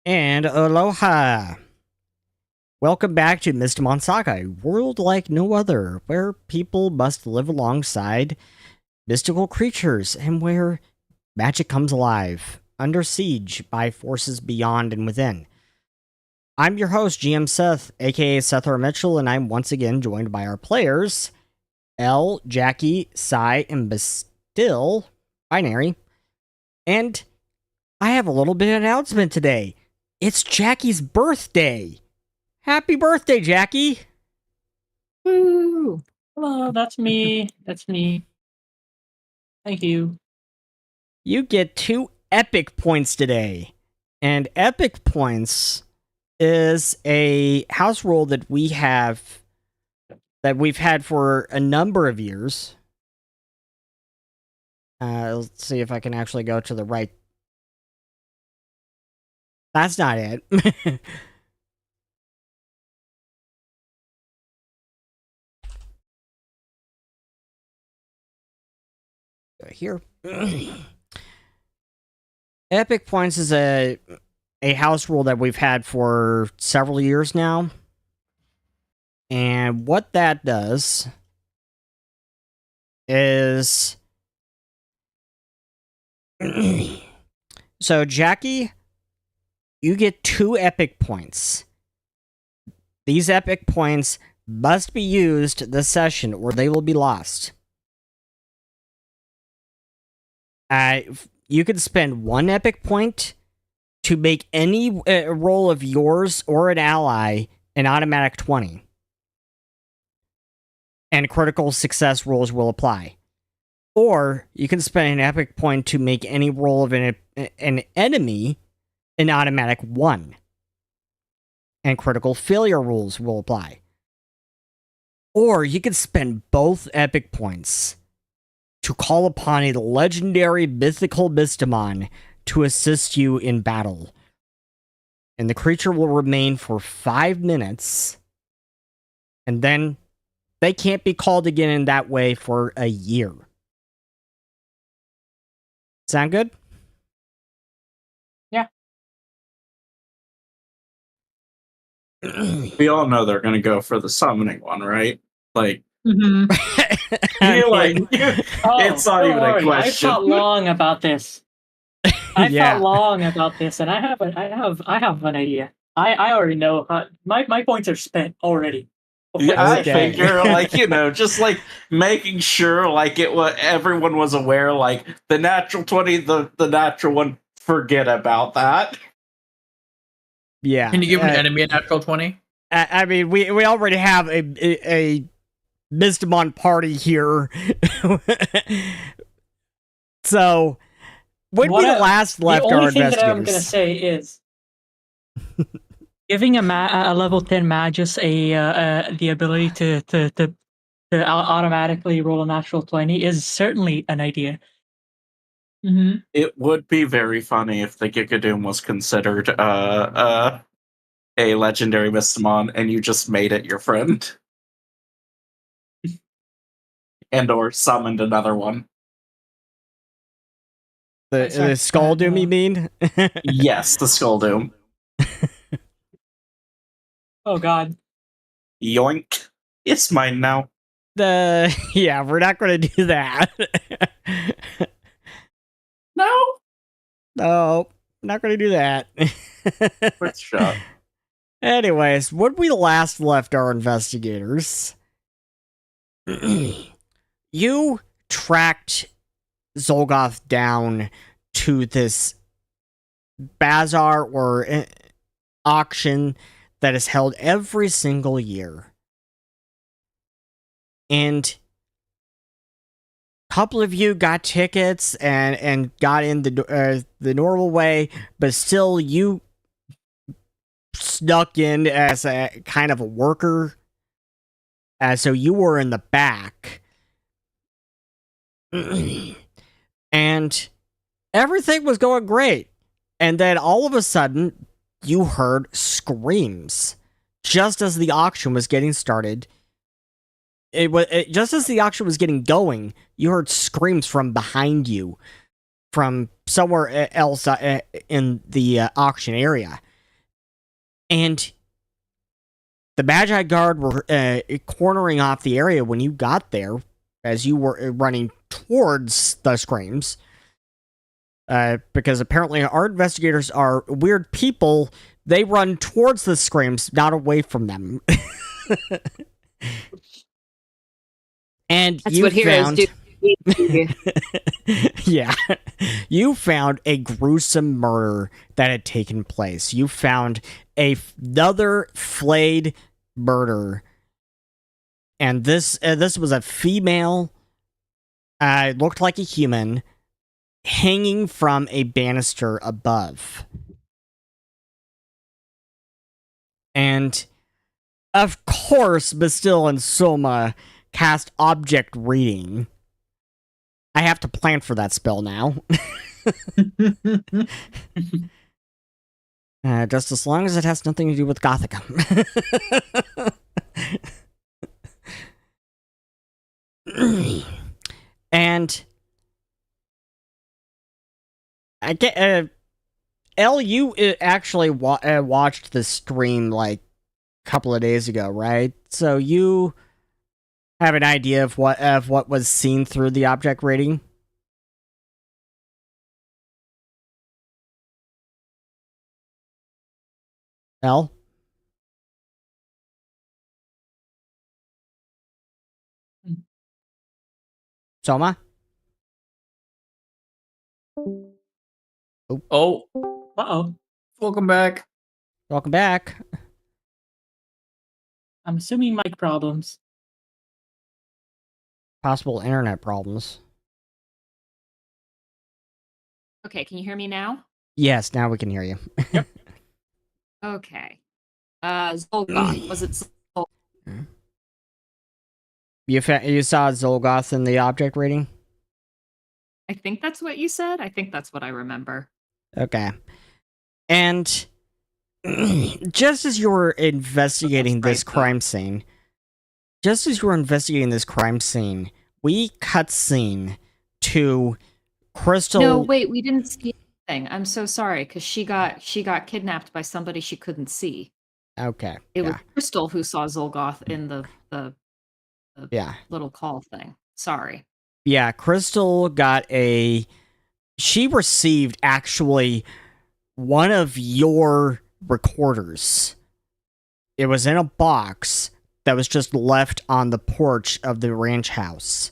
And aloha! Welcome back to Mystimon Saga, a world like no other, where people must live alongside mystical creatures and where magic comes alive, under siege by forces beyond and within. I'm your host, GM Seth, aka Seth R. Mitchell, and I'm once again joined by our players, Elle, Jackie, Sai, and Bastille, binary. And I have a little bit of announcement today. It's Jackie's birthday. Happy birthday, Jackie. Woo! Hello, that's me. That's me. Thank you. You get 2 epic points today. And epic points is a house rule that we've had for a number of years. Let's see if I can actually go to the right. That's not it. Here. Epic points is a house rule that we've had for several years now. And what that does is so Jackie, you get 2 epic points. These epic points must be used this session or they will be lost. You can spend 1 epic point to make any roll of yours or an ally an automatic 20. And critical success rolls will apply. Or you can spend an epic point to make any roll of an enemy an automatic 1. And critical failure rules will apply. Or you can spend both epic points to call upon a legendary mythical Mystimon to assist you in battle. And the creature will remain for 5 minutes, and then they can't be called again in that way for a year. Sound good? Yeah. We all know they're going to go for the summoning one, right? Like, it's not even a question. I thought long about this. Thought long about this, and I have an idea. I already know. My points are spent already. Yeah, I figure, just making sure, everyone was aware, the natural 20, the natural one, forget about that. Yeah. Can you give an enemy a natural 20? I mean, we already have a Mystimon party here. So, when we last left our investigators... The only thing that I'm going to say is giving a level 10 Magus the ability to automatically roll a natural 20 is certainly an idea. Mm-hmm. It would be very funny if the Gigadoom was considered a legendary Mystimon and you just made it your friend. And or summoned another one. The Xulgoth, you mean? Yes, the Xulgoth. Oh god. Yoink. It's mine now. Yeah, we're not going to do that. No, not going to do that. First shot. Anyways, when we last left our investigators, you tracked Xulgoth down to this bazaar or auction that is held every single year. And a couple of you got tickets and got in the normal way, but still you snuck in as a kind of a worker. So you were in the back. And everything was going great. And then all of a sudden, you heard screams. Just as the auction was getting started. Just as the auction was getting going, you heard screams from behind you. From somewhere else in the auction area. And the Magi Guard were cornering off the area when you got there, as you were running towards the screams. Because apparently our investigators are weird people. They run towards the screams, not away from them. And That's you what heroes found... do. Yeah. You found a gruesome murder that had taken place. You found another flayed murder. And this was a female, looked like a human, hanging from a banister above. And, of course, Bastille and Soma cast object reading. I have to plan for that spell now. Just as long as it has nothing to do with Gothica. And I get Elle, you actually watched the stream like a couple of days ago, right? So you have an idea of what was seen through the object rating? Elle? Soma? Oh, Uh-oh. welcome back. Welcome back. I'm assuming mic problems. Possible internet problems. Okay, can you hear me now? Yes, now we can hear you. Okay. Xulgoth. Was it Xulgoth? You saw Xulgoth in the object rating? I think that's what you said. I think that's what I remember. Okay. And just as you were investigating this crime scene, we cutscene to Crystal. No, wait, we didn't see anything. I'm so sorry, because she got kidnapped by somebody she couldn't see. Okay. It was Crystal who saw Xulgoth in the little call thing. Sorry. Yeah, Crystal she received actually one of your recorders. It was in a box that was just left on the porch of the ranch house.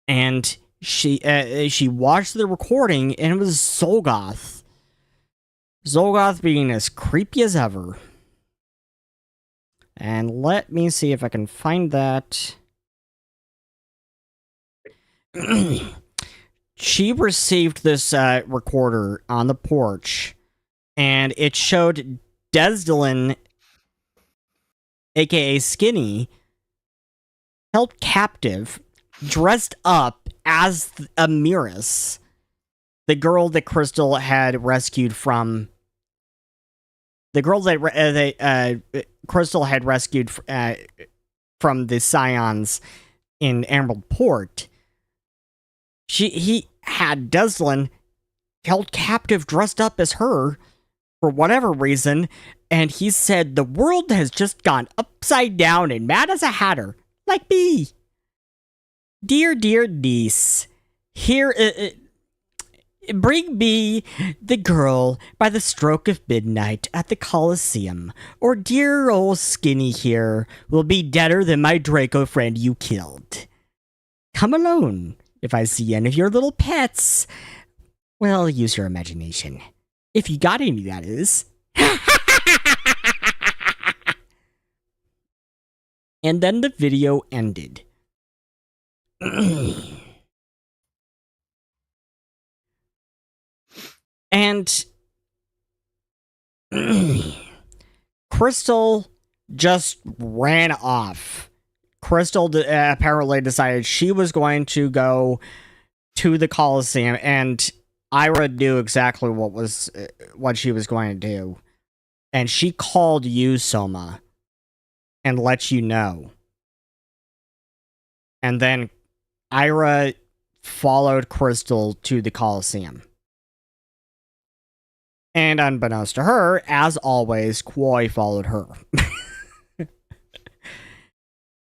And she watched the recording, and it was Xulgoth. Xulgoth being as creepy as ever. And let me see if I can find that. She received this recorder on the porch, and it showed Desdalin, aka Skinny, held captive, dressed up as Amiris, the girl that Crystal had rescued from. The girl that Crystal had rescued from the Scions in Emerald Port. He had Desdalin held captive, dressed up as her for whatever reason, and he said the world has just gone upside down and mad as a hatter, like me. Dear niece, here, bring me the girl by the stroke of midnight at the Colosseum, or dear old Skinny here will be deader than my Draco friend you killed. Come alone. If I see any of your little pets, well, use your imagination. If you got any, that is. And then the video ended. And Crystal just ran off. Crystal apparently decided she was going to go to the Colosseum, and Ira knew exactly what she was going to do. And she called you, Soma, and let you know. And then Ira followed Crystal to the Colosseum. And unbeknownst to her, as always, Koi followed her.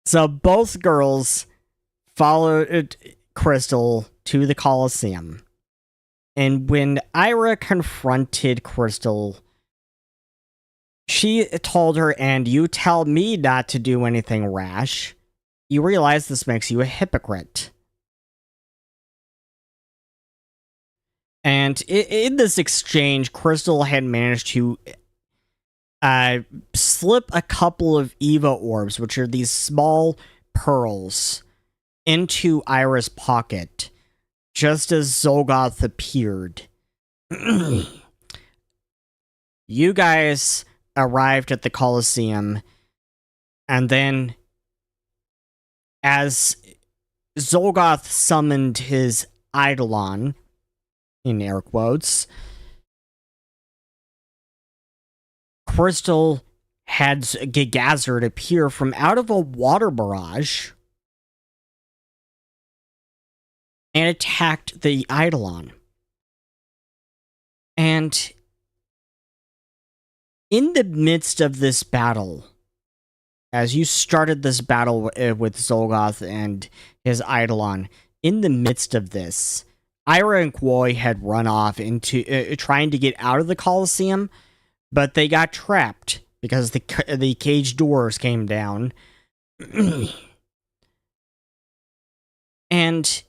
So both girls followed Crystal to the Colosseum. And when Ira confronted Crystal, she told her, "And you tell me not to do anything rash. You realize this makes you a hypocrite." And in this exchange, Crystal had managed to slip a couple of Eva orbs, which are these small pearls, into Ira's pocket, just as Xulgoth appeared. You guys arrived at the Colosseum, and then as Xulgoth summoned his Eidolon, in air quotes, Crystal had Gigazard appear from out of a water barrage and attacked the Eidolon. And in the midst of this battle, as you started this battle with Xulgoth and his Eidolon, in the midst of this, Ira and Koi had run off into trying to get out of the Colosseum, but they got trapped because the cage doors came down. And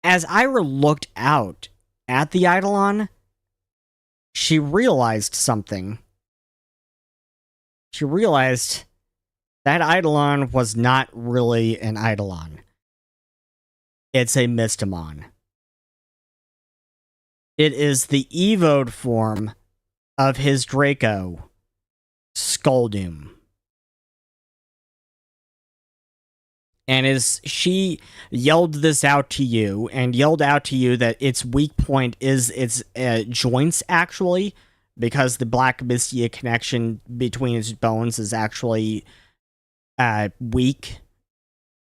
as Ira looked out at the Eidolon, she realized something. She realized that Eidolon was not really an Eidolon. It's a Mystimon. It is the evoed form of his Draco, Skulldoom. And as she yelled this out to you, and yelled out to you that its weak point is its joints, actually, because the Black Mystia connection between its bones is actually weak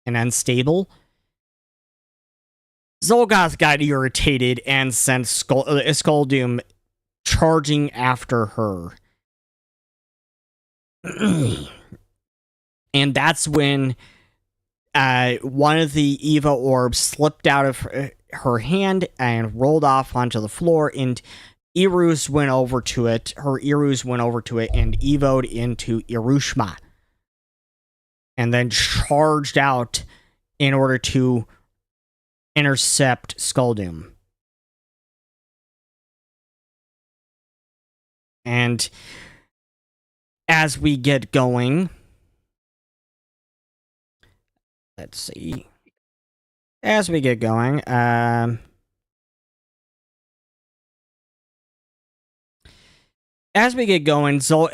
and unstable, Xulgoth got irritated and sent Skulldoom charging after her. And that's when one of the Eva orbs slipped out of her hand and rolled off onto the floor, and Irus went over to it. Her Irus went over to it and evoed into Irushma. And then charged out in order to intercept Skulldoom. And as we get going, let's see. As we get going,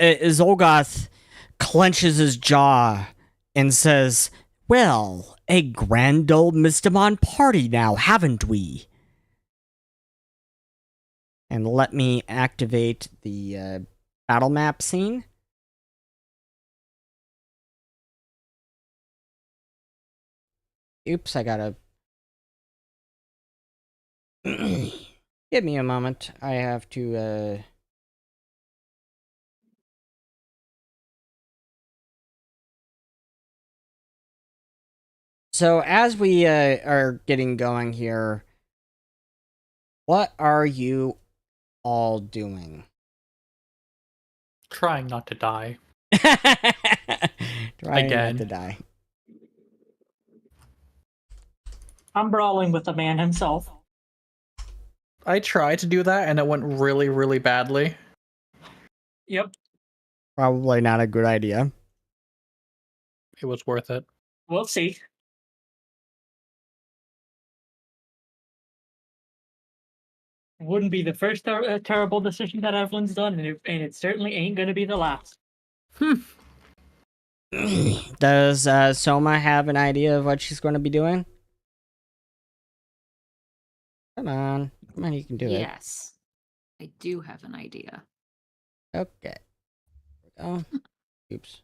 Xulgoth clenches his jaw and says, "Well, a grand old Mystimon party now, haven't we?" And let me activate the battle map scene. Oops, I gotta... Give me a moment. I have to... So, as we are getting going here, what are you all doing? Trying not to die. Trying Again. not to die. I'm brawling with the man himself. I tried to do that and it went really, really badly. Yep. Probably not a good idea. It was worth it. We'll see. Wouldn't be the first terrible decision that Evelyn's done, and it certainly ain't going to be the last. Does Soma have an idea of what she's going to be doing? Come on, you can do it. Yes, I do have an idea. Okay. Oh, oops.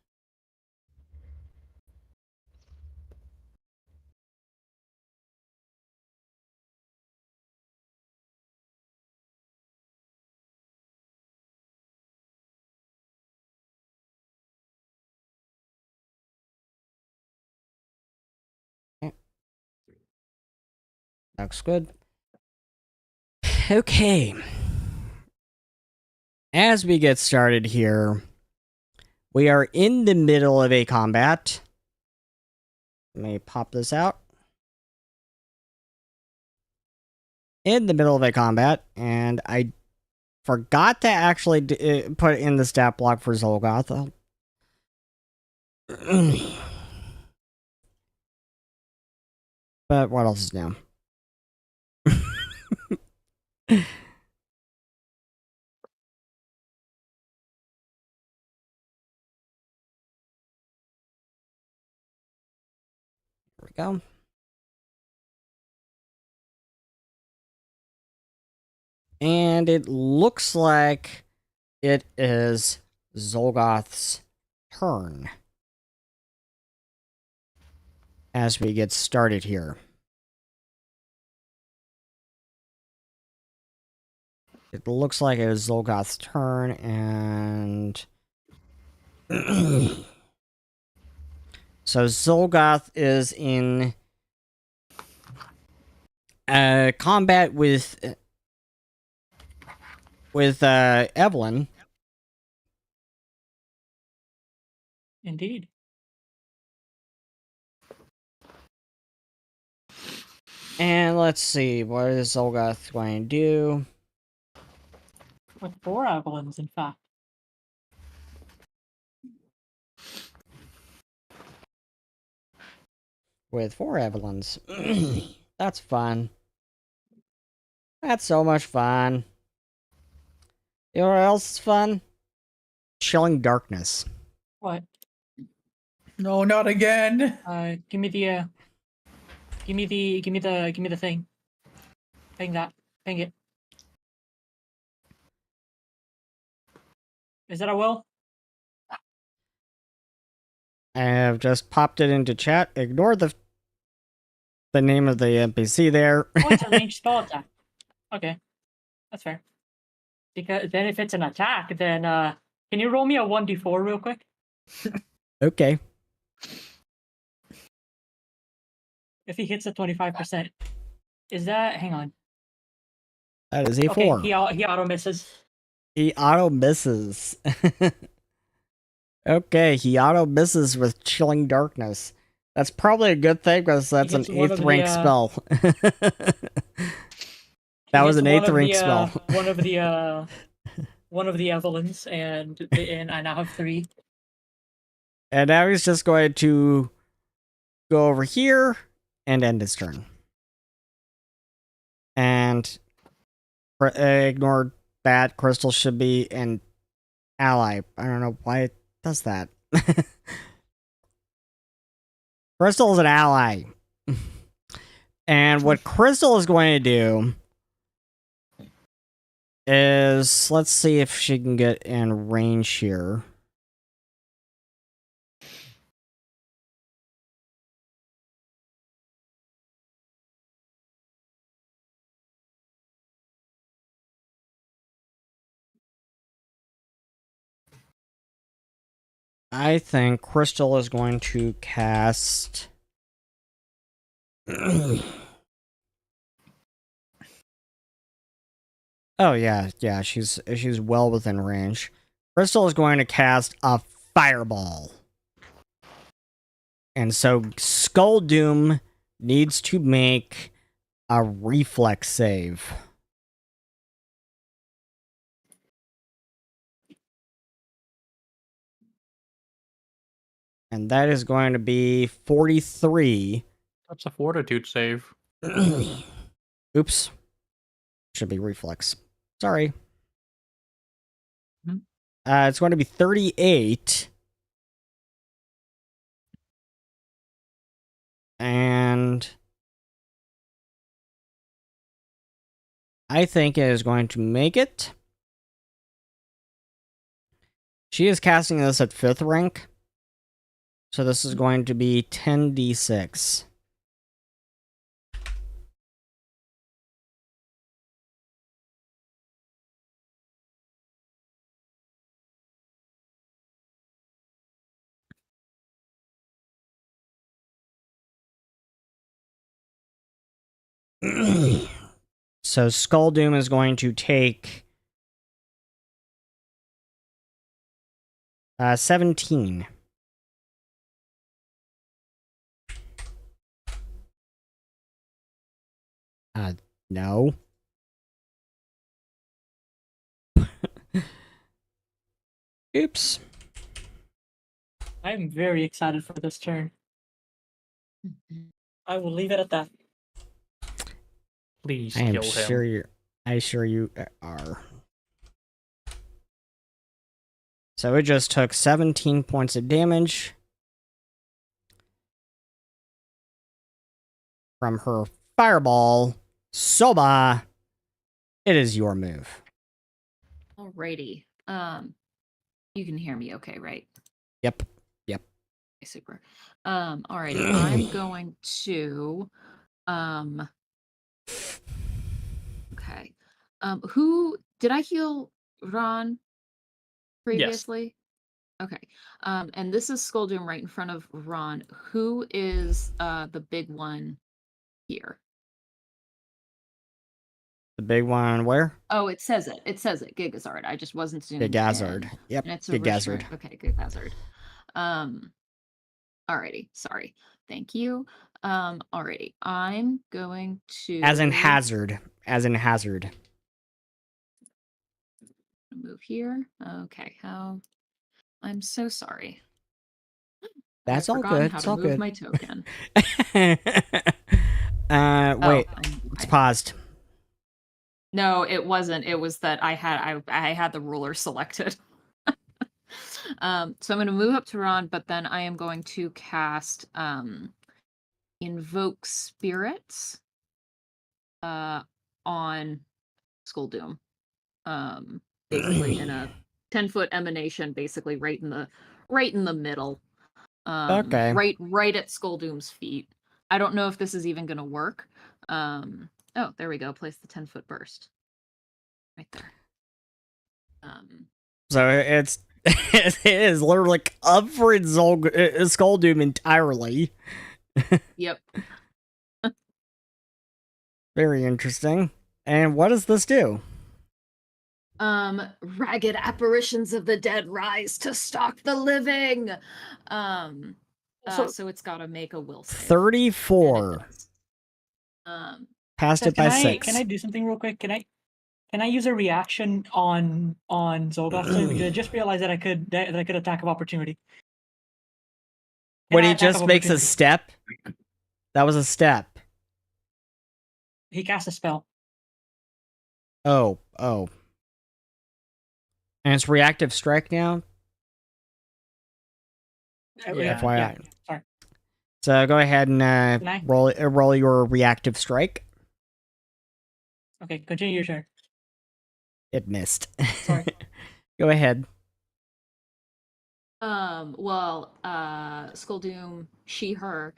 Looks good. Okay. As we get started here, we are in the middle of a combat. Let me pop this out. In the middle of a combat, and I forgot to actually put in the stat block for Xulgoth. But what else is new? There we go. And it looks like it is Xulgoth's turn as we get started here. It looks like it is Xulgoth's turn, and so Xulgoth is in combat with Evelyn. Indeed. And let's see, what is Xulgoth going to do? With 4 Evelyns, in fact. With 4 Evelyns. That's fun. That's so much fun. You know what else is fun? Chilling Darkness. What? No, not again. Give me the thing. Ping that. Ping it. Is that a will? I have just popped it into chat. Ignore the name of the NPC there. Oh, it's a ranged spell attack. Okay. That's fair. Because then if it's an attack, then can you roll me a 1d4 real quick? Okay. If he hits a 25%. Is that... Hang on. That is a Okay, 4. he auto misses. He auto misses. Okay, he auto misses with Chilling Darkness. That's probably a good thing because that's an 8th rank spell. That was an 8th rank spell. One of the Evelyns, and I now have 3. And now he's just going to go over here and end his turn. And ignore that. Crystal should be an ally. I don't know why it does that. Crystal is an ally. And what Crystal is going to do is, let's see if she can get in range here. I think Crystal is going to cast... Oh yeah, she's well within range. Crystal is going to cast a fireball. And so Skull Doom needs to make a reflex save. And that is going to be 43. That's a fortitude save. Oops. Should be reflex. Sorry. It's going to be 38. And I think it is going to make it. She is casting this at 5th rank. So this is going to be 10d6. So Skull Doom is going to take 17. No. Oops. I'm very excited for this turn. I will leave it at that. Please I am kill him. sure you are. So it just took 17 points of damage from her fireball. Soba, it is your move. Alrighty. You can hear me okay, right? Yep. Okay, super. Alrighty. I'm going to okay. Who did I heal Ron previously? Yes. Okay. And this is Skull Doom right in front of Ron. Who is the big one here? The big one where? Oh, it says it. It says it. Gigazard. I just wasn't zoomed Gigazard. in. Yep. And it's a Gigazard. Okay, Gigazard. Alrighty. Sorry. Thank you. Alrighty. I'm going to As in hazard. As in hazard. move here. Okay. I'm so sorry. That's I've all forgotten good. how It's to all move good. my token. Wait. It's paused. No, it wasn't. It was that I had the ruler selected. So I'm going to move up to Ron, but then I am going to cast Invoke Spirits on Skull Doom. Basically in a 10-foot emanation, basically right in the middle. Okay. Right at Skull Doom's feet. I don't know if this is even gonna work. Oh, there we go. Place the 10-foot burst. Right there. So it's it is literally covered Skull Doom entirely. Yep. Very interesting. And what does this do? Ragged apparitions of the dead rise to stalk the living. So it's got to make a will save. 34. Passed it by 6. Can I do something real quick? Can I use a reaction on Xulgoth? Because I just realized that I could attack of opportunity. When he just makes a step? That was a step. He cast a spell. Oh. And it's reactive strike now? Yeah. FYI. Yeah. Sorry. So go ahead and roll your reactive strike. Okay, continue your turn. It missed. Sorry. Go ahead. Well, Skull Doom, her,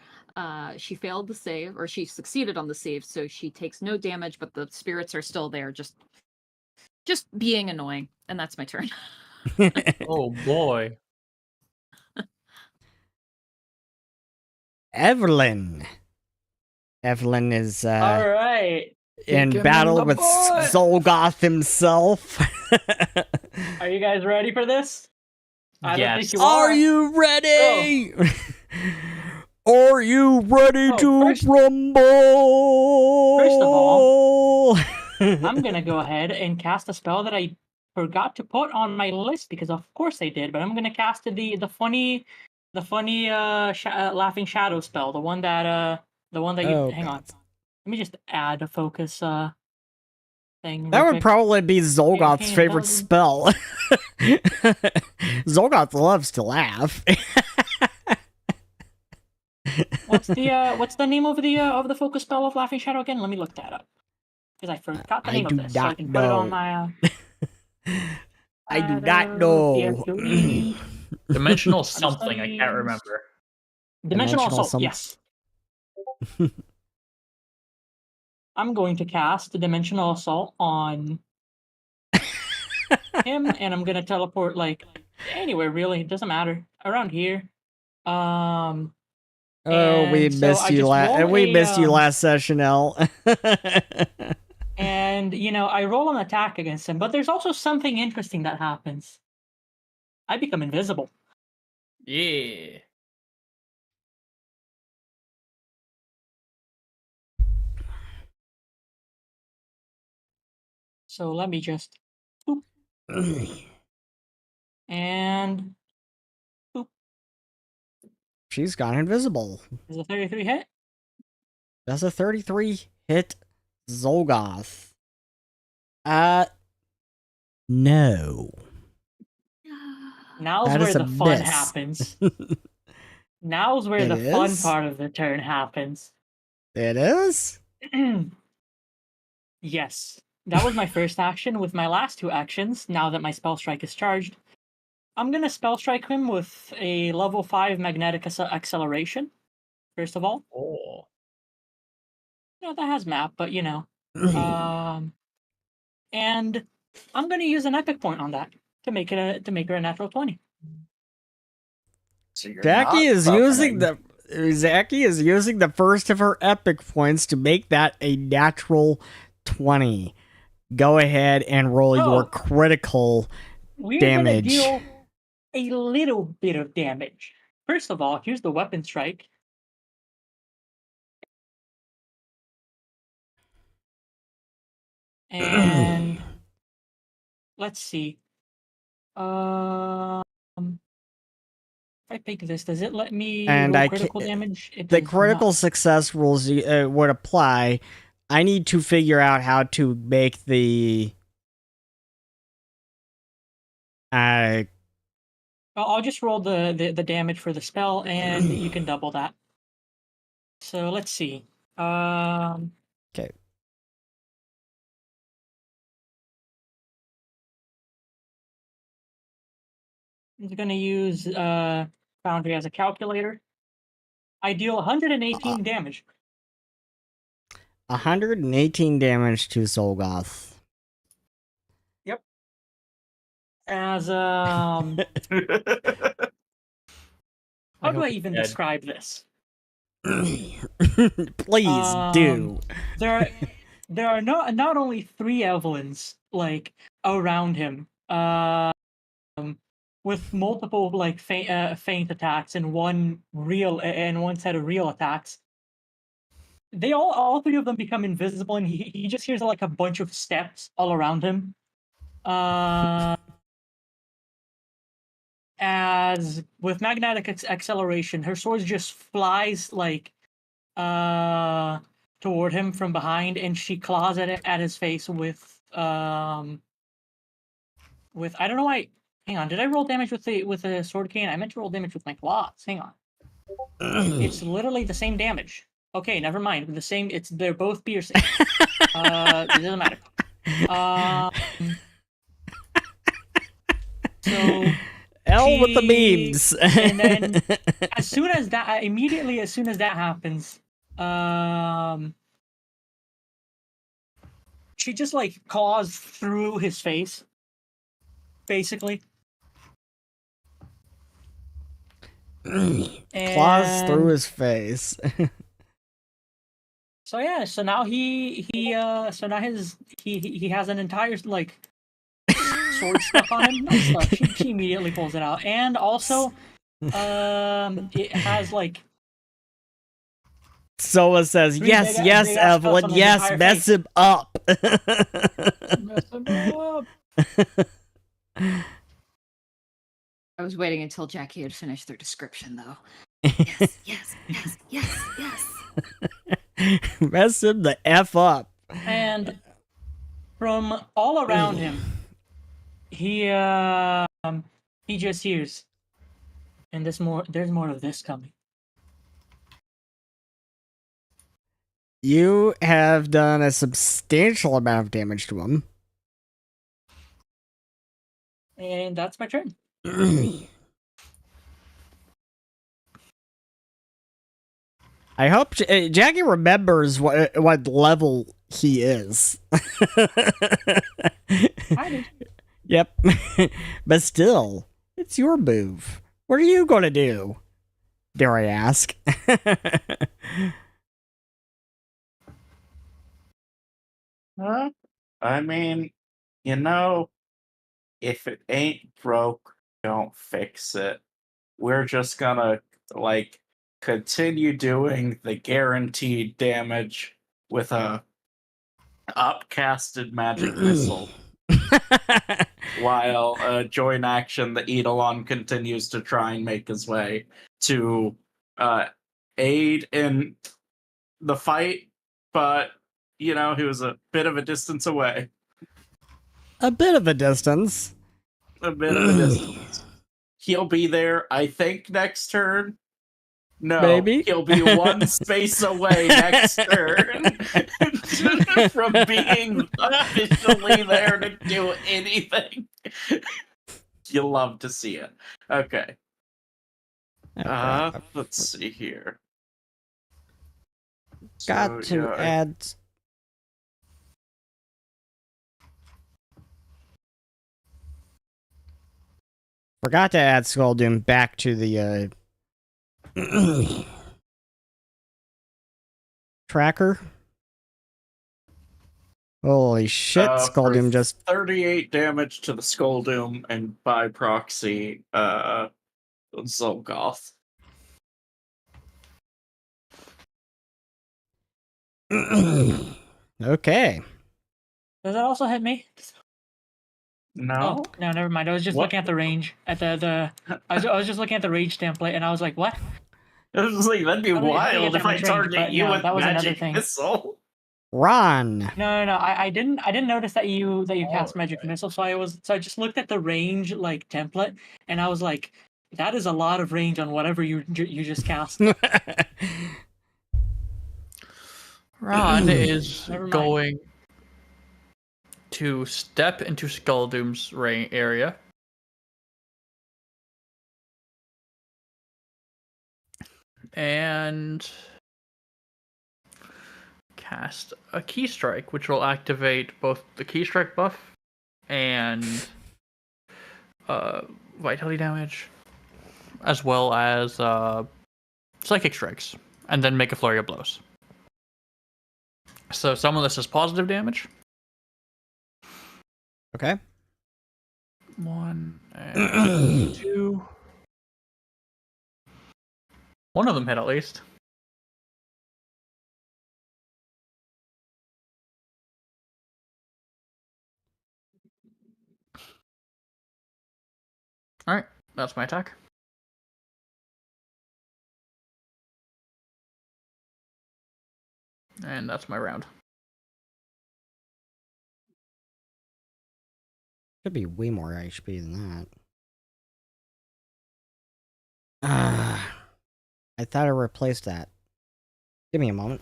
she failed the save, or she succeeded on the save, so she takes no damage, but the spirits are still there, just being annoying, and that's my turn. Oh boy. Evelyn is all right. in battle with Xulgoth himself. Are you guys ready for this? I don't think you are you ready? Are you ready to rumble? First of all, I'm gonna go ahead and cast a spell that I forgot to put on my list because of course I did. But I'm gonna cast the funny laughing shadow spell, the one that you hang on. Let me just add a focus thing. That would probably be Xulgoth's favorite spell. Xulgoth loves to laugh. What's the name of the focus spell of Laughing Shadow again? Let me look that up because I forgot the name of this. So I can put it on my. I do not know. Dimensional something. I can't remember. Dimensional Assault. Yes. I'm going to cast the Dimensional Assault on him, and I'm gonna teleport like anywhere really. It doesn't matter. Around here. Oh, we And so missed I you just roll we a, missed you last session, L. And, I roll an attack against him, but there's also something interesting that happens. I become invisible. Yeah. So let me just boop, and boop. She's gone invisible. Is a 33 hit? That's a 33 hit Xulgoth. No. Now's That where is a the fun miss. happens. Now's where It the fun is? part of the turn happens. It is? Yes. That was my first action. With my last two actions, now that my spell strike is charged, I'm going to spell strike him with a level 5 magnetic acceleration, first of all. Oh. That has map, but and I'm going to use an epic point on that to make her a natural 20. So you're Jackie not is using summoning. Zachy is using the first of her epic points to make that a natural 20. Go ahead and roll your Oh. critical We're going to damage. deal a little bit of damage. First of all, here's the weapon strike. And let's see. If I pick this, does it let me And roll critical damage? It the does critical not. success rules would apply. I need to figure out how to make the I'll just roll the damage for the spell, and you can double that. So let's see. Okay. I'm going to use Foundry as a calculator. I deal 118 damage. 118 damage to Xulgoth. Yep. As I how do hope I it's even dead. describe this? Please do. There are not only 3 Evelyns around him, with multiple feint attacks and one set of real attacks. They all 3 of them become invisible, and he just hears a bunch of steps all around him. As with magnetic acceleration, her sword just flies toward him from behind, and she claws at his face with I don't know why. Hang on, did I roll damage with the sword cane? I meant to roll damage with my claws. Hang on. It's literally the same damage. Okay, never mind. They're both piercing. It doesn't matter. So L with the memes. And then immediately as soon as that happens, she just claws through his face, basically. Claws through his face. So yeah, so now he has an entire sword stuck on him. Not stuck. She immediately pulls it out, and also it has Soa says, three yes, big- yes, big ass cuffs Evelyn, on his yes, entire mess face. him up. Mess him up. I was waiting until Jackie had finished their description, though. Yes, yes, yes, yes, yes. Mess him the F up. And from all around him, he just hears, and there's more of this coming. You have done a substantial amount of damage to him. And that's my turn. I hope Jackie remembers what level he is. I do. Yep. But still, it's your move. What are you going to do? Dare I ask? I mean, you know, if it ain't broke, don't fix it. We're just gonna, like, continue doing the guaranteed damage with a upcasted magic missile. While joint action, the Eidolon continues to try and make his way to aid in the fight, but, you know, he was a bit of a distance away. A bit of a distance. A bit of a distance. He'll be there, I think, next turn. No, Maybe. he'll be one space away next turn from being officially there to do anything. You'll love to see it. Okay. Let's see here. Got So, to yeah, add. Forgot to add Skulldoom back to the tracker. Holy shit, Skulldoom just 38 damage to the Skulldoom, and by proxy, Xulgoth. Okay. Does that also hit me? No? Oh, no, never mind. I was just What? looking at the range. I was just looking at the range template, and I was like, what? I was just like, that'd be How do you get wild that if I much range? target But you no, with that was another magic thing. missile. Ron. No. I didn't notice that you cast magic Alright. missile. So I just looked at the range like template, and I was like, that is a lot of range on whatever you just cast. Ron is Never mind. going to step into Skulldoom's area. And cast a key strike, which will activate both the key strike buff and vitality damage, as well as psychic strikes, and then make a flurry of blows. So some of this is positive damage. Okay. 1 and 2. One of them hit at least. Alright, that's my attack. And that's my round. Should be way more HP than that. I thought I replaced that. Give me a moment.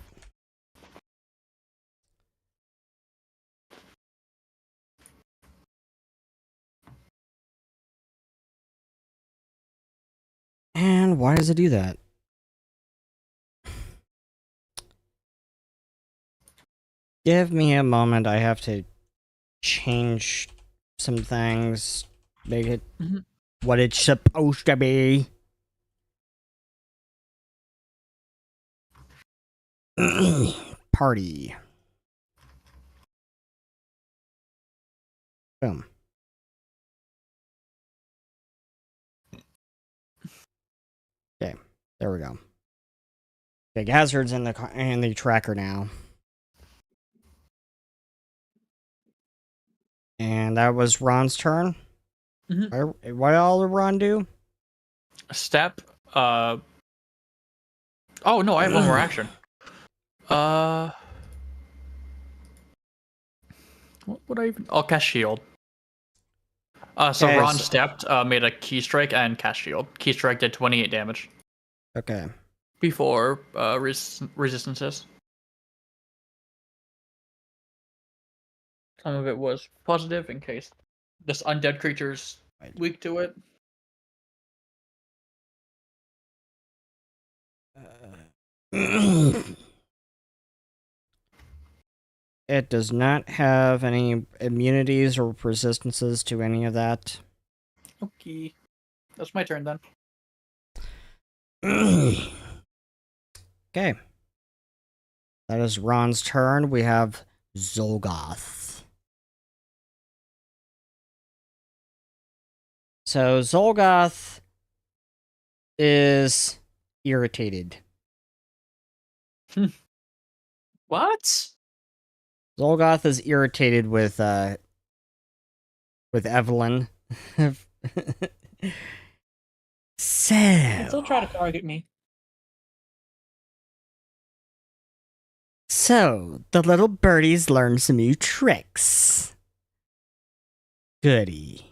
And why does it do that? Give me a moment. I have to change some things. Make it what it's supposed to be. Party. Boom. Okay, there we go. Big hazards in the tracker now. And that was Ron's turn. What all did Ron do? Step. Oh no, I have one more action. What would I even? I'll cast shield. So Okay, Ron stepped, made a key strike and cast shield. Key strike did 28 damage. Okay. Before resistances. Some of it was positive in case this undead creature's weak to it. It does not have any immunities or resistances to any of that. Okay. That's my turn then. Okay. That is Ron's turn. We have Xulgoth. So Xulgoth is irritated. What? Xulgoth is irritated with Evelyn. Still try So, to target me. the little birdies learned some new tricks. Goody.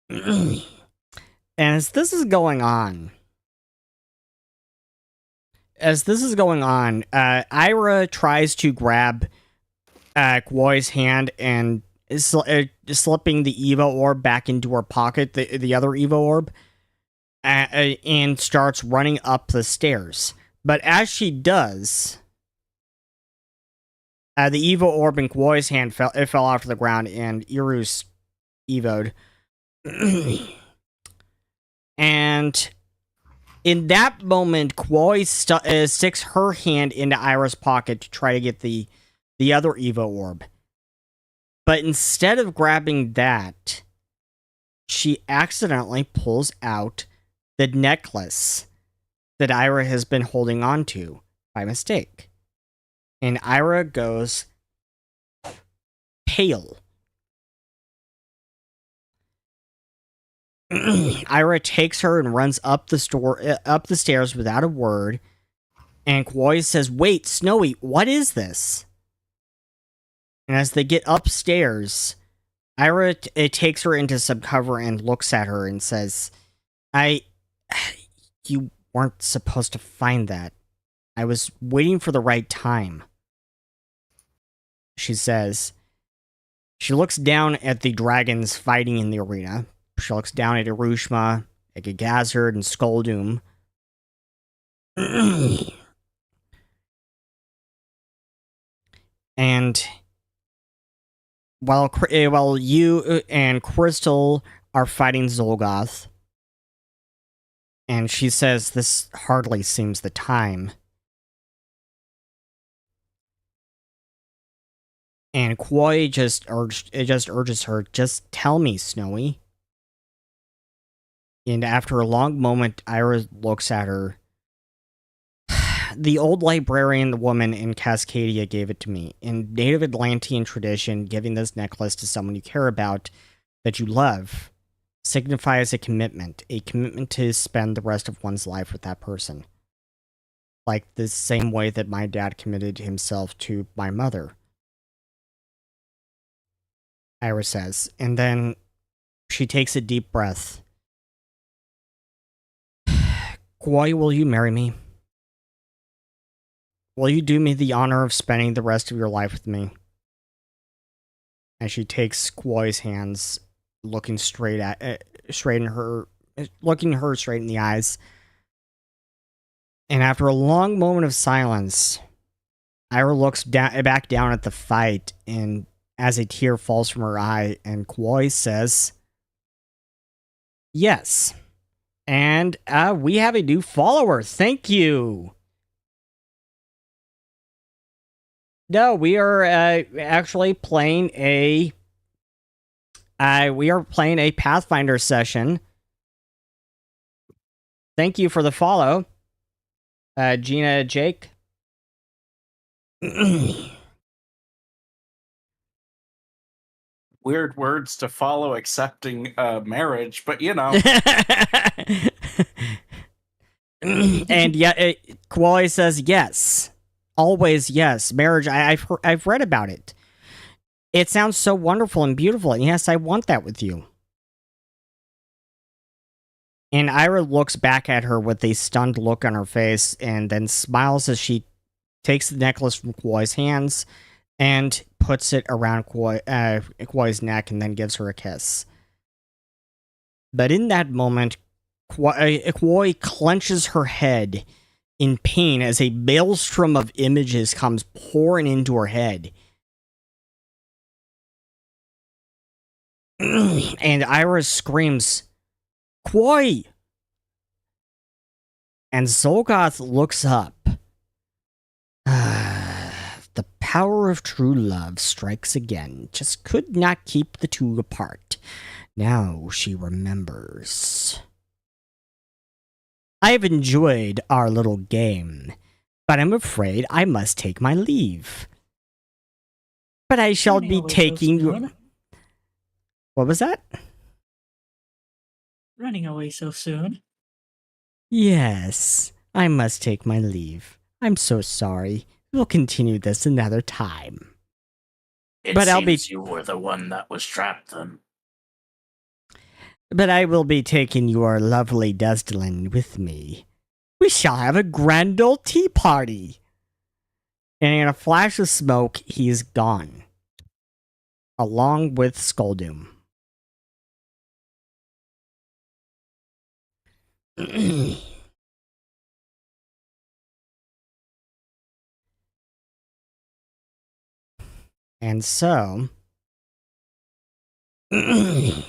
And as this is going on, Ira tries to grab Kwoi's hand and slipping the Evo orb back into her pocket, the other Evo orb, and starts running up the stairs. But as she does, the Evo orb in Kwoi's hand fell off to the ground, and Iru's Evo'd. And in that moment, Kwoi sticks her hand into Ira's pocket to try to get the other Evo orb. But instead of grabbing that, she accidentally pulls out the necklace that Ira has been holding on to by mistake. And Ira goes pale. Ira takes her and runs up the stairs without a word. And Kwoi says, "Wait, Snowy, what is this?" And as they get upstairs, Ira takes her into some cover and looks at her and says, You weren't supposed to find that. I was waiting for the right time." She says. She looks down at the dragons fighting in the arena. She looks down at Irushma, at Gagazard, and Skulldoom. And while you and Crystal are fighting Xulgoth, and she says this hardly seems the time. And Kwoi just urges her, "Just tell me, Snowy." And after a long moment, Ira looks at her. "The old librarian woman in Cascadia gave it to me. In native Atlantean tradition, giving this necklace to someone you care about, that you love, signifies a commitment to spend the rest of one's life with that person. Like the same way that my dad committed himself to my mother," Ira says. And then she takes a deep breath. "Kwoi, will you marry me? Will you do me the honor of spending the rest of your life with me?" And she takes Kwoi's hands, looking her straight in the eyes. And after a long moment of silence, Ira looks back down at the fight, and as a tear falls from her eye, and Kwoi says, "Yes." And we have a new follower. Thank you. No, we are actually playing a Pathfinder session. Thank you for the follow, Gina Jake. Weird words to follow accepting marriage, but you know. And yeah, Kwoi says yes. Always yes. Marriage, I've read about it. It sounds so wonderful and beautiful, and yes, I want that with you. And Ira looks back at her with a stunned look on her face, and then smiles as she takes the necklace from Kwoi's hands and puts it around Kwoi's neck, and then gives her a kiss. But in that moment, Kwoi clenches her head in pain as a maelstrom of images comes pouring into her head. And Ira screams, Koi! And Xulgoth looks up. The power of true love strikes again. Just could not keep the two apart. Now she remembers. I have enjoyed our little game, but I'm afraid I must take my leave. But I shall Running be away so taking soon. What was that? Running away so soon. Yes, I must take my leave. I'm so sorry. We'll continue this another time. It But I'll be- seems you were the one that was trapped then. But I will be taking your lovely Desdelin with me. We shall have a grand old tea party. And in a flash of smoke, he's gone. Along with Skulldoom. And so... the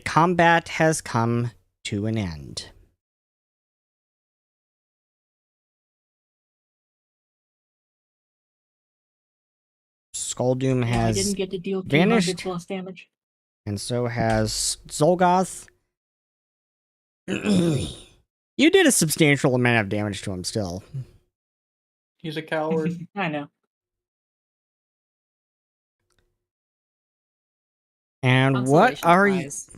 combat has come to an end. Skulldoom I has didn't get to deal 200 vanished. plus damage. And so has Xulgoth. You did a substantial amount of damage to him still. He's a coward. I know. And what Consolation are you prize.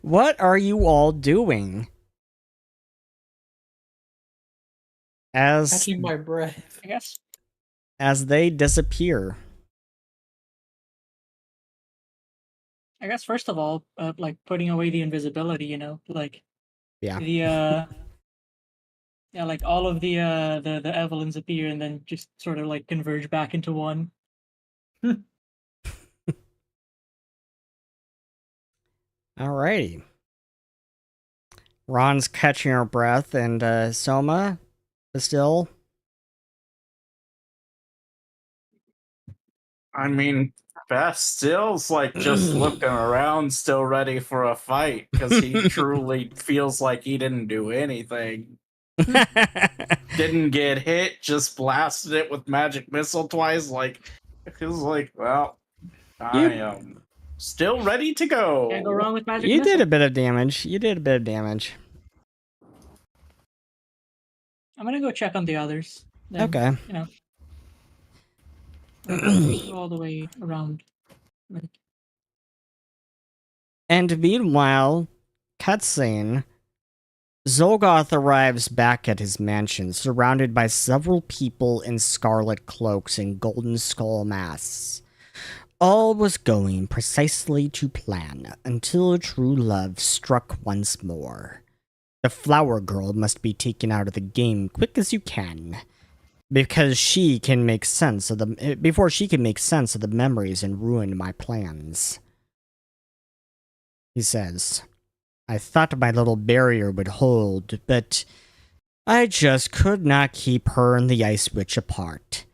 what are you all doing? As Catching my breath. I guess. as they disappear. I guess first of all, like putting away the invisibility, like Yeah. the yeah, like all of the Evelyns appear and then just sort of like converge back into one. Alrighty. Ron's catching her breath, and Soma is still. I mean, Beth still's like just looking around, still ready for a fight, because he truly feels like he didn't do anything. Didn't get hit, just blasted it with magic missile twice. Like, he was like, well, I am still ready to go. Can't go wrong with magic You missile. did a bit of damage. You did a bit of damage. I'm gonna go check on the others. Then, Okay. Go all the way around. And meanwhile, cutscene. Xulgoth arrives back at his mansion, surrounded by several people in scarlet cloaks and golden skull masks. All was going precisely to plan, until true love struck once more. The flower girl must be taken out of the game quick as you can, because she can make sense of before she can make sense of the memories and ruin my plans. He says, I thought my little barrier would hold, but I just could not keep her and the Ice Witch apart.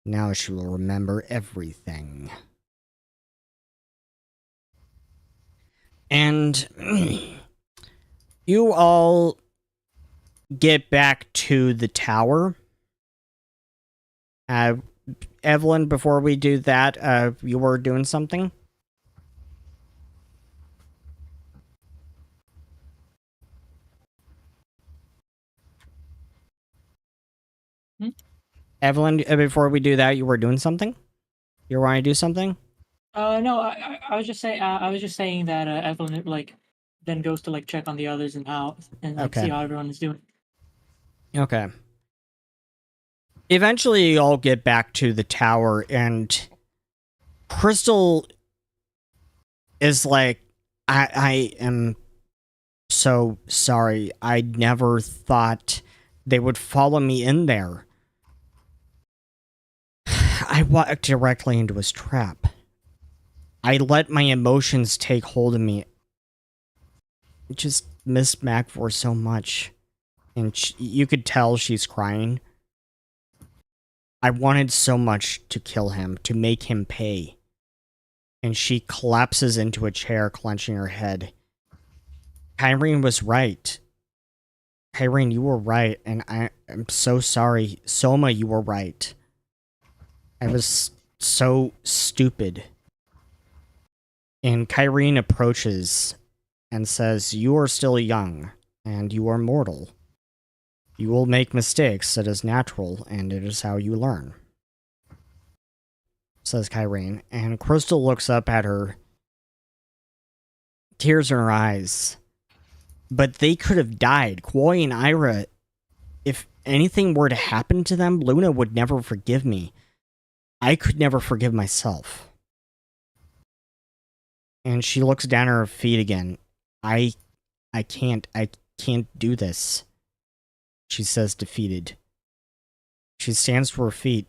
Now she will remember everything. And you all get back to the tower. Evelyn, before we do that, you were doing something? Evelyn, before we do that, you were doing something? You want to do something? No, I was just saying. I was just saying that Evelyn like then goes to like check on the others and Okay. see how everyone is doing. Okay. Eventually, you all get back to the tower, and Crystal is like, I am so sorry. I never thought they would follow me in there. I walked directly into his trap. I let my emotions take hold of me. I just missed Macfor so much. And you could tell she's crying. I wanted so much to kill him, to make him pay. And she collapses into a chair, clenching her head. Kyrene was right. Kyrene, you were right, and I'm so sorry. Soma, you were right. I was so stupid. And Kyrene approaches and says, you are still young, and you are mortal. You will make mistakes, it is natural, and it is how you learn. Says Kyrene, and Crystal looks up at her, tears in her eyes. But they could have died. Koi and Ira, if anything were to happen to them, Luna would never forgive me. I could never forgive myself. And she looks down at her feet again. I can't do this. She says, defeated. She stands to her feet.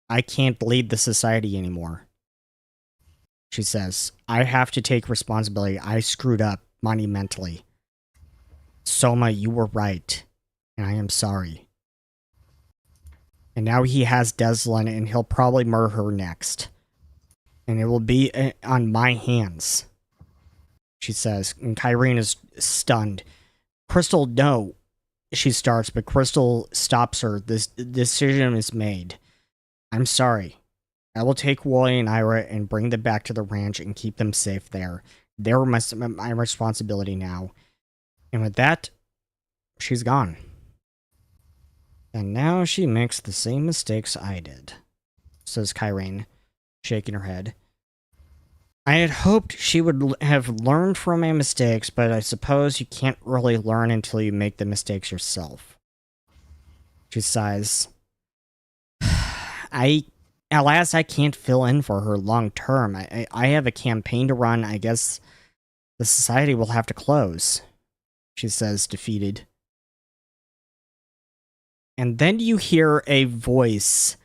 I can't lead the society anymore. She says, I have to take responsibility. I screwed up monumentally. Soma, you were right, and I am sorry. And now he has Deslin, and he'll probably murder her next. And it will be on my hands, she says, and Kyrene is stunned. Crystal, no, she starts, but Crystal stops her. This decision is made. I'm sorry. I will take Wally and Ira and bring them back to the ranch and keep them safe there. They're my responsibility now. And with that, she's gone. And now she makes the same mistakes I did, says Kyrene, shaking her head. I had hoped she would have learned from my mistakes, but I suppose you can't really learn until you make the mistakes yourself. She sighs. Alas, I can't fill in for her long term. I have a campaign to run. I guess the society will have to close, she says, defeated. And then you hear a voice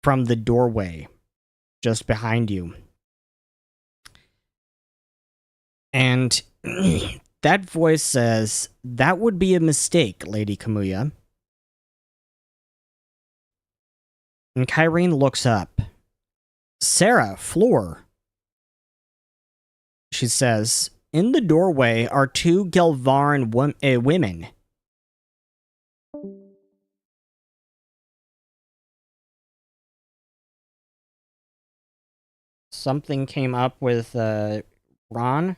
from the doorway just behind you. And that voice says, that would be a mistake, Lady Kamuya. And Kyrene looks up. Sarah, Floor. She says, in the doorway are two Gelvaran women. Something came up with Ron.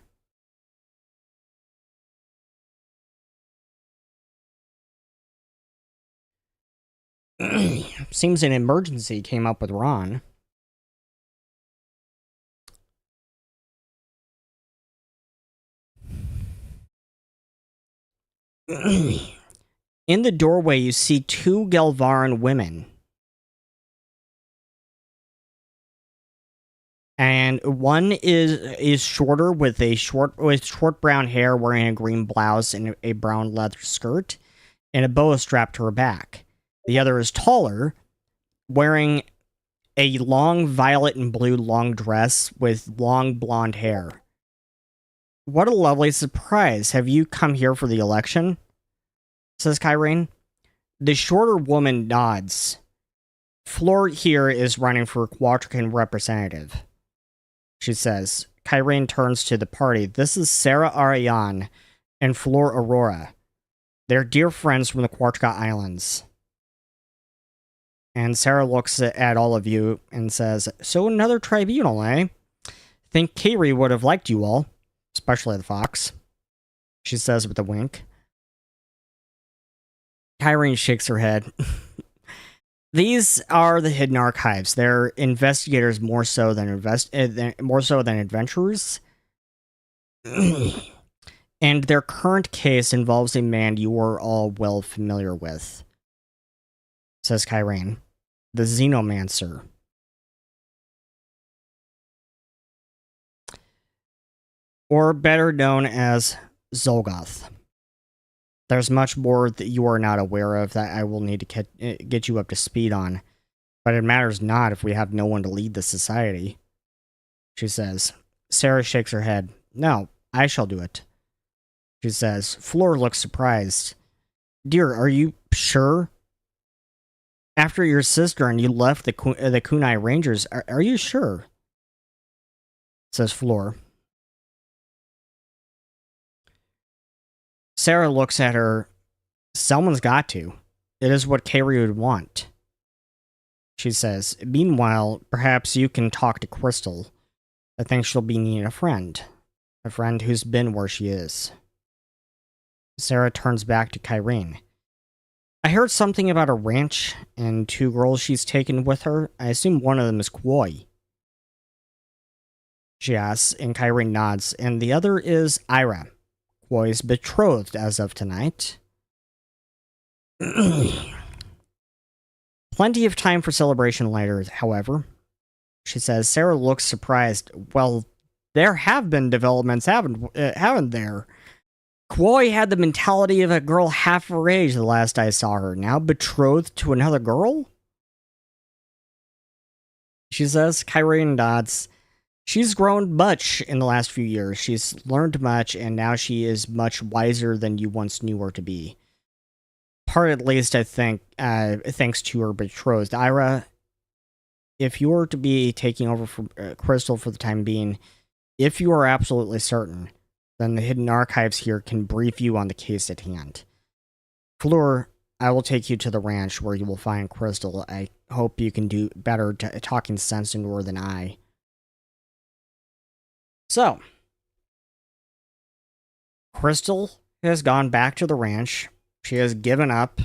Seems an emergency came up with Ron. In the doorway, you see two Gelvaran women. And one is shorter with short brown hair, wearing a green blouse and a brown leather skirt, and a boa strapped to her back. The other is taller, wearing a long violet and blue long dress with long blonde hair. What a lovely surprise. Have you come here for the election? Says Kyrene. The shorter woman nods. Floor here is running for Quatracan representative, she says. Kyrene turns to the party. This is Sarah Ariane and Floor Aurora. They're dear friends from the Quatraca Islands. And Sarah looks at all of you and says, so another tribunal, eh? Think Kiri would have liked you all, especially the fox, she says with a wink. Kyrene shakes her head. These are the hidden archives. They're investigators more so than adventurers. And their current case involves a man you are all well familiar with, says Kyrene. The Xenomancer. Or better known as Xulgoth. There's much more that you are not aware of that I will need to get you up to speed on. But it matters not if we have no one to lead the society, she says. Sarah shakes her head. No, I shall do it, she says. Floor looks surprised. Dear, are you sure? After your sister and you left the Kunai Rangers, are you sure? says Floor. Sarah looks at her. Someone's got to. It is what Carrie would want. She says, meanwhile, perhaps you can talk to Crystal. I think she'll be needing a friend. A friend who's been where she is. Sarah turns back to Kyrene. I heard something about a ranch and 2 girls she's taken with her. I assume one of them is Koi. She asks, and Kyrene nods, and the other is Ira. Koi's betrothed as of tonight. Plenty of time for celebration later, however. She says, Sarah looks surprised. Well, there have been developments, haven't there? Koi had the mentality of a girl half her age the last I saw her. Now betrothed to another girl? She says, Kyrene nods. She's grown much in the last few years. She's learned much, and now she is much wiser than you once knew her to be. Part, at least, I think, thanks to her betrothed. Ira, if you were to be taking over from Crystal for the time being, if you are absolutely certain, then the hidden archives here can brief you on the case at hand. Fleur, I will take you to the ranch where you will find Crystal. I hope you can do better talking sense into her than I. So, Crystal has gone back to the ranch. She has given up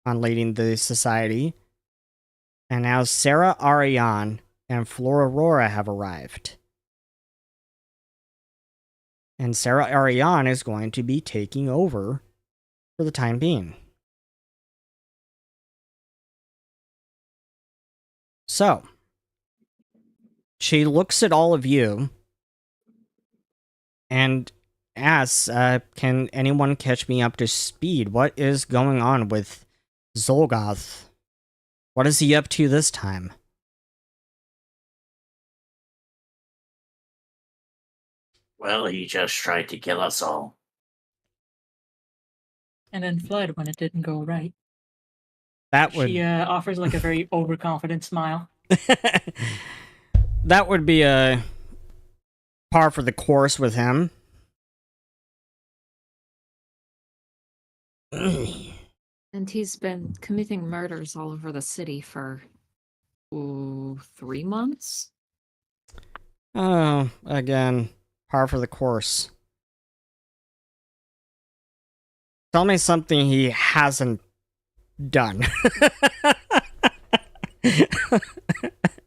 on leading the society. And now Sarah Ariane and Flora Aurora have arrived. And Sarah Ariane is going to be taking over for the time being. So, she looks at all of you and asks, can anyone catch me up to speed? What is going on with Xulgoth? What is he up to this time? Well, he just tried to kill us all. And then fled when it didn't go right. That would... She offers like a very overconfident smile. That would be a par for the course with him. And he's been committing murders all over the city for 3 months. Oh, again, par for the course. Tell me something he hasn't done.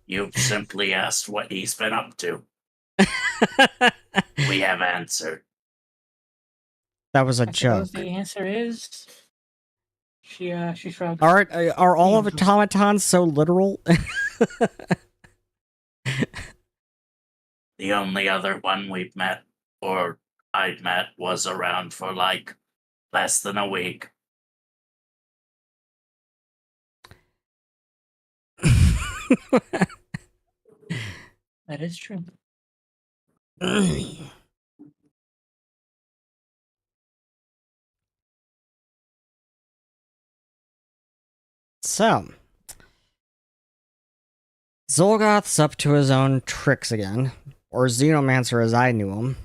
You've simply asked what he's been up to. We have answered. That was a I joke. suppose the answer is she shrugs. Are all of automatons so literal? The only other one we've met, or I'd met, was around for like less than a week. That is true. So, Xulgoth's up to his own tricks again, or Xenomancer as I knew him.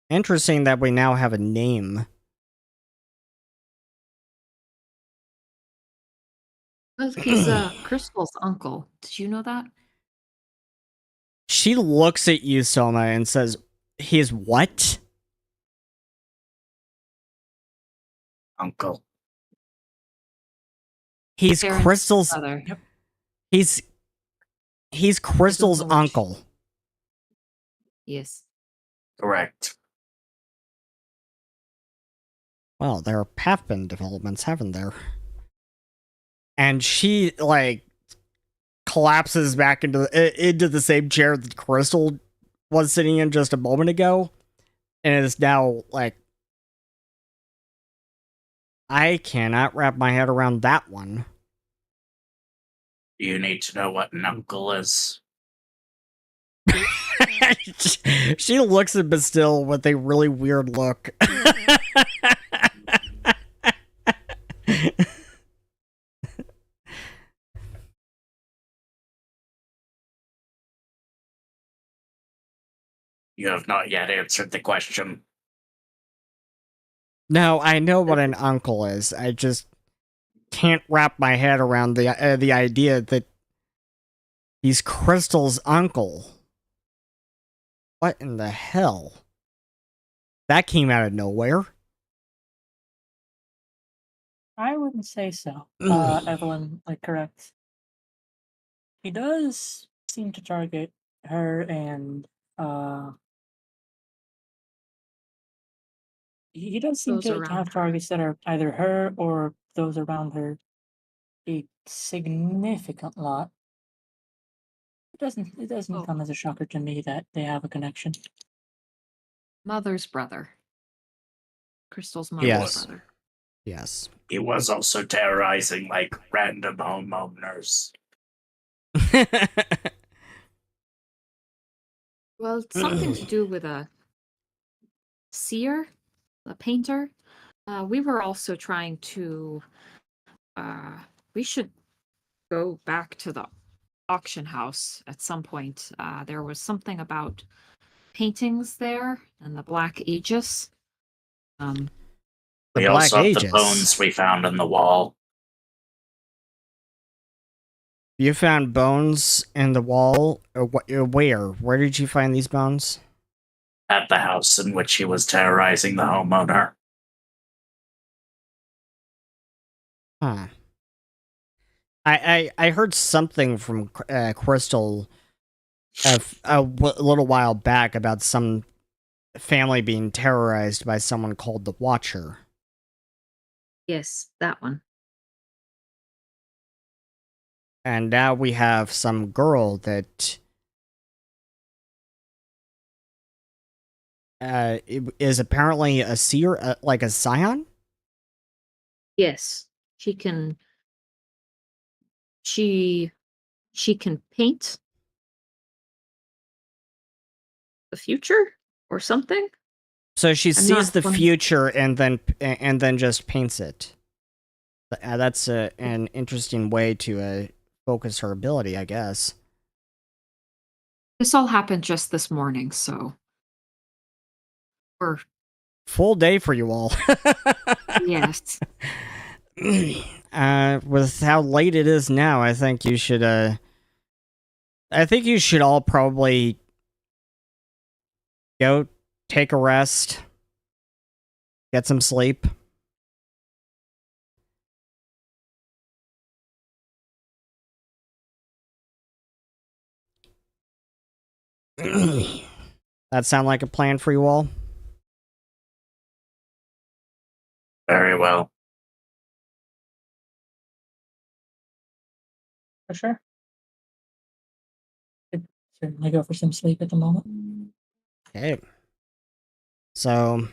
Interesting that we now have a name. Well, he's Crystal's uncle. Did you know that? She looks at you, Soma, and says, he's what? Uncle. He's Karen's Crystal's... brother. Yep. He's Crystal's Crystal's uncle. Yes. Correct. Well, there have been developments, haven't there? And she, like, collapses back into the same chair that Crystal was sitting in just a moment ago. And is now, like, I cannot wrap my head around that one. Do you need to know what an uncle is? She looks at Bastille with a really weird look. You have not yet answered the question. No, I know what an uncle is. I just can't wrap my head around the idea that he's Crystal's uncle. What in the hell? That came out of nowhere. I wouldn't say so. Evelyn, correct. He does seem to target her and he does seem Those to around have her. targets that are either her or those around her a significant lot. It doesn't Oh. come as a shocker to me that they have a connection. Mother's brother. Crystal's mother's Yes. brother. Yes. He was also terrorizing, random homeowners. Well, it's something to do with a seer, a painter. We were also trying to. We should go back to the auction house at some point. There was something about paintings there and the Black Aegis. The We Black also have the Aegis. bones we found in the wall. You found bones in the wall? Where? Where did you find these bones? At the house in which he was terrorizing the homeowner. Huh. I heard something from Crystal little while back about some family being terrorized by someone called the Watcher. Yes, that one. And now we have some girl that is apparently a seer, like a scion? Yes, she can. She can paint the future or something. So she I'm sees not the one- future and then just paints it. That's an interesting way to focus her ability, I guess. This all happened just this morning, so we're Full day for you all. yes. With how late it is now, I think you should all probably go take a rest, get some sleep. That sound like a plan for you all? Very well. For sure. Could certainly go for some sleep at the moment. Okay. So,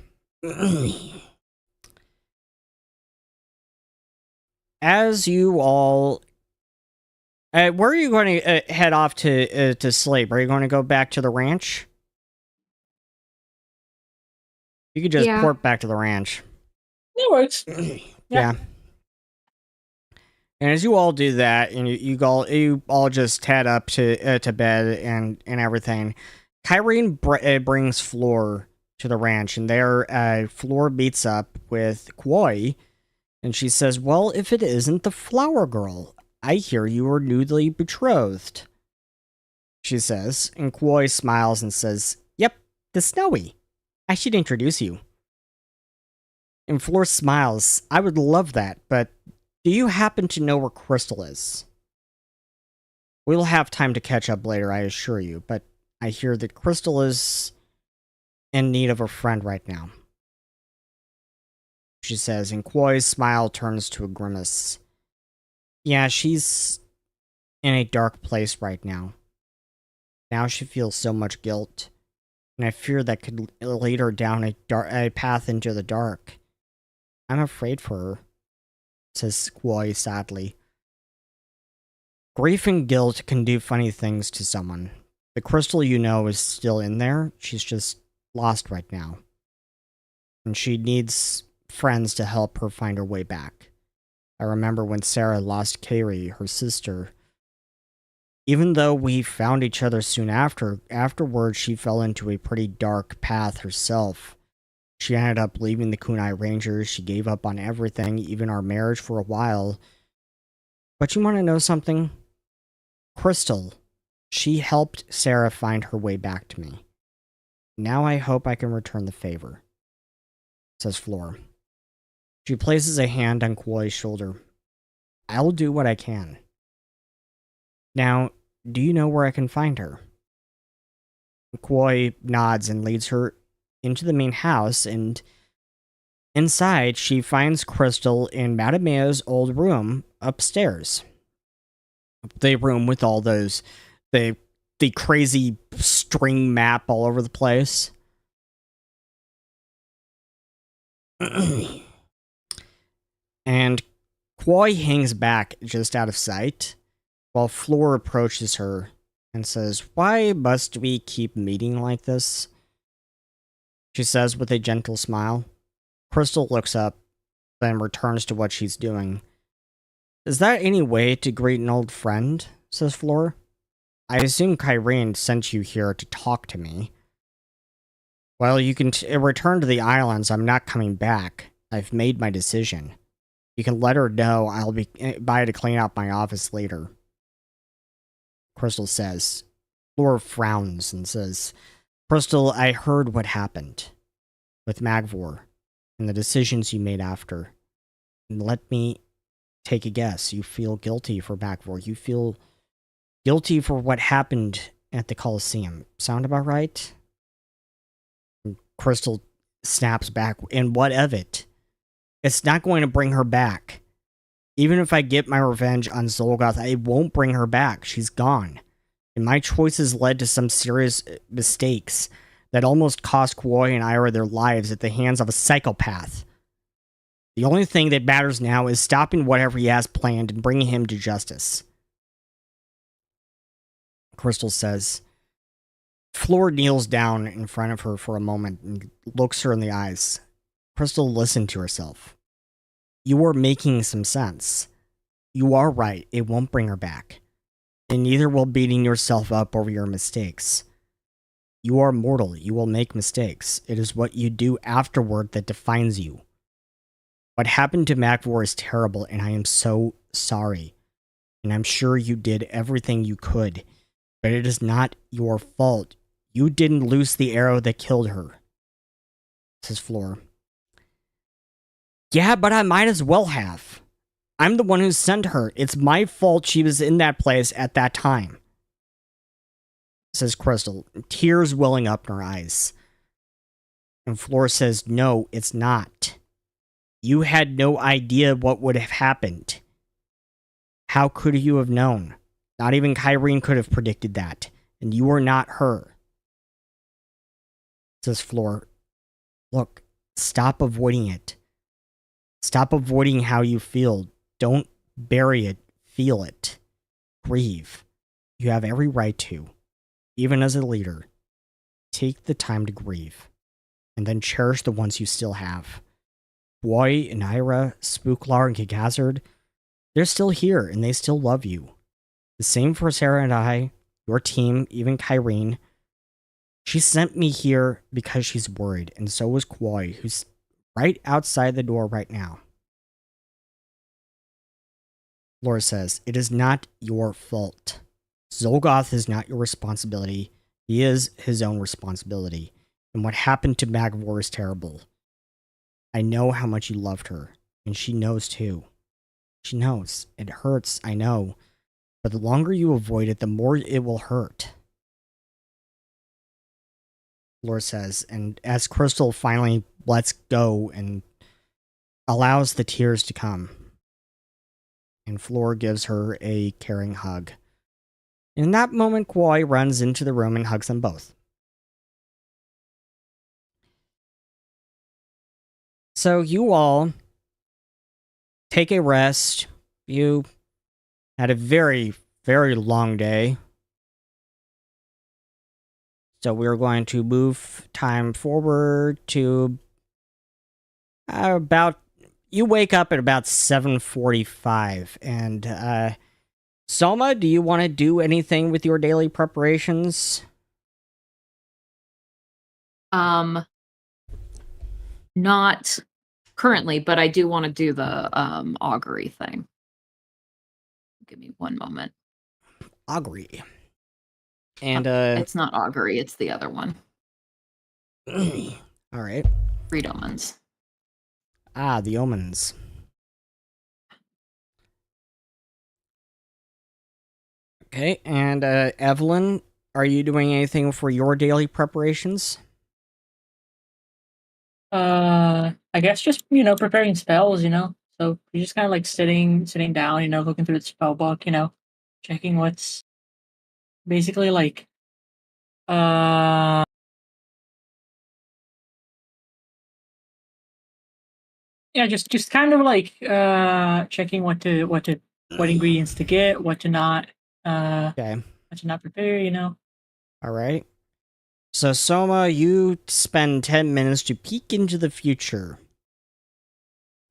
as you all, where are you going to head off to sleep? Are you going to go back to the ranch? You could just Yeah. port back to the ranch. That works. Yeah. And as you all do that, and you all just head up to bed and everything, Kyrene brings Floor to the ranch, and there Floor meets up with Koi, and she says, "Well, if it isn't the flower girl, I hear you were newly betrothed." She says, and Koi smiles and says, "Yep, the Snowy. I should introduce you." And Floor smiles. "I would love that, but do you happen to know where Crystal is?" "We'll have time to catch up later, I assure you, but I hear that Crystal is in need of a friend right now," she says, and Koi's smile turns to a grimace. "Yeah, she's in a dark place right now. Now she feels so much guilt, and I fear that could lead her down a path into the dark. I'm afraid for her," says Koi sadly. "Grief and guilt can do funny things to someone. The Crystal you know is still in there. She's just lost right now. And she needs friends to help her find her way back. I remember when Sarah lost Kairi, her sister. Even though we found each other soon afterwards, she fell into a pretty dark path herself. She ended up leaving the Kunai Rangers. She gave up on everything, even our marriage for a while. But you want to know something? Crystal, she helped Sarah find her way back to me. Now I hope I can return the favor, says Floor. She places a hand on Kuoi's shoulder. I'll do what I can. Now, do you know where I can find her? Kuoi nods and leads her into the main house, and inside she finds Crystal in Madame Mayo's old room upstairs. The room with all those, the crazy string map all over the place. And Kuoi hangs back just out of sight, while Floor approaches her and says, "Why must we keep meeting like this?" She says with a gentle smile. Crystal looks up, then returns to what she's doing. "Is that any way to greet an old friend?" says Floor. "I assume Kyrene sent you here to talk to me." "Well, you can return to the islands. I'm not coming back. I've made my decision. You can let her know I'll be by to clean up my office later," Crystal says. Floor frowns and says, "Crystal, I heard what happened with Magvor and the decisions you made after. And let me take a guess. You feel guilty for Magvor. You feel guilty for what happened at the Colosseum. Sound about right?" And Crystal snaps back, "And what of it? It's not going to bring her back. Even if I get my revenge on Xulgoth, I won't bring her back. She's gone. And my choices led to some serious mistakes that almost cost Kuoi and Ira their lives at the hands of a psychopath. The only thing that matters now is stopping whatever he has planned and bringing him to justice," Crystal says. Floor kneels down in front of her for a moment and looks her in the eyes. Crystal listened to herself. "You are making some sense. You are right. It won't bring her back. And neither will beating yourself up over your mistakes. You are mortal. You will make mistakes. It is what you do afterward that defines you. What happened to Magvor is terrible, and I am so sorry. And I'm sure you did everything you could. But it is not your fault. You didn't loose the arrow that killed her," says Floor. "Yeah, but I might as well have. I'm the one who sent her. It's my fault she was in that place at that time," says Crystal, tears welling up in her eyes. And Floor says, "No, it's not. You had no idea what would have happened. How could you have known? Not even Kyrene could have predicted that. And you were not her," says Floor. "Look, stop avoiding it. Stop avoiding how you feel. Don't bury it. Feel it. Grieve. You have every right to. Even as a leader. Take the time to grieve. And then cherish the ones you still have. Kuoi and Ira, Spooklar and Gigazard, they're still here and they still love you. The same for Sarah and I, your team, even Kyrene. She sent me here because she's worried, and so was Kuoi, who's right outside the door right now." Laura says, "It is not your fault. Xulgoth is not your responsibility. He is his own responsibility. And what happened to Magvor is terrible. I know how much you loved her, and she knows too. She knows. It hurts, I know. But the longer you avoid it, the more it will hurt," Laura says, and as Crystal finally lets go and allows the tears to come, and Floor gives her a caring hug. In that moment, Kuoi runs into the room and hugs them both. So you all take a rest. You had a very, very long day. So we're going to move time forward to about... You wake up at about 7:45, and Soma, do you want to do anything with your daily preparations? Not currently, but I do want to do the augury thing. Give me one moment. Augury. And it's not augury, it's the other one. all right. Read omens. Ah, the omens. Okay, and Evelyn, are you doing anything for your daily preparations? I guess just preparing spells. So you're just kind of like sitting down, looking through the spell book, checking what's basically like uh yeah, just kind of like checking what ingredients to get, what to not Okay. what to not prepare. All right. So, Soma, you spend 10 minutes to peek into the future.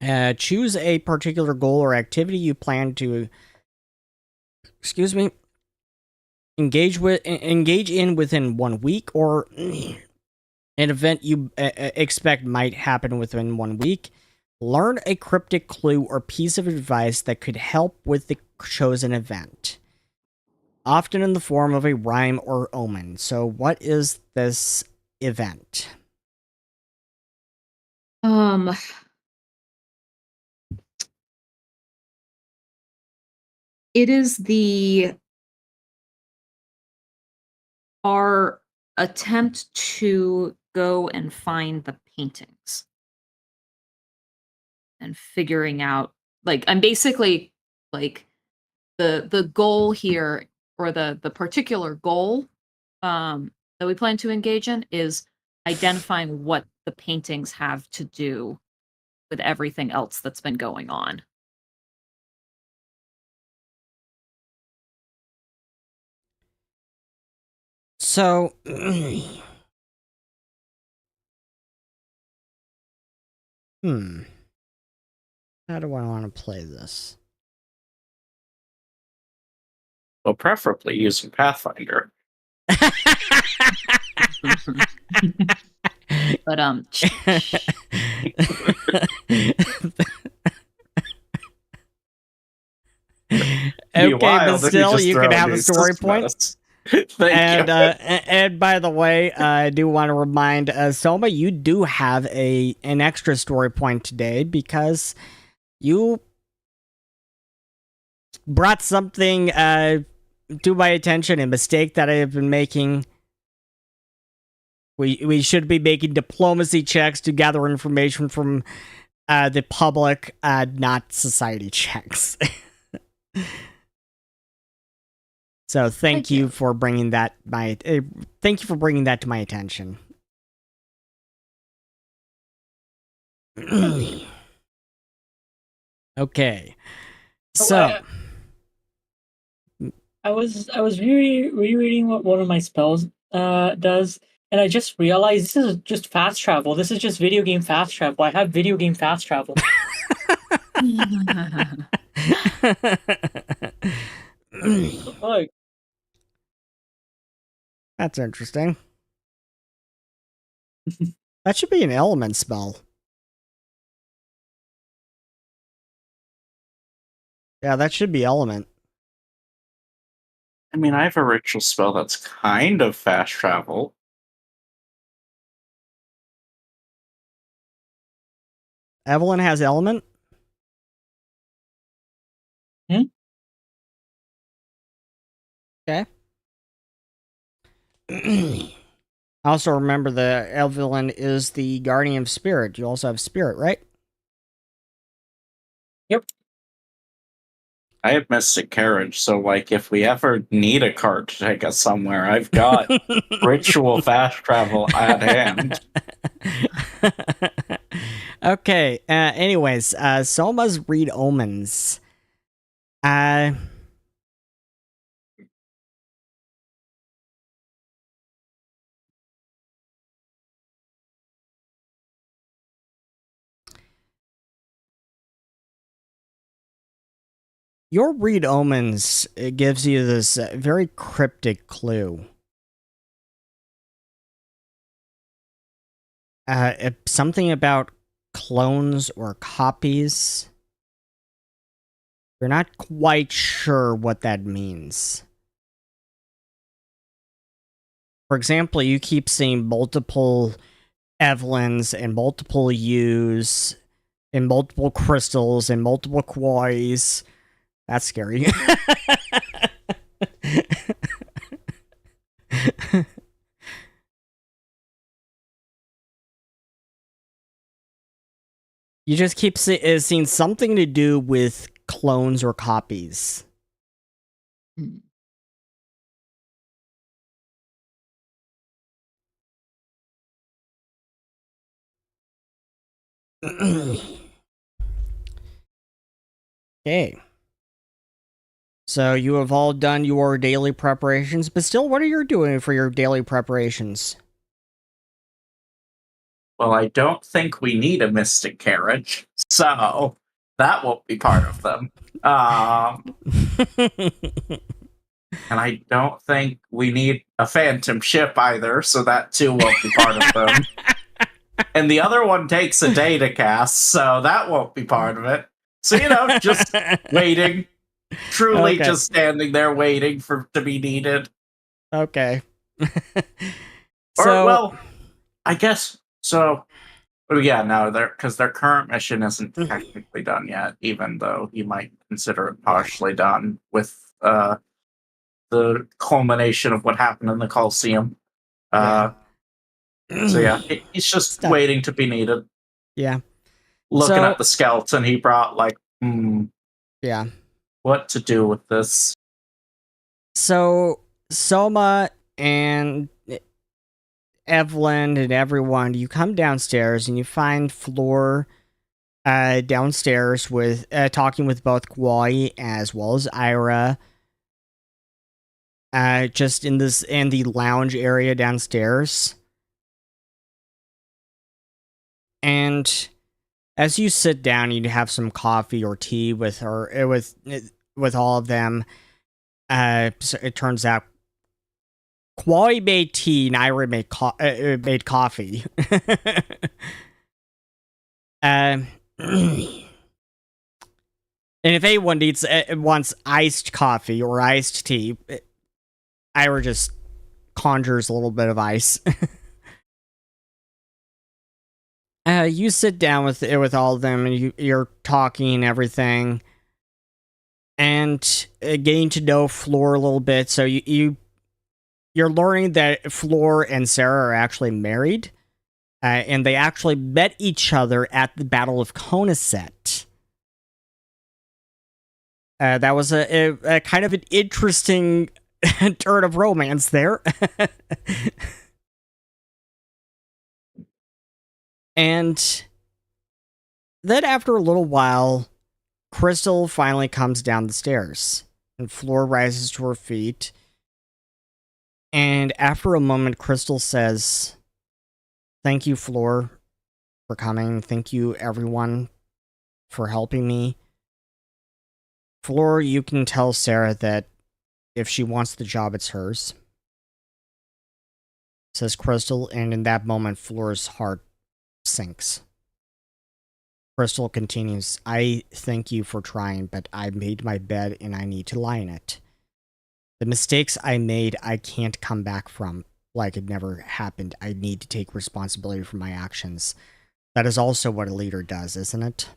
Choose a particular goal or activity you plan to, engage in within 1 week, or an event you expect might happen within 1 week. Learn a cryptic clue or piece of advice that could help with the chosen event, often in the form of a rhyme or omen. So, what is this event? It is our attempt to go and find the paintings and figuring out, like, I'm basically like the goal here, or the particular goal that we plan to engage in, is identifying what the paintings have to do with everything else that's been going on. So, how do I want to play this? Well, preferably using Pathfinder. But okay, but still, you can have a story point. Thank you. And by the way, I do want to remind Soma, you do have an extra story point today because you brought something to my attention, a mistake that I have been making. We should be making diplomacy checks to gather information from the public, not society checks. So thank you for bringing that thank you for bringing that to my attention. Okay. So I was rereading what one of my spells does, and I just realized this is just fast travel. This is just video game fast travel. I have video game fast travel. Like, that's interesting. That should be an element spell. Yeah, that should be element. I mean, I have a ritual spell that's kind of fast travel. Evelyn has element? Okay. Also remember the Evelyn is the guardian of spirit. You also have spirit, right? Yep. I have Mystic Carriage, so like if we ever need a cart to take us somewhere, I've got ritual fast travel at hand. Okay. Anyways, Soma's read omens. Your read omens, it gives you this very cryptic clue. Something about clones or copies. You're not quite sure what that means. For example, you keep seeing multiple Evelyns and multiple U's and multiple crystals and multiple Kois. That's scary. You just keep seeing something to do with clones or copies. Hmm. Okay. So you have all done your daily preparations, but still, what are you doing for your daily preparations? Well, I don't think we need a mystic carriage, so that won't be part of them. And I don't think we need a phantom ship either, so that too won't be part of them. And the other one takes a day to cast, so that won't be part of it. So, just waiting. Truly Okay. just standing there waiting to be needed. Okay. Or, well, I guess, so, yeah, no, because their current mission isn't technically done yet, even though you might consider it partially done with the culmination of what happened in the Colosseum. Yeah. So yeah, he's just waiting to be needed. Yeah. Looking at the skeleton he brought, like, yeah, what to do with this? So Soma and Evelyn and everyone, you come downstairs and you find Floor downstairs with talking with both Kwai as well as Ira. Just in the lounge area downstairs. And as you sit down, you have some coffee or tea with her, with all of them. So it turns out Kwai made tea and Ira made coffee. And if anyone wants iced coffee or iced tea, Ira just conjures a little bit of ice. You sit down with all of them, and you're talking and everything, and getting to know Floor a little bit. So you're learning that Floor and Sarah are actually married, and they actually met each other at the Battle of Conisset. That was a kind of an interesting turn of romance there. And then after a little while, Crystal finally comes down the stairs, and Floor rises to her feet. And after a moment, Crystal says, "Thank you, Floor, for coming. Thank you, everyone, for helping me. Floor, you can tell Sarah that if she wants the job, it's hers," says Crystal, and in that moment, Floor's heart sinks. Crystal continues, "I thank you for trying, but I made my bed and I need to lie in it. The mistakes I made, I can't come back from like it never happened. I need to take responsibility for my actions. That is also what a leader does, isn't it?"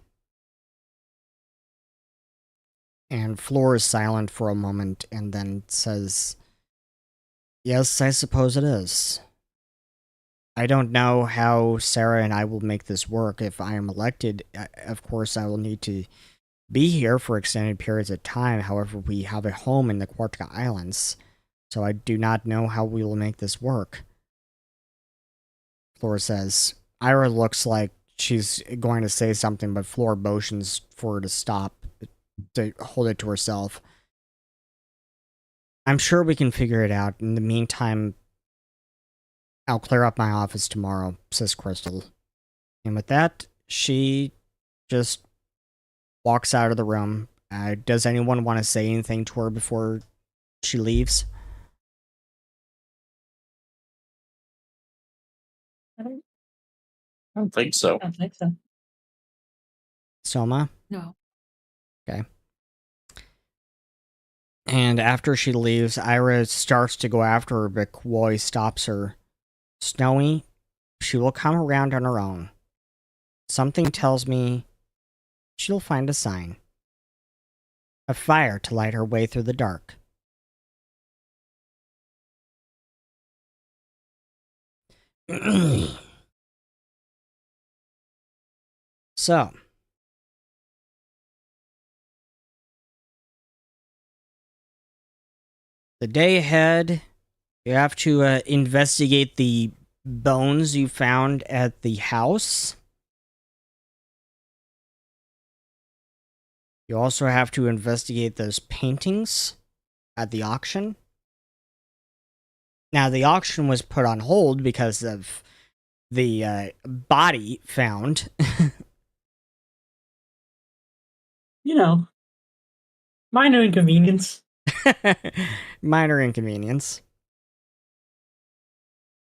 And Floor is silent for a moment and then says, "Yes, I suppose it is. I don't know how Sarah and I will make this work. If I am elected, of course I will need to be here for extended periods of time. However, we have a home in the Quartka Islands, so I do not know how we will make this work." Floor says. Ira looks like she's going to say something, but Floor motions for her to stop, to hold it to herself. "I'm sure we can figure it out. In the meantime, I'll clear up my office tomorrow," says Crystal. And with that, she just walks out of the room, Does anyone want to say anything to her before she leaves? I don't think so. I don't think so. Soma? No. Okay. And after she leaves, Ira starts to go after her, but Koi stops her. Snowy, she will come around on her own. Something tells me she'll find a sign. A fire to light her way through the dark. So, the day ahead, you have to investigate the bones you found at the house. You also have to investigate those paintings at the auction. Now, the auction was put on hold because of the body found. You know, minor inconvenience. Minor inconvenience.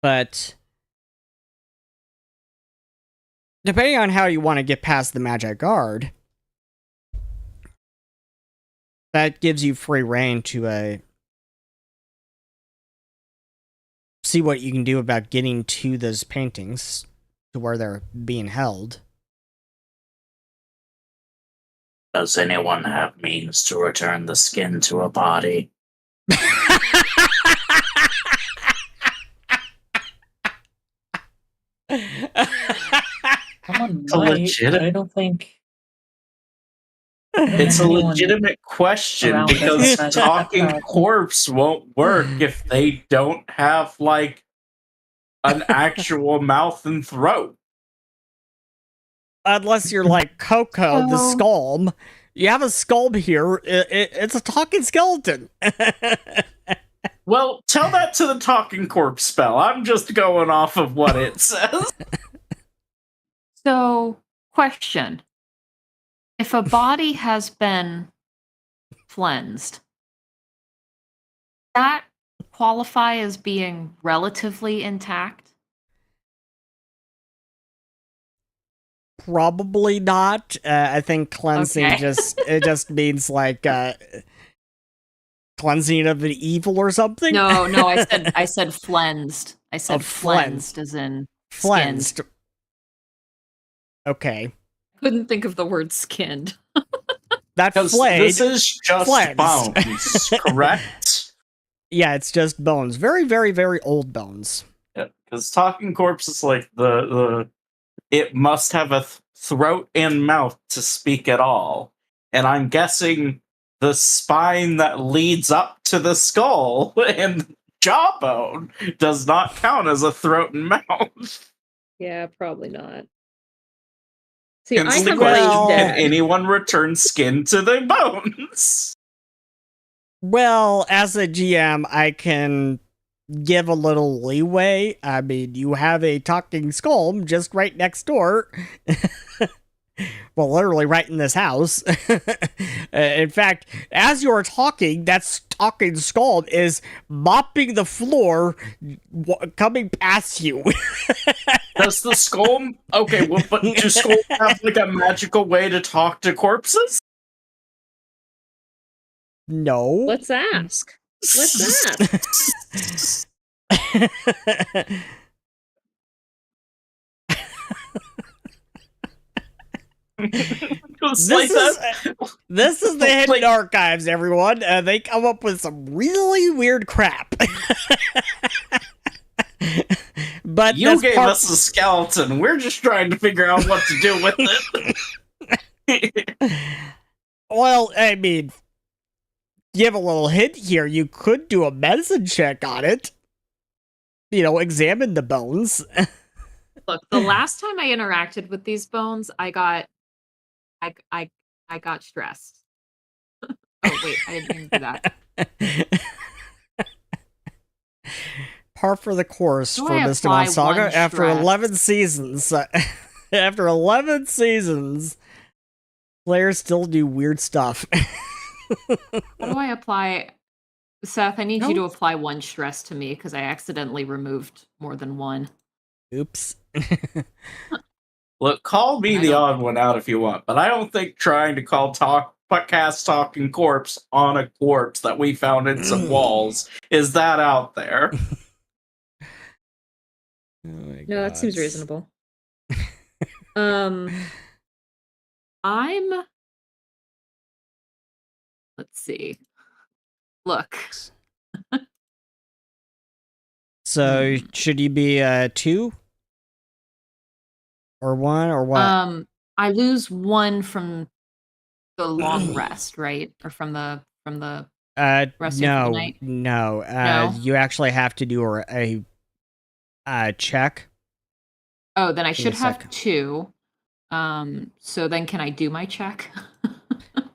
But depending on how you want to get past the magic guard, that gives you free reign to see what you can do about getting to those paintings to where they're being held. Does anyone have means to return the skin to a body? Someone It's a might, legit- but I don't think. It's a anyone legitimate question around because this- talking corpse won't work if they don't have, like, an actual mouth and throat. Unless you're like Coco the So- Sculm. You have a Sculm here. It's a talking skeleton. Well, tell that to the talking corpse spell. I'm just going off of what it says. So, question. If a body has been cleansed, that qualify as being relatively intact? Probably not. I think cleansing Okay. just means like cleansing of an evil or something. No, I said flensed. I said flensed. flensed as in Flensed. skinned. Okay. Couldn't think of the word skinned. That Because flayed. this is just Flensed. bones, correct? Yeah, it's just bones. Very, very, very old bones. Because talking corpse is like the it must have a throat and mouth to speak at all. And I'm guessing the spine that leads up to the skull and jawbone does not count as a throat and mouth. Yeah, probably not. See, Hence I the have question, Well- brain can dead. anyone return skin to the bones? Well, as a GM, I can give a little leeway. I mean, you have a talking skull just right next door. Well, literally right in this house. In fact, as you're talking, that talking skull is mopping the floor, coming past you. Does the skull... Okay, well, but do skulls have like a magical way to talk to corpses? No. Let's ask. Let's ask. Just This like is that. this is the hidden Like- archives, everyone. They come up with some really weird crap. But You that's gave part- us a skeleton. We're just trying to figure out what to do with it. Well, I mean, give a little hint here. You could do a medicine check on it. You know, examine the bones. Look, the last time I interacted with these bones, I got stressed. Oh wait, I didn't mean to do that. Par for the course Do for I Mystimon apply Saga one after stress? 11 seasons. After 11 seasons, Players still do weird stuff. How do I apply? Seth, I need you to No. apply 1 stress to me because I accidentally removed more than 1. Oops. Look, call me I the don't- odd one out if you want, but I don't think trying to call podcast talking corpse on a corpse that we found in some walls is that out there. Oh my No, that seems gods. reasonable. Um, Let's see. Look. So should you be 2? Or 1 or what? I lose 1 from the long rest, right? Or from the resting for the night? No. No? You actually have to do a check. Oh, then I Give me should a have sec. 2. So then can I do my check?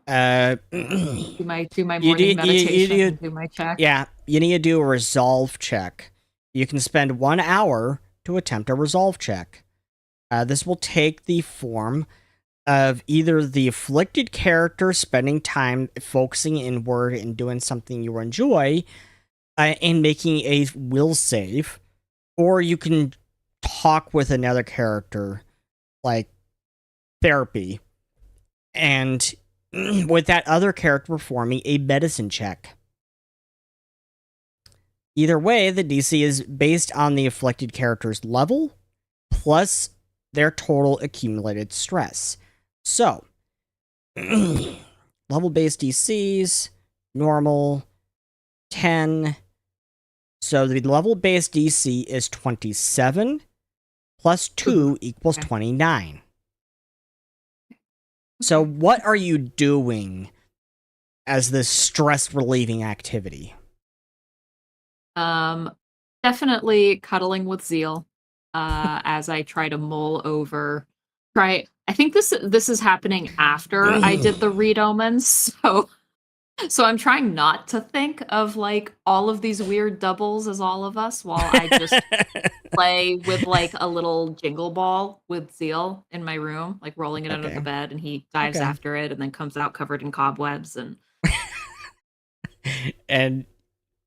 Uh, do my morning You do- meditation and do my check? yeah, you need to do a resolve check. You can spend 1 hour to attempt a resolve check. This will take the form of either the afflicted character spending time focusing inward and doing something you enjoy, and making a will save, or you can talk with another character, like therapy, and with that other character performing a medicine check. Either way, the DC is based on the afflicted character's level plus their total accumulated stress. So, level-based DCs, normal, 10. So the level-based DC is 27, plus 2 equals Okay. 29. So what are you doing as this stress-relieving activity? Definitely cuddling with Zeal as I try to mull over. I think this is happening after I did the read omens, so I'm trying not to think of like all of these weird doubles as all of us while I just play with like a little jingle ball with Zeal in my room, like rolling it under Okay. the bed, and he dives Okay. after it and then comes out covered in cobwebs and And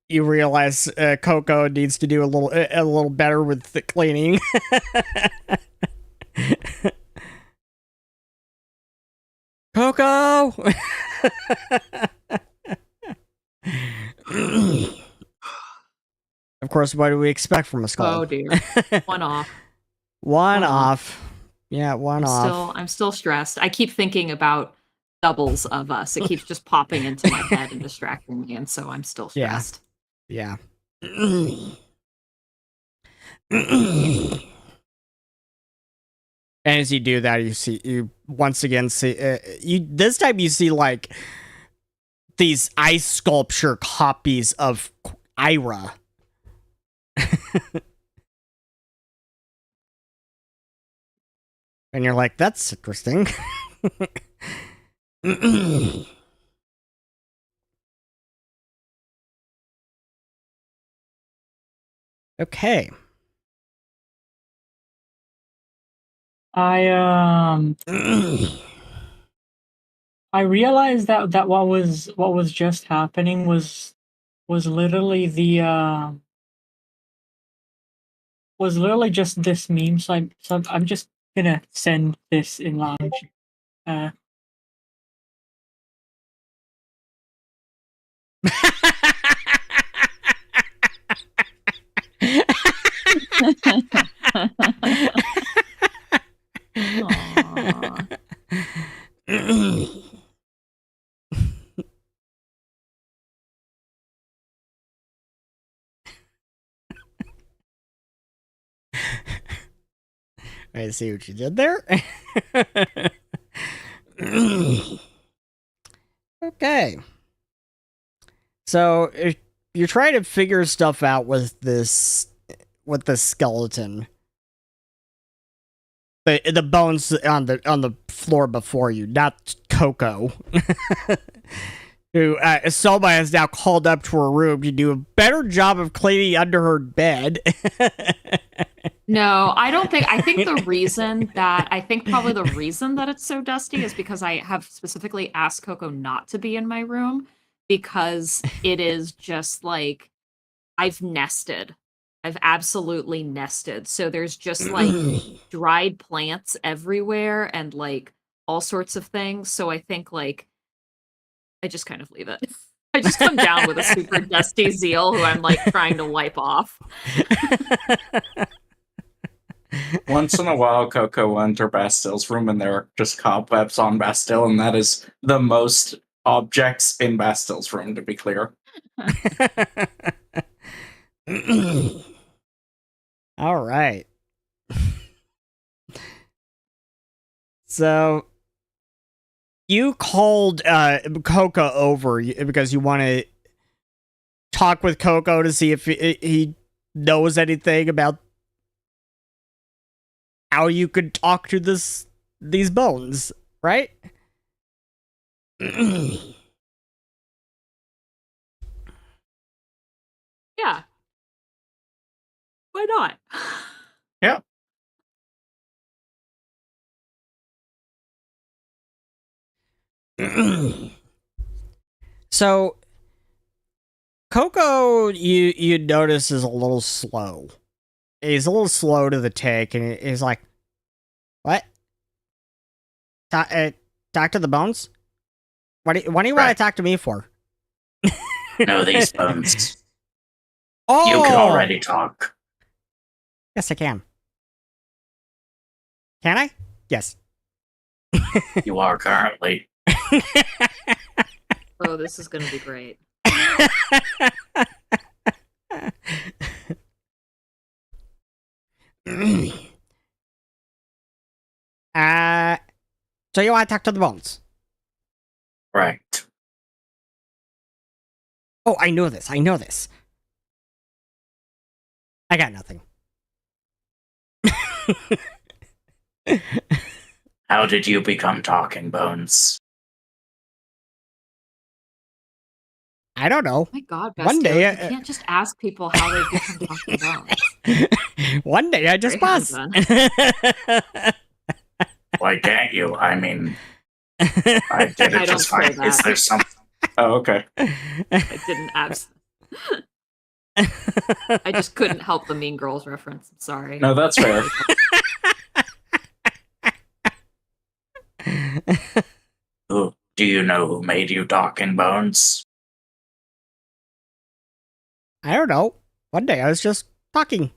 you realize Coco needs to do a little better with the cleaning. Coco. Of course, what do we expect from a skull? oh dear, one off. One One off. Yeah, one off. I'm still stressed. I keep thinking about doubles of us. It keeps just popping into my head and distracting me, and so I'm still Yeah. stressed. Yeah. And as you do that, you once again see this time you see like these ice sculpture copies of Ira. And you're like, that's interesting. Okay. I realized that what was just happening was literally was literally just this meme. So I'm just gonna send this in lounge. Aw. I see what you did there. Okay. So if you're trying to figure stuff out with the skeleton, the bones on the floor before you, not Coco, who Soma has now called up to her room to do a better job of cleaning under her bed. No, I don't think. I think the reason that probably the reason that it's so dusty is because I have specifically asked Coco not to be in my room because it is just like I've nested. I've absolutely nested. So there's just like dried plants everywhere and like all sorts of things. So I think like I just kind of leave it. I just come down with a super dusty Zeal who I'm like trying to wipe off. Once in a while, Coco will enter Bastille's room and there are just cobwebs on Bastille, and that is the most objects in Bastille's room, to be clear. All right. So you called Coco over because you want to talk with Coco to see if he knows anything about how you could talk to these bones, right? Yeah. Why not? Yeah. So Coco, you notice is a little slow. He's a little slow to the take, and he's like, "What? Talk to the bones? What do you want to talk to me for?" No, these bones. Oh, You can already talk. Yes, I can. Can I? Yes. You are currently. Oh, this is gonna be great. So you want to talk to the bones? Right. Oh, I know this. I know this. I got nothing. How did you become talking bones? I don't know. Oh my God, One Bastille, day, you can't just ask people how they become talking bones. One day I just Very bust. Why can't you? I mean, I did it I don't just say fine. Is that. there something? Oh, okay. I didn't I just couldn't help the Mean Girls reference. I'm sorry. No, that's fair. Who do you know who made you talking bones? I don't know. One day I was just talking.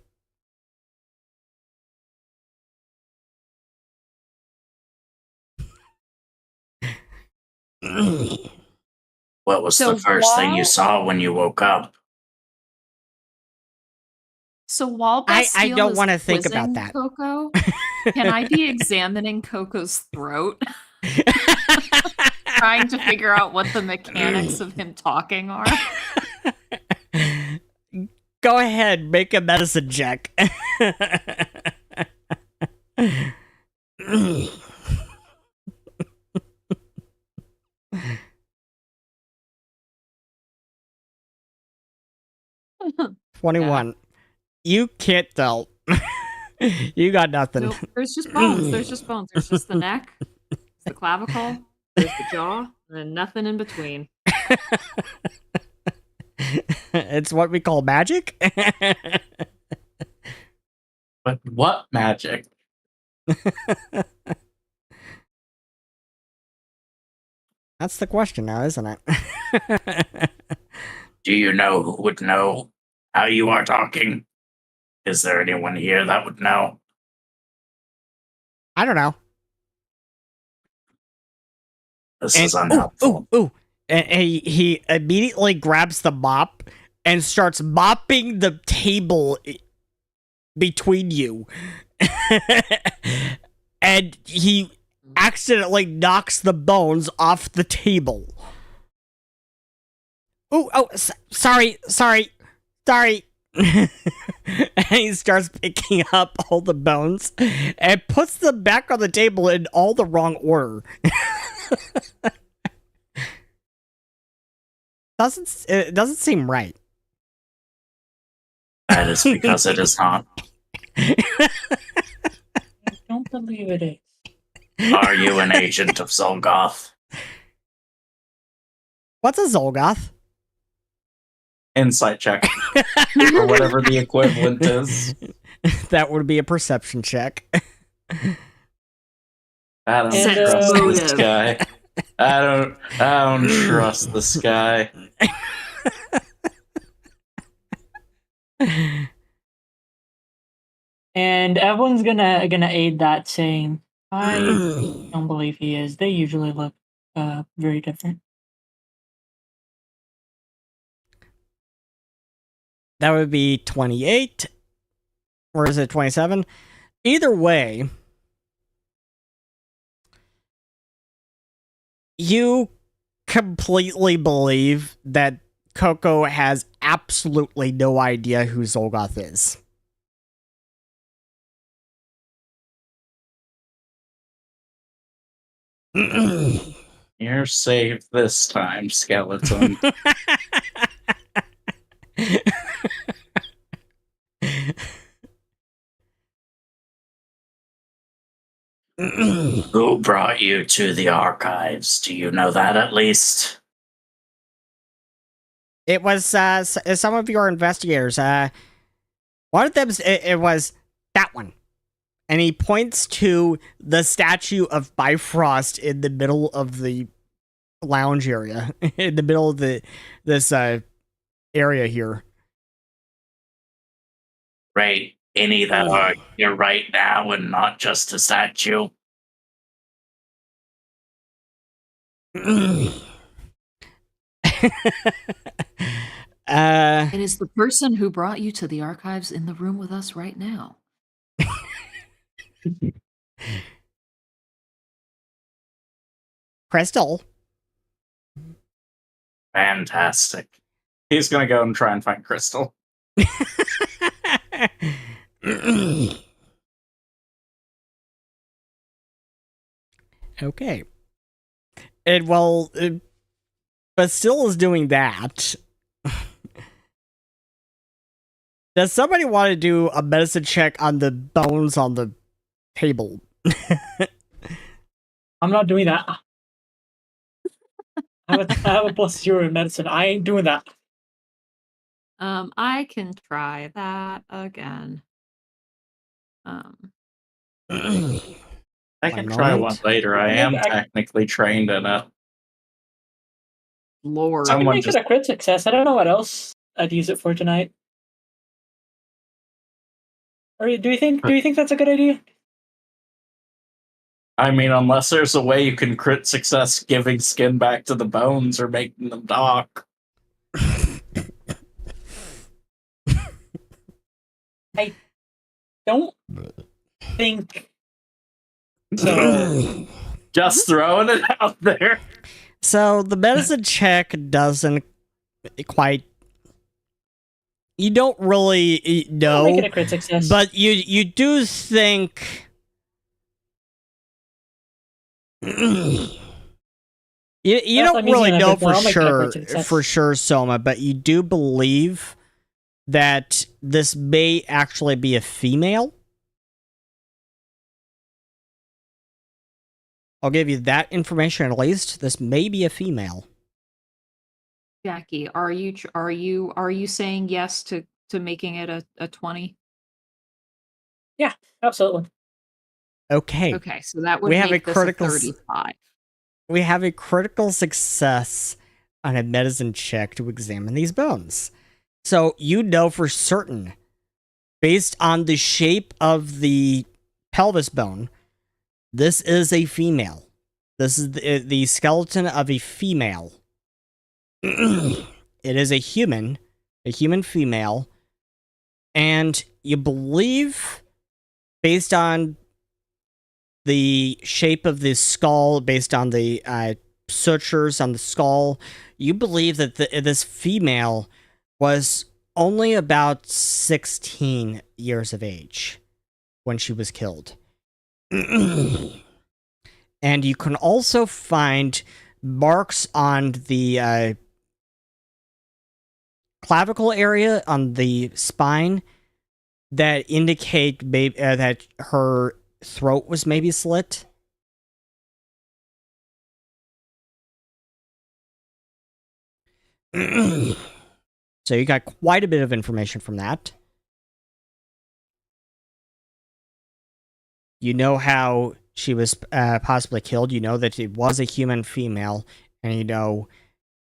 What was So the first thing you while- saw when you woke up? So while I Bastille don't is want to think about quizzing that. Coco, can I be examining Coco's throat, trying to figure out what the mechanics of him talking are? Go ahead, make a medicine check. 21. You can't tell. You got nothing. Nope. There's just bones. There's just bones. There's just the neck, the clavicle, there's the jaw, and nothing in between. It's what we call magic. But what magic? That's the question now, isn't it? Do you know who would know how you are talking? Is there anyone here that would know? I don't know. This is unhelpful. Ooh. And he immediately grabs the mop and starts mopping the table between you. And he accidentally knocks the bones off the table. Sorry. And he starts picking up all the bones and puts them back on the table in all the wrong order. It doesn't seem right. That is because it is not. I don't believe it is. Are you an agent of Xulgoth? What's a Xulgoth? Insight check. Or whatever the equivalent is. That would be a perception check. I don't And, trust this motive. guy. I don't trust this guy. And everyone's gonna aid that, saying, "I don't believe he is. They usually look very different." That would be 28. Or is it 27? Either way, you completely believe that Coco has absolutely no idea who Xulgoth is. You're safe this time, skeleton. Who brought you to the archives? Do you know that at least? It was some of your investigators. One of them, it was that one. And he points to the statue of Bifrost in the middle of the lounge area, in the middle of this area here. Right. Any that are here right now and not just a statue? And is the person who brought you to the archives in the room with us right now? Crystal. Fantastic. He's gonna go and try and find Crystal. Okay. And well, Bastille is doing that. Does somebody want to do a medicine check on the bones on the table? I'm not doing that. I have a +0 in medicine. I ain't doing that. I can try that again. I Why can try not? one later. I am technically trained in it. Lord. I can Someone make just it a crit success. I don't know what else I'd use it for tonight. Or do you think that's a good idea? I mean, unless there's a way you can crit success giving skin back to the bones or making them talk. I don't think so. Just throwing it out there. So the medicine check doesn't quite. You don't really I'll know, make it a crit success. but you do think. You Yes, don't I'm using really it a know bit more. for I'll make it a sure, crit success. Soma, but you do believe that this may actually be a female. I'll give you that information at least. This may be a female. Jackie, are you saying yes to making it a 20? Yeah, absolutely. Okay. Okay, so that would We have make a this critical a 35. We have a critical success on a medicine check to examine these bones. So you know for certain, based on the shape of the pelvis bone, this is a female. This is the skeleton of a female. It is a human female, and you believe, based on the shape of the skull, based on the sutures on the skull, you believe that this female was only about 16 years of age when she was killed. And you can also find marks on the clavicle area, on the spine, that indicate that her throat was maybe slit? So you got quite a bit of information from that. You know how she was possibly killed. You know that it was a human female, and you know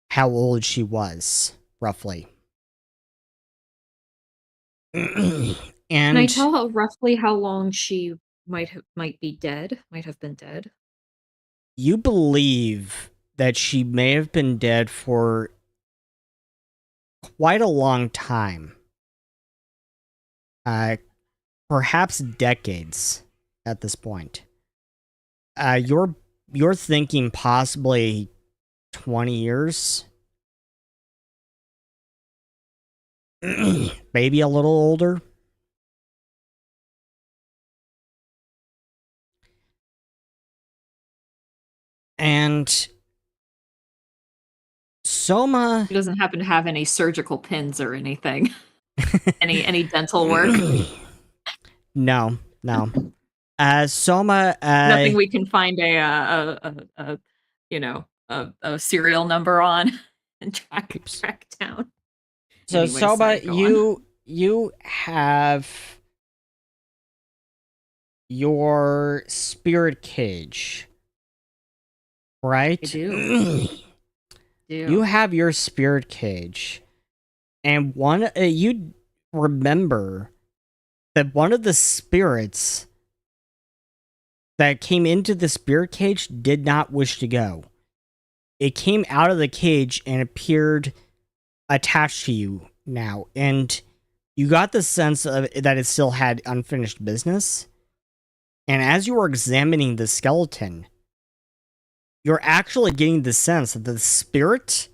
how old she was, roughly. Can I And tell how roughly how long she might have been dead? you believe that she may have been dead for quite a long time. Perhaps decades at this point. You're thinking possibly 20 years? Maybe a little older? And Soma... He doesn't happen to have any surgical pins or anything. any dental work? No. Soma... Nothing we can find a serial number on and track down. So Anyway, Soma, sorry, go on. you have your spirit cage, right? I do. You have your spirit cage, and you remember that one of the spirits that came into the spirit cage did not wish to go. It came out of the cage and appeared attached to you now, and you got the sense of that it still had unfinished business. And as you were examining the skeleton, you're actually getting the sense that the spirit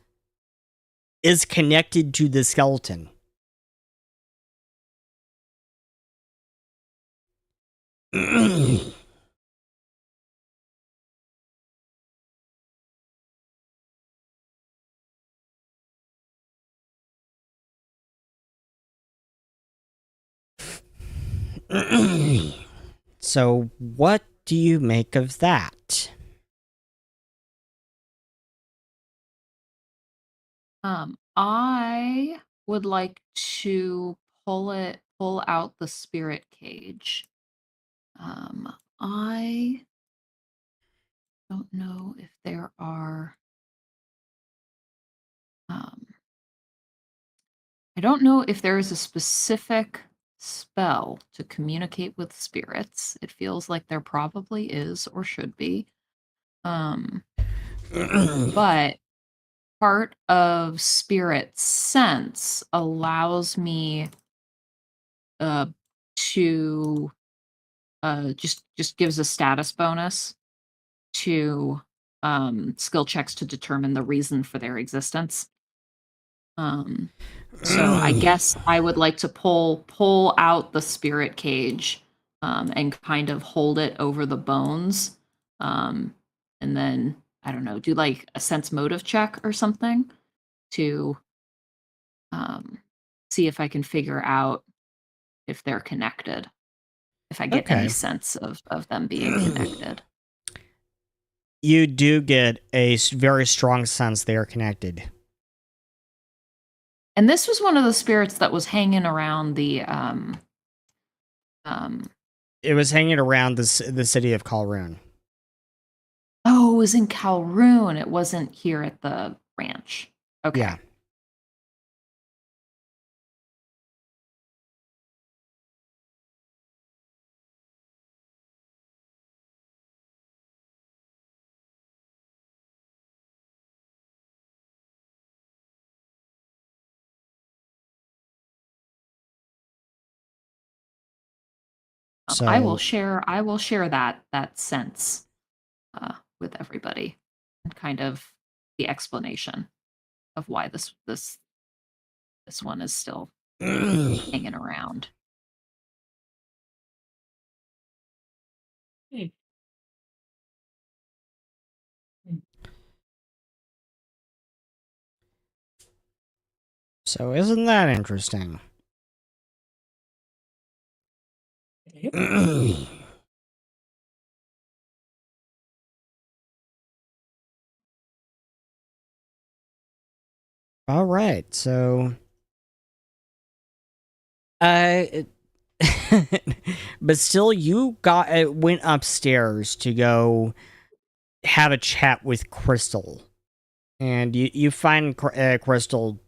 is connected to the skeleton. So, what do you make of that? I would like to pull out the spirit cage. I don't know if there are. I don't know if there is a specific spell to communicate with spirits. It feels like there probably is or should be. But part of spirit sense allows me to just gives a status bonus to skill checks to determine the reason for their existence. So I guess I would like to pull out the spirit cage and kind of hold it over the bones, and then I don't know, do like a sense motive check or something to see if I can figure out if they're connected. If I get any sense of them being connected. You do get a very strong sense they are connected. And this was one of the spirits that was hanging around the It was hanging around the city of Kalroon. Oh, it was in Calroon. It wasn't here at the ranch. Okay. Yeah. So I will share that sense with everybody and kind of the explanation of why this one is still hanging around. So isn't that interesting? All right, so but still, you went upstairs to go have a chat with Crystal, and you find Crystal.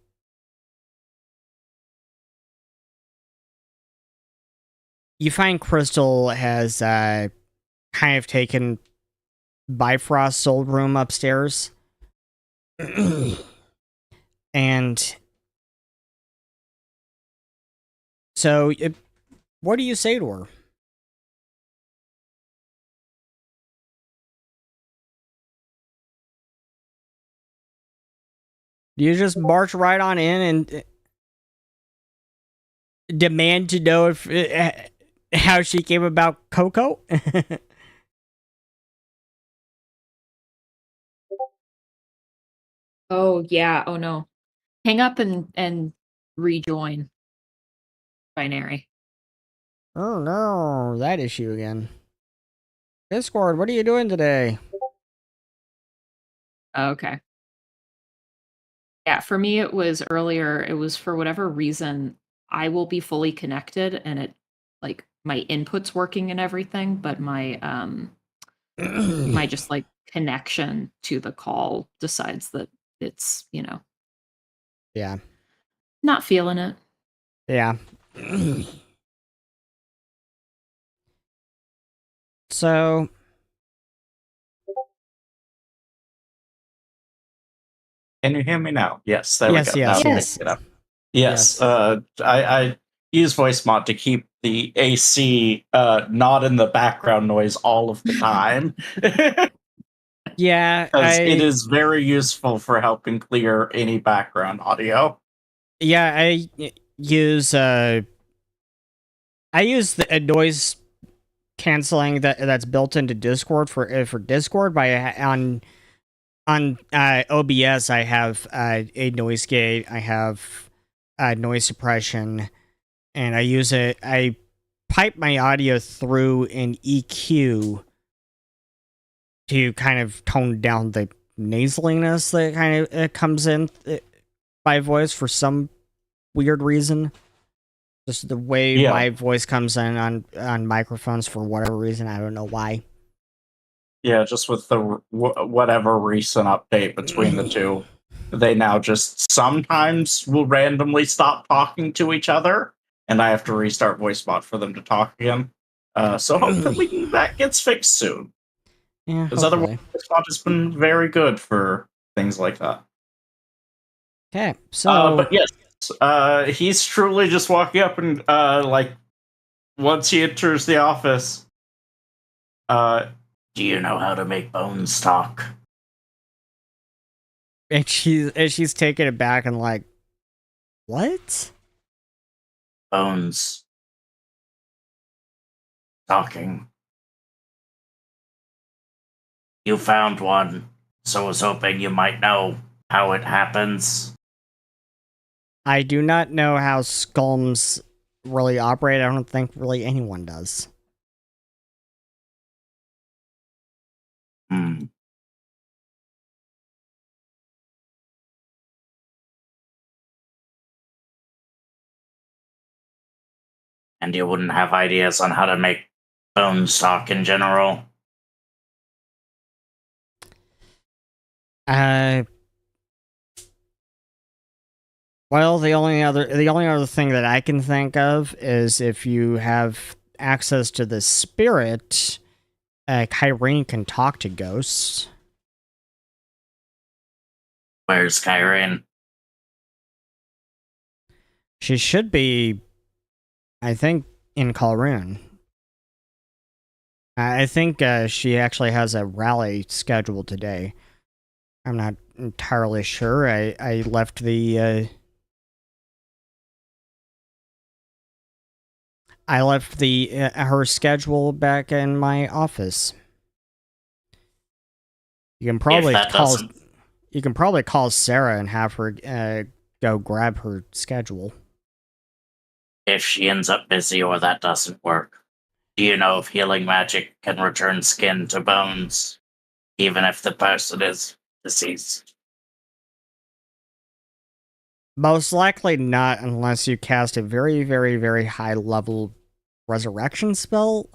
You find Crystal has kind of taken Bifrost's old room upstairs, and so what do you say to her? Do you just march right on in and demand to know if how she came about Coco? Oh yeah. Oh no. Hang up and rejoin binary. Oh no, that issue again. Discord, what are you doing today? Okay. Yeah, for me it was earlier. It was for whatever reason I will be fully connected and it like my input's working and everything, but my my just like connection to the call decides that it's, Yeah. not feeling it. Yeah. So, Can you hear me now? Yes, there yes, we go. yes, Now yes. pick it up. Yes, Yes. I use voice mod to keep the AC not in the background noise all of the time. Yeah, Because it is very useful for helping clear any background audio. Yeah, I use the noise canceling that's built into Discord for Discord. On OBS, I have a noise gate. I have noise suppression, and I use it. I pipe my audio through an EQ to kind of tone down the nasaliness that kind of comes in by voice for some weird reason. Just the way my voice comes in on microphones for whatever reason. I don't know why. Yeah, just with the whatever recent update between the two, they now just sometimes will randomly stop talking to each other, and I have to restart voice mod for them to talk again. So hopefully that gets fixed soon. Yeah, because otherwise voice mod has been very good for things like that. Okay, so but yes, he's truly just walking up and like once he enters the office. Do you know how to make bones talk? And she's taking it back and like, what? Bones talking. You found one, so I was hoping you might know how it happens. I do not know how skulls really operate. I don't think really anyone does. Hmm. And you wouldn't have ideas on how to make bones talk in general? Well, the only other thing that I can think of is if you have access to the spirit, Kyrene can talk to ghosts. Where's Kyrene? She should be, I think, in Kalrun. I think she actually has a rally scheduled today. I'm not entirely sure. I left the her schedule back in my office. You can probably call Sarah and have her go grab her schedule. If she ends up busy or that doesn't work. Do you know if healing magic can return skin to bones, even if the person is deceased? Most likely not, unless you cast a very, very, very high level resurrection spell.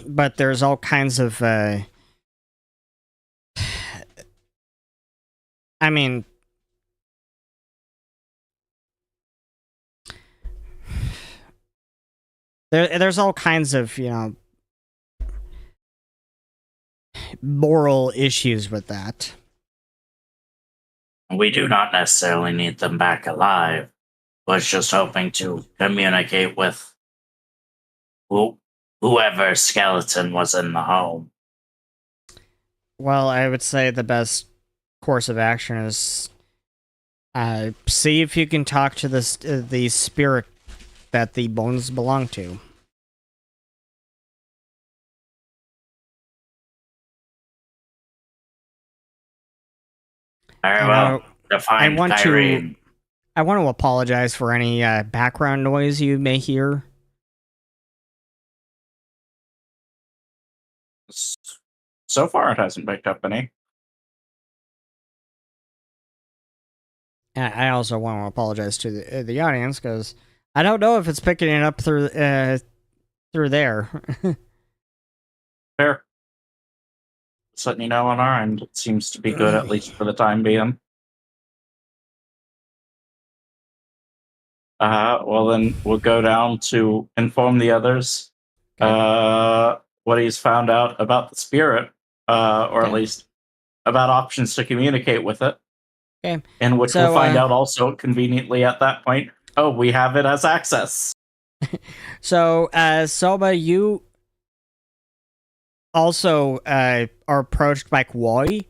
But there's all kinds of I mean, there's all kinds of, moral issues with that. We do not necessarily need them back alive. Was just hoping to communicate with whoever skeleton was in the home. Well, I would say the best course of action is see if you can talk to the spirit that the bones belong to. Very well. Define Kyrene. I want to apologize for any background noise you may hear. So far, it hasn't picked up any. I also want to apologize to the audience because I don't know if it's picking it up through there. Fair. Just letting you know on our end, it seems to be good, at least for the time being. Well, then we'll go down to inform the others what he's found out about the spirit, or at least about options to communicate with it. Okay. And which we'll find out also conveniently at that point. Oh, we have it as access. So, Soma, you also are approached by Kwoi,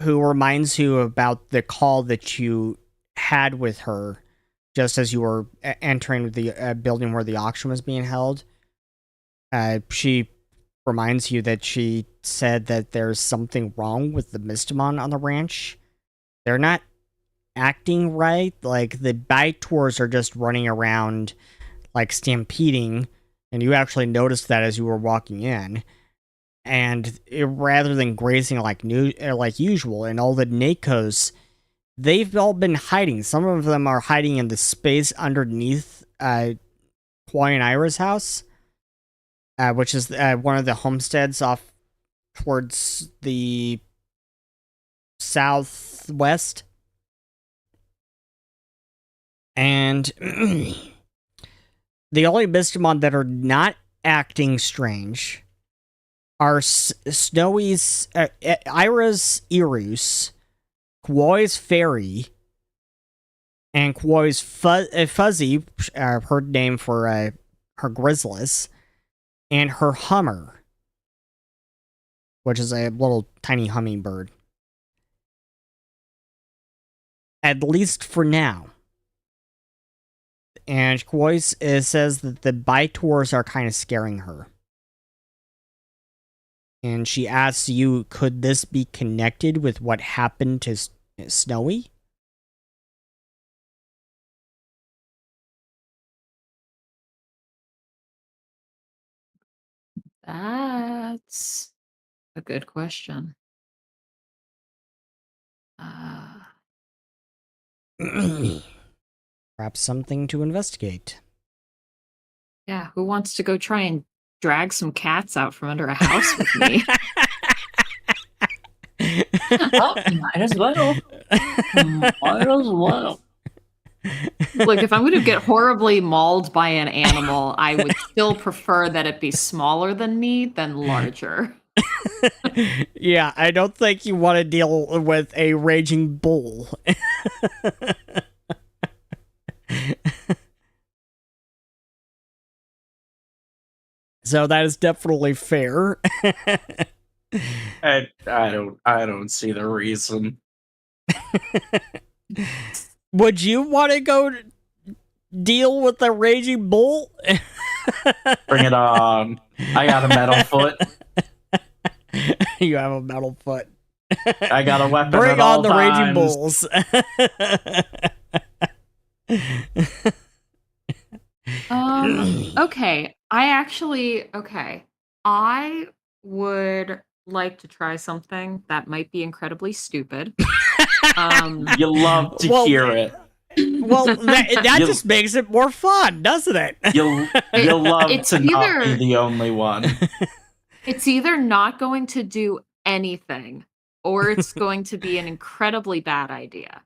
who reminds you about the call that you had with her just as you were entering the building where the auction was being held. She reminds you that she said that there's something wrong with the Mystimon on the ranch. They're not acting right. Like, the bite tours are just running around, like, stampeding, and you actually noticed that as you were walking in. And rather than grazing like usual, and all the Nakos, they've all been hiding. Some of them are hiding in the space underneath Kwai and Ira's house, which is one of the homesteads off towards the southwest. And the only Mystimon that are not acting strange are Snowy's, Ira's Irus, Kwoi's Fairy, and Kwoi's Fuzzy, her name for her Grizzlies, and her Hummer, which is a little tiny hummingbird. At least for now. And Kwoi says that the bite tours are kind of scaring her. And she asks you, could this be connected with what happened to Snowy? That's a good question. Perhaps something to investigate. Yeah, who wants to go try and drag some cats out from under a house with me? Oh, might as well. Might as well. Look, if I'm going to get horribly mauled by an animal, I would still prefer that it be smaller than me than larger. Yeah, I don't think you want to deal with a raging bull. So that is definitely fair. I don't see the reason. Would you want to go deal with the raging bull? Bring it on. I got a metal foot. You have a metal foot. I got a weapon Bring at on all the raging times. bulls. Okay. I would like to try something that might be incredibly stupid. You love to Well, hear it. Well, that You- just makes it more fun, doesn't it? You love It's to not be either- the only one. It's either not going to do anything or it's going to be an incredibly bad idea.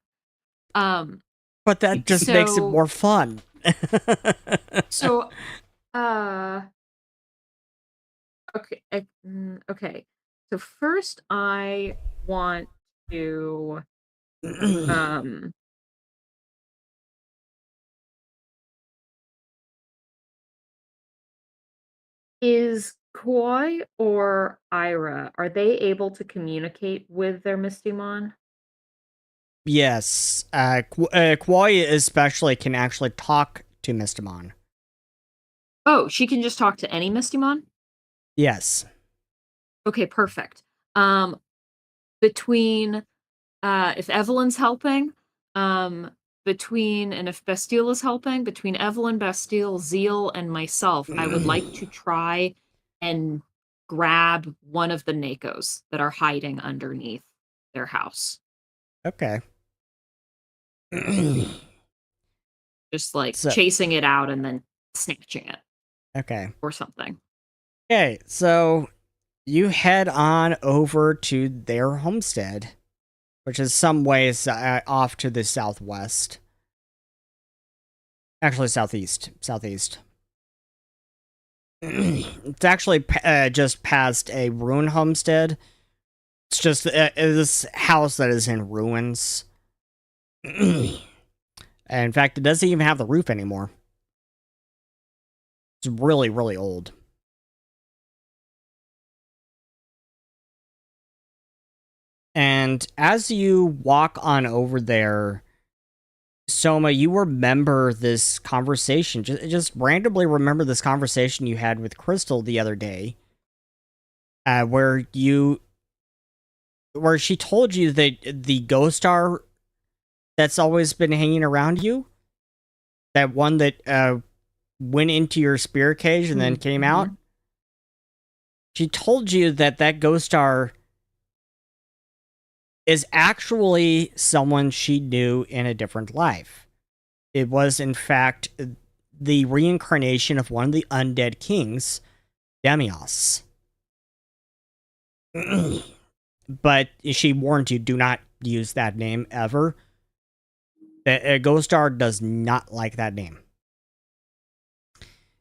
But that just makes it So- more fun. So, okay. So first I want to, is Koi or Ira, are they able to communicate with their Mystimon? Yes, Kwoi especially can actually talk to Mystimon. Oh, she can just talk to any Mystimon? Yes. Okay, perfect. Between if Evelyn's helping, and if Bastille is helping, between Evelyn, Bastille, Zeal, and myself, I would like to try and grab one of the Nakos that are hiding underneath their house. Okay. Just like So- chasing it out and then snatching it Okay. or something. Okay, so you head on over to their homestead, which is some ways off to the southwest. Actually, southeast. It's actually just past a ruin homestead. It's just this house that is in ruins. And in fact, it doesn't even have the roof anymore. It's really, really old. And as you walk on over there, Soma, you remember this conversation. Just randomly remember this conversation you had with Crystal the other day, where she told you that the ghost star that's always been hanging around you, that one that went into your spirit cage and then came out. She told you that that ghost star is actually someone she knew in a different life. It was, in fact, the reincarnation of one of the undead kings, Demios. But she warned you, do not use that name ever. The Ghost Star does not like that name.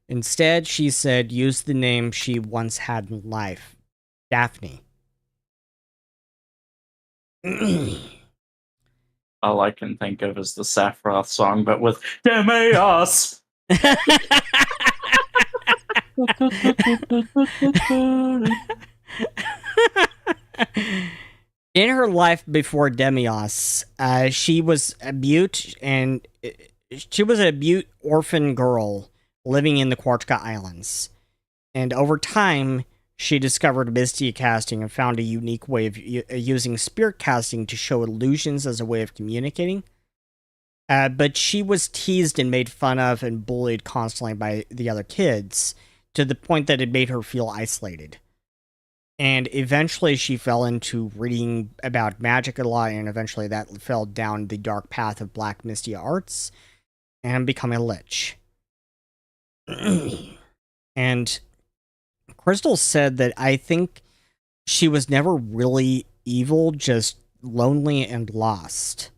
Instead, she said, use the name she once had in life, Daphne. All I can think of is the Sephiroth song, but with Demios. In her life before Demios, she was a mute, and she was a mute orphan girl living in the Quartka Islands. And over time, she discovered Mystia casting and found a unique way of using spirit casting to show illusions as a way of communicating. But she was teased and made fun of and bullied constantly by the other kids, to the point that it made her feel isolated. And eventually she fell into reading about magic a lot, and eventually that fell down the dark path of Black Mystia arts, and become a lich. And Crystal said that I think she was never really evil, just lonely and lost.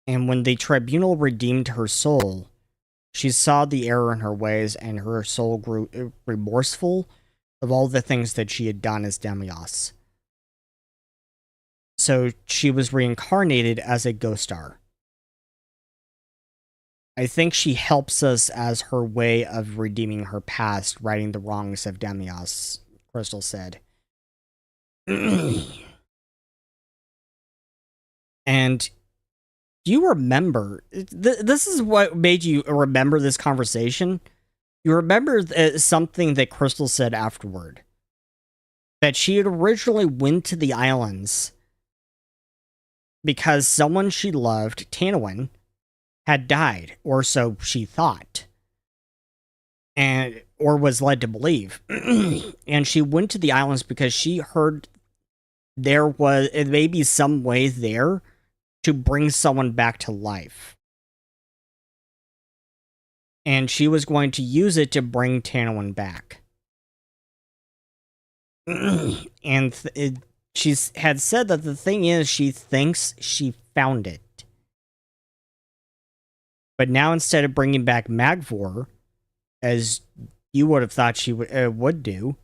And when the tribunal redeemed her soul, she saw the error in her ways, and her soul grew remorseful of all the things that she had done as Demios. So she was reincarnated as a ghost star. I think she helps us as her way of redeeming her past, righting the wrongs of Demios, Crystal said. And do you remember, this is what made you remember this conversation? You remember something that Crystal said afterward. That she had originally went to the islands because someone she loved, Tanawin, had died, or so she thought, or was led to believe. And she went to the islands because she heard there was maybe some way there to bring someone back to life. And she was going to use it to bring Tanawin back. And she had said that the thing is, she thinks she found it. But now, instead of bringing back Magvor, as you would have thought she would do,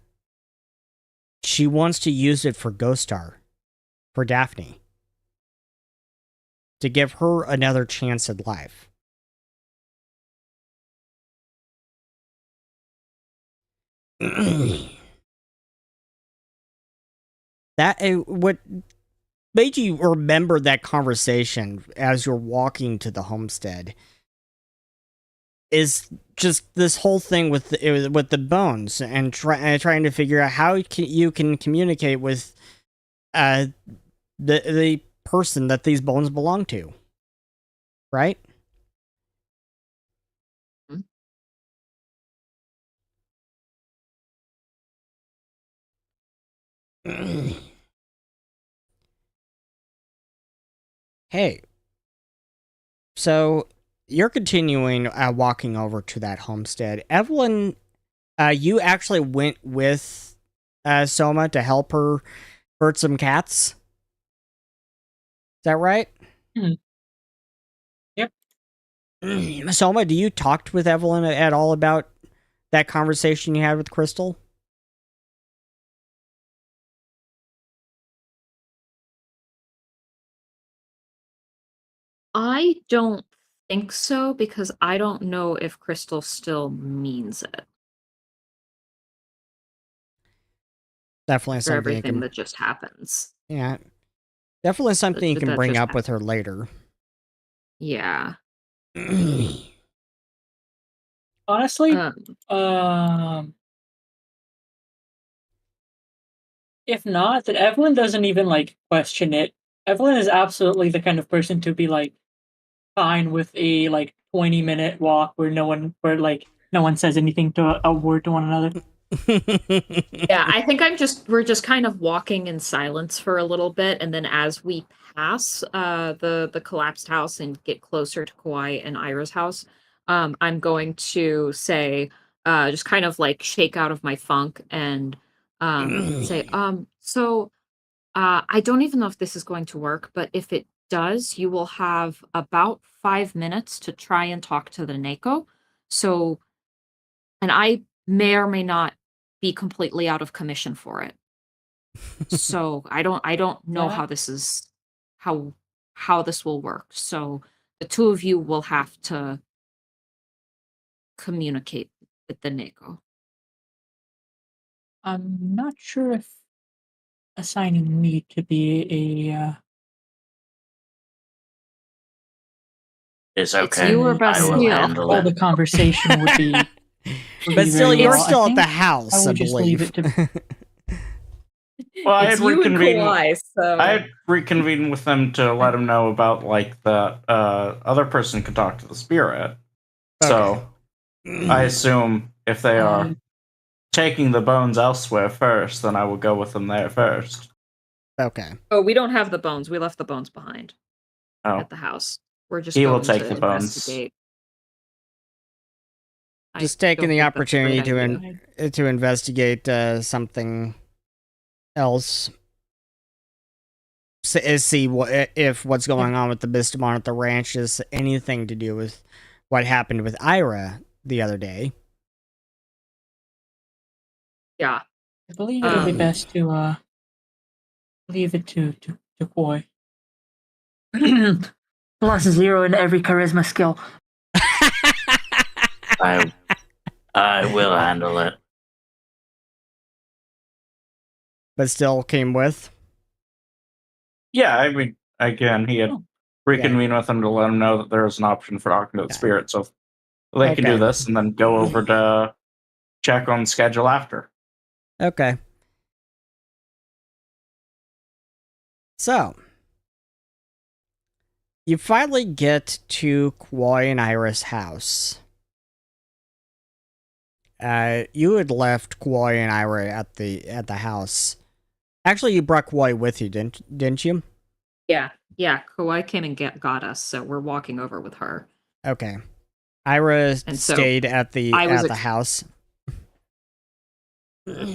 she wants to use it for Ghostar, for Daphne, to give her another chance at life. What made you remember that conversation as you're walking to the homestead is just this whole thing with the bones and trying to figure out how you can communicate with the person that these bones belong to, right? Hey, so you're continuing walking over to that homestead. Evelyn, you actually went with Soma to help her hurt some cats. Is that right? Yep. Soma, do you talk with Evelyn at all about that conversation you had with Crystal? I don't think so, because I don't know if Crystal still means it Definitely for something everything that just happens. Yeah, definitely something you can that bring just up with her later. Yeah. Honestly, if not, then Evelyn doesn't even like question it. Evelyn is absolutely the kind of person to be like fine with a like 20-minute walk where no one says anything to a word to one another. Yeah, I think we're just kind of walking in silence for a little bit, and then as we pass the collapsed house and get closer to Kauai and Ira's house, I'm going to say, just kind of like shake out of my funk and say, so I don't even know if this is going to work, but if it does, you will have about 5 minutes to try and talk to the Neko. So, and I may or may not be completely out of commission for it. So I don't know Yeah. how this is how this will work. So the two of you will have to communicate with the Neko. I'm not sure if assigning me to be a It's It's okay. you or I will Bastille. handle all it. the conversation would be. But still, you're well. still I at the think house, I I would just leave believe. it to. Well, I had It's you and reconvened. Kauai, so I had reconvened with them to let them know about like the other person could talk to the spirit. So I assume if they are taking the bones elsewhere first, then I will go with them there first. Okay. Oh, we don't have the bones. We left the bones behind Oh, at the house. We're just He will going take to the bones. investigate. Just I taking don't the think that's a great opportunity idea. to investigate something else. See if what's going on with the Mystimon at the ranch is anything to do with what happened with Ira the other day. Yeah. I believe it'll be best to leave it to Koi. Plus 0 in every charisma skill. I will handle it. But still came with. Yeah, I mean, again, he had reconvened with them to let them know that there was an option for talking to the spirit, so they can do this and then go over to check on the schedule after. Okay. So, You finally get to Koi and Iris' house. You had left Koi and Ira at the house. Actually, you brought Koi with you, didn't you? Yeah, Kawhi came and got us, so we're walking over with her. Okay. Ira And so stayed at the house.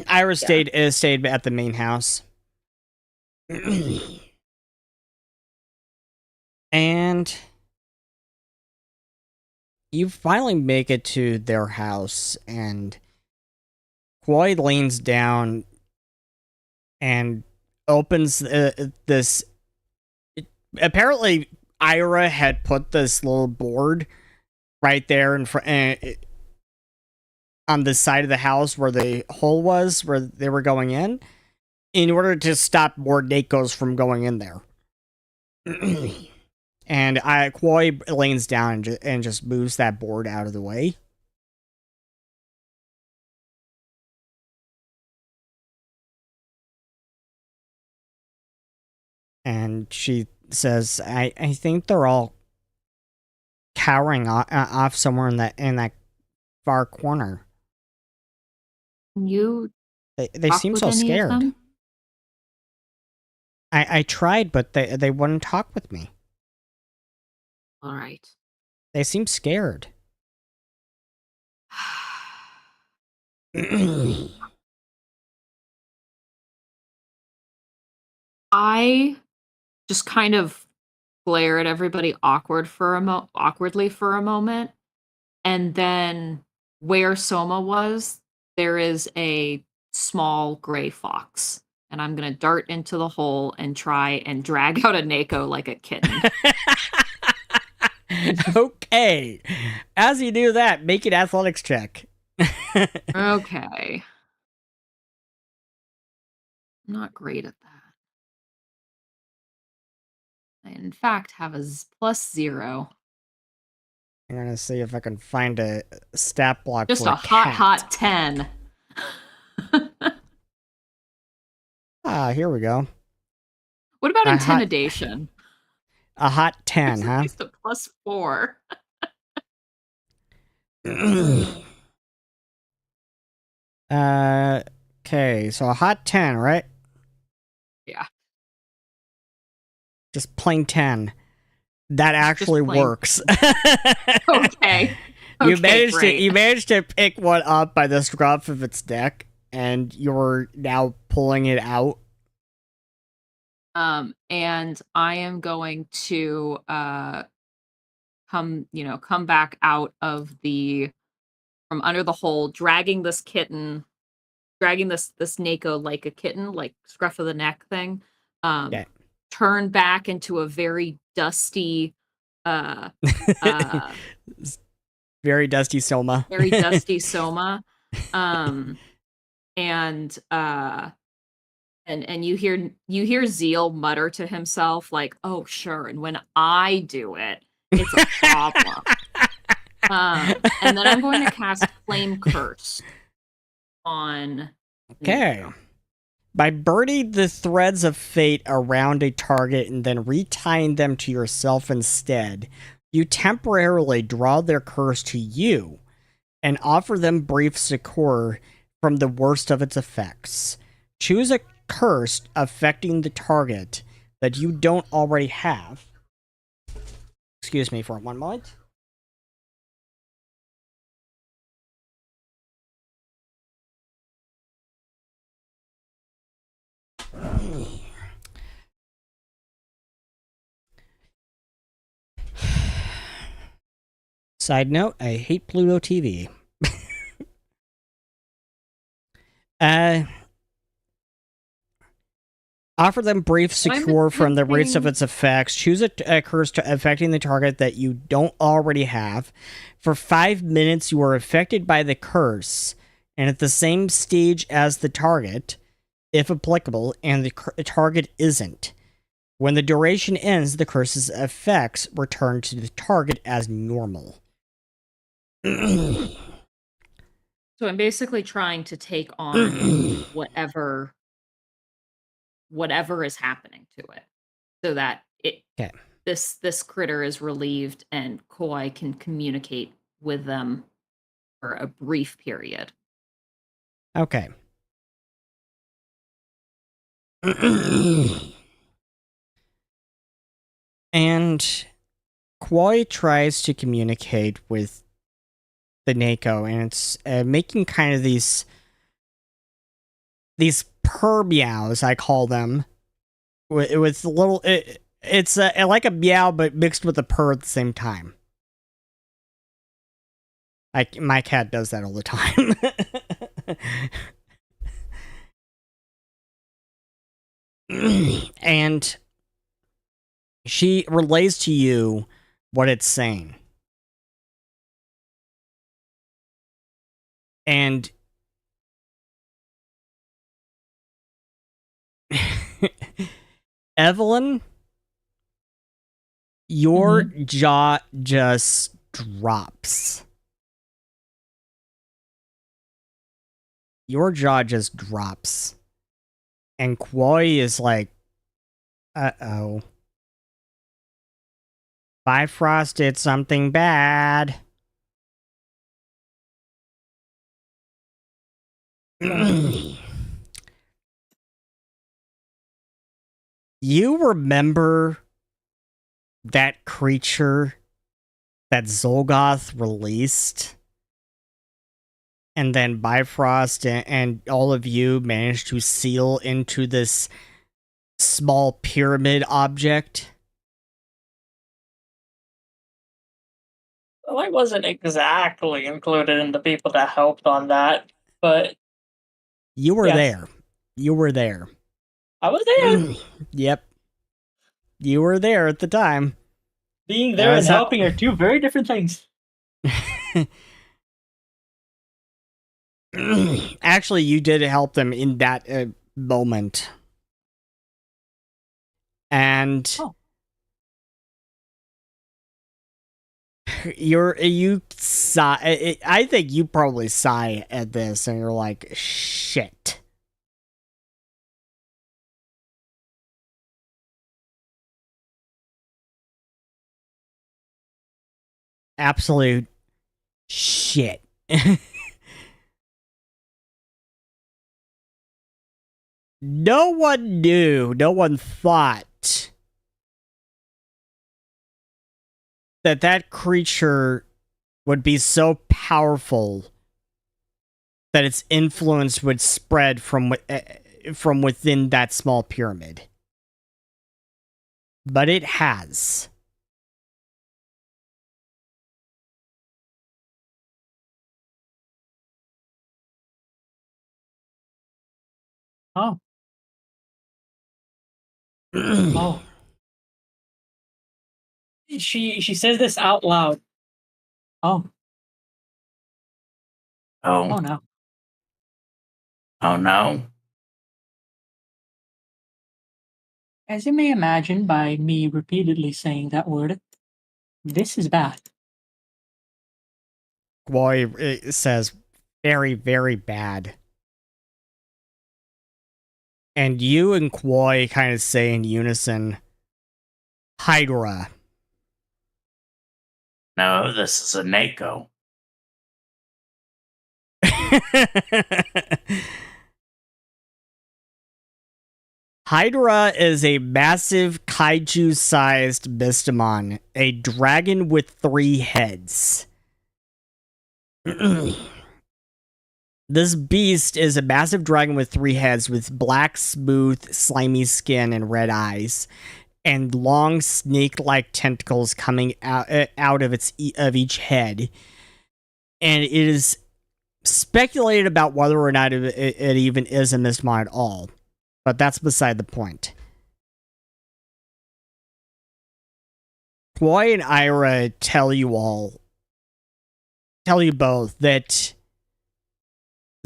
Ira stayed at the main house. And you finally make it to their house, and Koi leans down and opens this. Apparently, Ira had put this little board right there in front, on the side of the house where the hole was, where they were going in order to stop more Nakos from going in there. And Koi leans down and just moves that board out of the way. And she says, I think they're all cowering off somewhere in that far corner. You They seem so scared. I tried, but they wouldn't talk with me. All right. They seem scared. I just kind of glare at everybody awkwardly for a moment, and then where Soma was, there is a small gray fox, and I'm gonna dart into the hole and try and drag out a Nako like a kitten. Okay. As you do that, make an athletics check. Okay. I'm not great at that. I, in fact, have a +0. I'm gonna see if I can find a stat block Just for a hot 10. Here we go. What about intimidation? A hot 10, There's huh? at least a +4. Okay, so a hot 10, right? Yeah. Just plain 10. That actually works. Okay. You managed to pick one up by the scruff of its neck, and you're now pulling it out. And I am going to come back out of from under the hole, dragging this Nako like a kitten, like scruff of the neck thing. Okay. Turn back into a very dusty very dusty Soma. Very dusty Soma. And you hear Zeal mutter to himself like, "Oh, sure, and when I do it, it's a problem." And then I'm going to cast Flame Curse on. Okay. By burning the threads of fate around a target and then retying them to yourself instead, you temporarily draw their curse to you and offer them brief succor from the worst of its effects. Choose a curse affecting the target that you don't already have. Excuse me for one moment. Side note, I hate Pluto TV. Offer them brief succor from the rates of its effects. Choose a curse affecting the target that you don't already have. For 5 minutes, you are affected by the curse, and at the same stage as the target, if applicable, and the target isn't. When the duration ends, the curse's effects return to the target as normal. So I'm basically trying to take on whatever is happening to it, so that it this critter is relieved and Koi can communicate with them for a brief period. Okay. And Koi tries to communicate with the Neko, and it's making kind of these purr meows, I call them, with little. It's like a meow, but mixed with a purr at the same time. Like my cat does that all the time. And she relays to you what it's saying. And Evelyn, your jaw just drops. Your jaw just drops. And Koi is like, uh-oh. Bifrost did something bad. You remember that creature that Xulgoth released? And then Bifrost and all of you managed to seal into this small pyramid object? Well, I wasn't exactly included in the people that helped on that, but You were yes. there. You were there. I was there. Yep. You were there at the time. Being there and helping are two very different things. Actually, you did help them in that moment. And you sigh. I think you probably sigh at this, and you're like, shit. Absolute shit. No one knew, no one thought that creature would be so powerful that its influence would spread from within that small pyramid. But it has. Oh. Oh. She says this out loud. Oh. Oh. Oh no. Oh no. As you may imagine by me repeatedly saying that word, this is bad. Boy, it says very, very bad. And you and Koi kind of say in unison, Hydra. No, this is a Neko. Hydra is a massive kaiju-sized Mystimon, a dragon with 3 heads. This beast is a massive dragon with 3 heads with black, smooth, slimy skin and red eyes, and long snake-like tentacles coming out of each head. And it is speculated about whether or not it even is a Mystimon at all, but that's beside the point. Koi and Ira tell you both that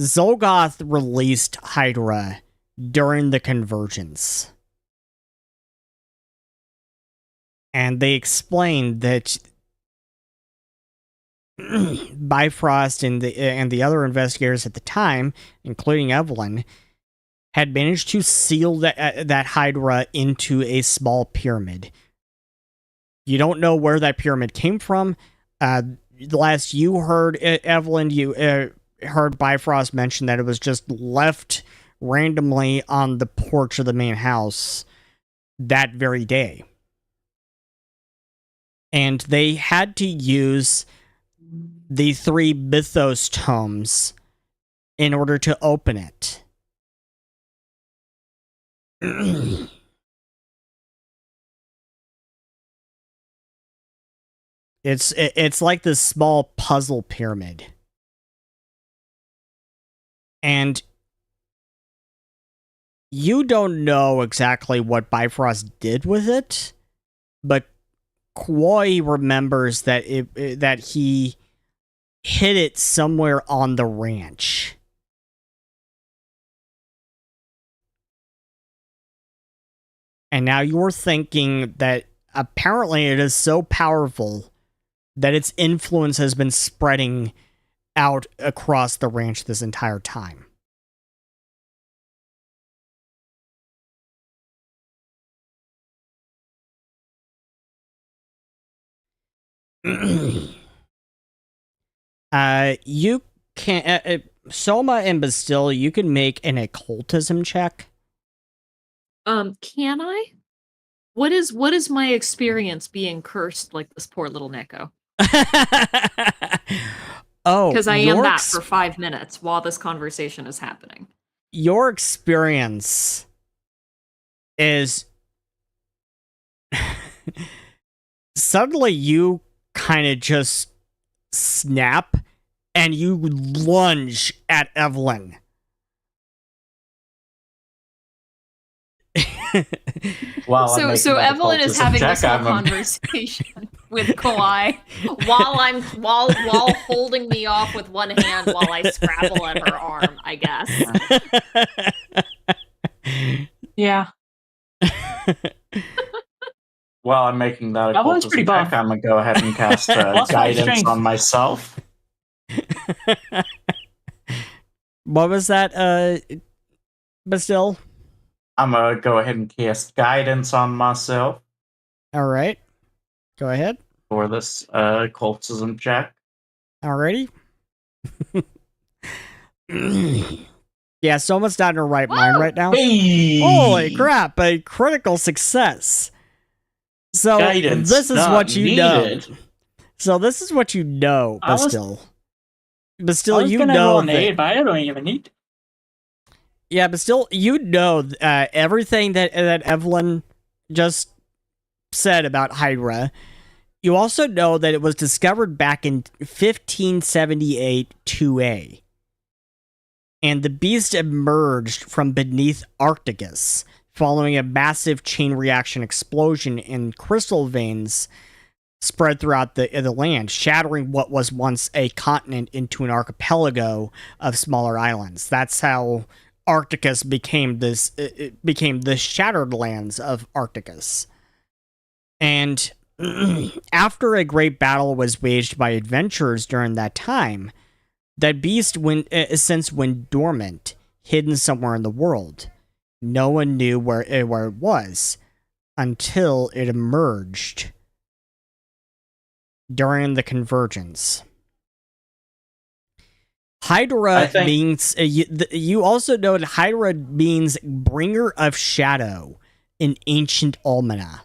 Xulgoth released Hydra during the convergence. And they explained that Bifrost and the other investigators at the time, including Evelyn, had managed to seal that Hydra into a small pyramid. You don't know where that pyramid came from. The last you heard, Evelyn, you heard Bifrost mention that it was just left randomly on the porch of the main house that very day. And they had to use the 3 mythos tomes in order to open it. It's like this small puzzle pyramid. And you don't know exactly what Bifrost did with it, but Koi remembers that that he hid it somewhere on the ranch. And now you're thinking that apparently it is so powerful that its influence has been spreading out across the ranch this entire time. You can Soma and Bastille, you can make an occultism check. Can I? What is my experience being cursed like this poor little Neko? Oh, Because I am that for 5 minutes while this conversation is happening. Your experience is suddenly you kind of just snap and you lunge at Evelyn. Well, so Evelyn is having this whole conversation with Kawhi while holding me off with one hand while I scrabble at her arm, I guess. Yeah. While I'm making that Evelyn's pretty occultism buff. check, I'm gonna go ahead and cast guidance strength. on myself. What was that, Bastille? I'm gonna go ahead and cast guidance on myself All right. Go ahead. for this occultism check. Alrighty. Yeah, Soma's not in her right mind right now. Hey! Holy crap, a critical success. So Guidance this is not what you needed. know. So this is what you know, Bastille. I Bastille, was you gonna know roll an that. 8, but I don't even need to. Yeah, but still, you know everything that Evelyn just said about Hydra. You also know that it was discovered back in 1578 2A. And the beast emerged from beneath Arcticus, following a massive chain reaction explosion in crystal veins spread throughout the land, shattering what was once a continent into an archipelago of smaller islands. That's how Arcticus became this. It became the shattered lands of Arcticus. And after a great battle was waged by adventurers during that time, that beast since went dormant, hidden somewhere in the world. No one knew where it was until it emerged during the convergence. Hydra means you also know that Hydra means bringer of shadow in ancient Almana.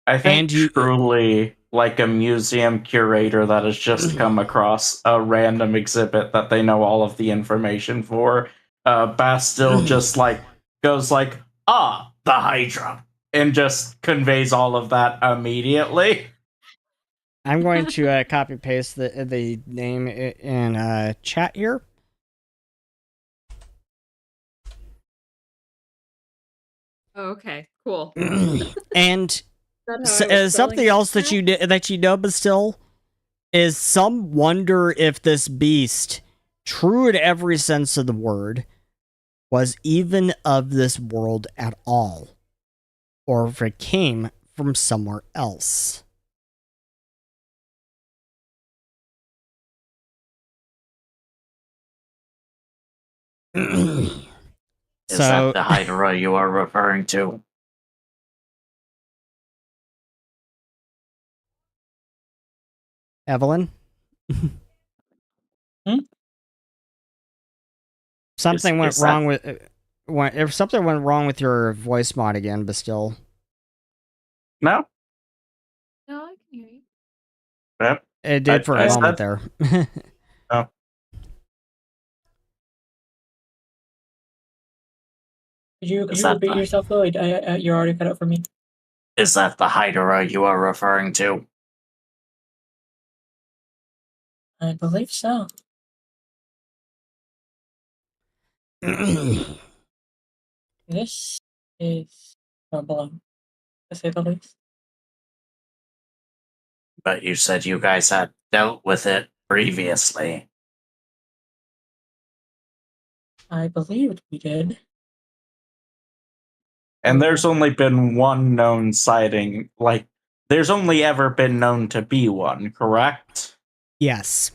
I think truly like a museum curator that has just come across a random exhibit that they know all of the information for. Bastille just like goes like, the Hydra, and just conveys all of that immediately. I'm going to copy paste the name in chat here. Oh, okay, cool. And something else that you know, but still, is some wonder if this beast, true in every sense of the word, was even of this world at all, or if it came from somewhere else. Is that the Hydra you are referring to? Evelyn? Hmm? Something went is wrong with if something went wrong with your voice mod again, but still. No? No, I can hear you. Yep. It did for a I moment said- there. Oh. Could you Is that repeat the- yourself though? You're already cut out for me. Is that the Hydra you are referring to? I believe so. This is troubling, to say the least. But you said you guys had dealt with it previously. I believed we did. And there's only been one known sighting. Like, there's only ever been known to be one, correct? Yes.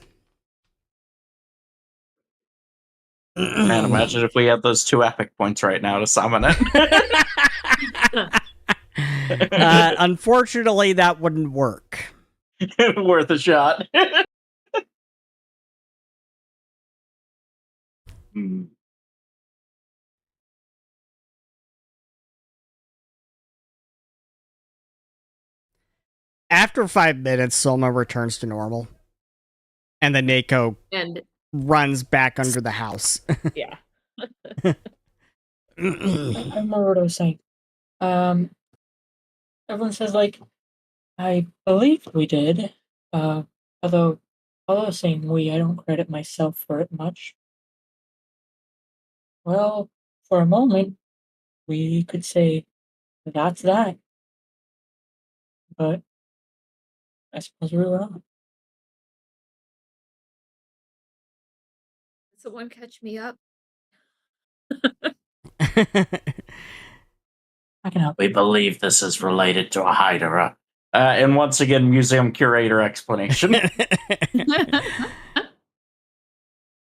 Man, imagine if we had those 2 epic points right now to summon it. Unfortunately, that wouldn't work. Worth a shot. Hmm. After 5 minutes, Soma returns to normal. And then Neko And runs back under the house. yeah. I remember what I was saying. Everyone says like, I believed we did. Although saying we, I don't credit myself for it much. Well, for a moment, we could say that's that. But I suppose we were wrong. Someone catch me up. I can help. We believe this is related to a Hydra. And once again, museum curator explanation.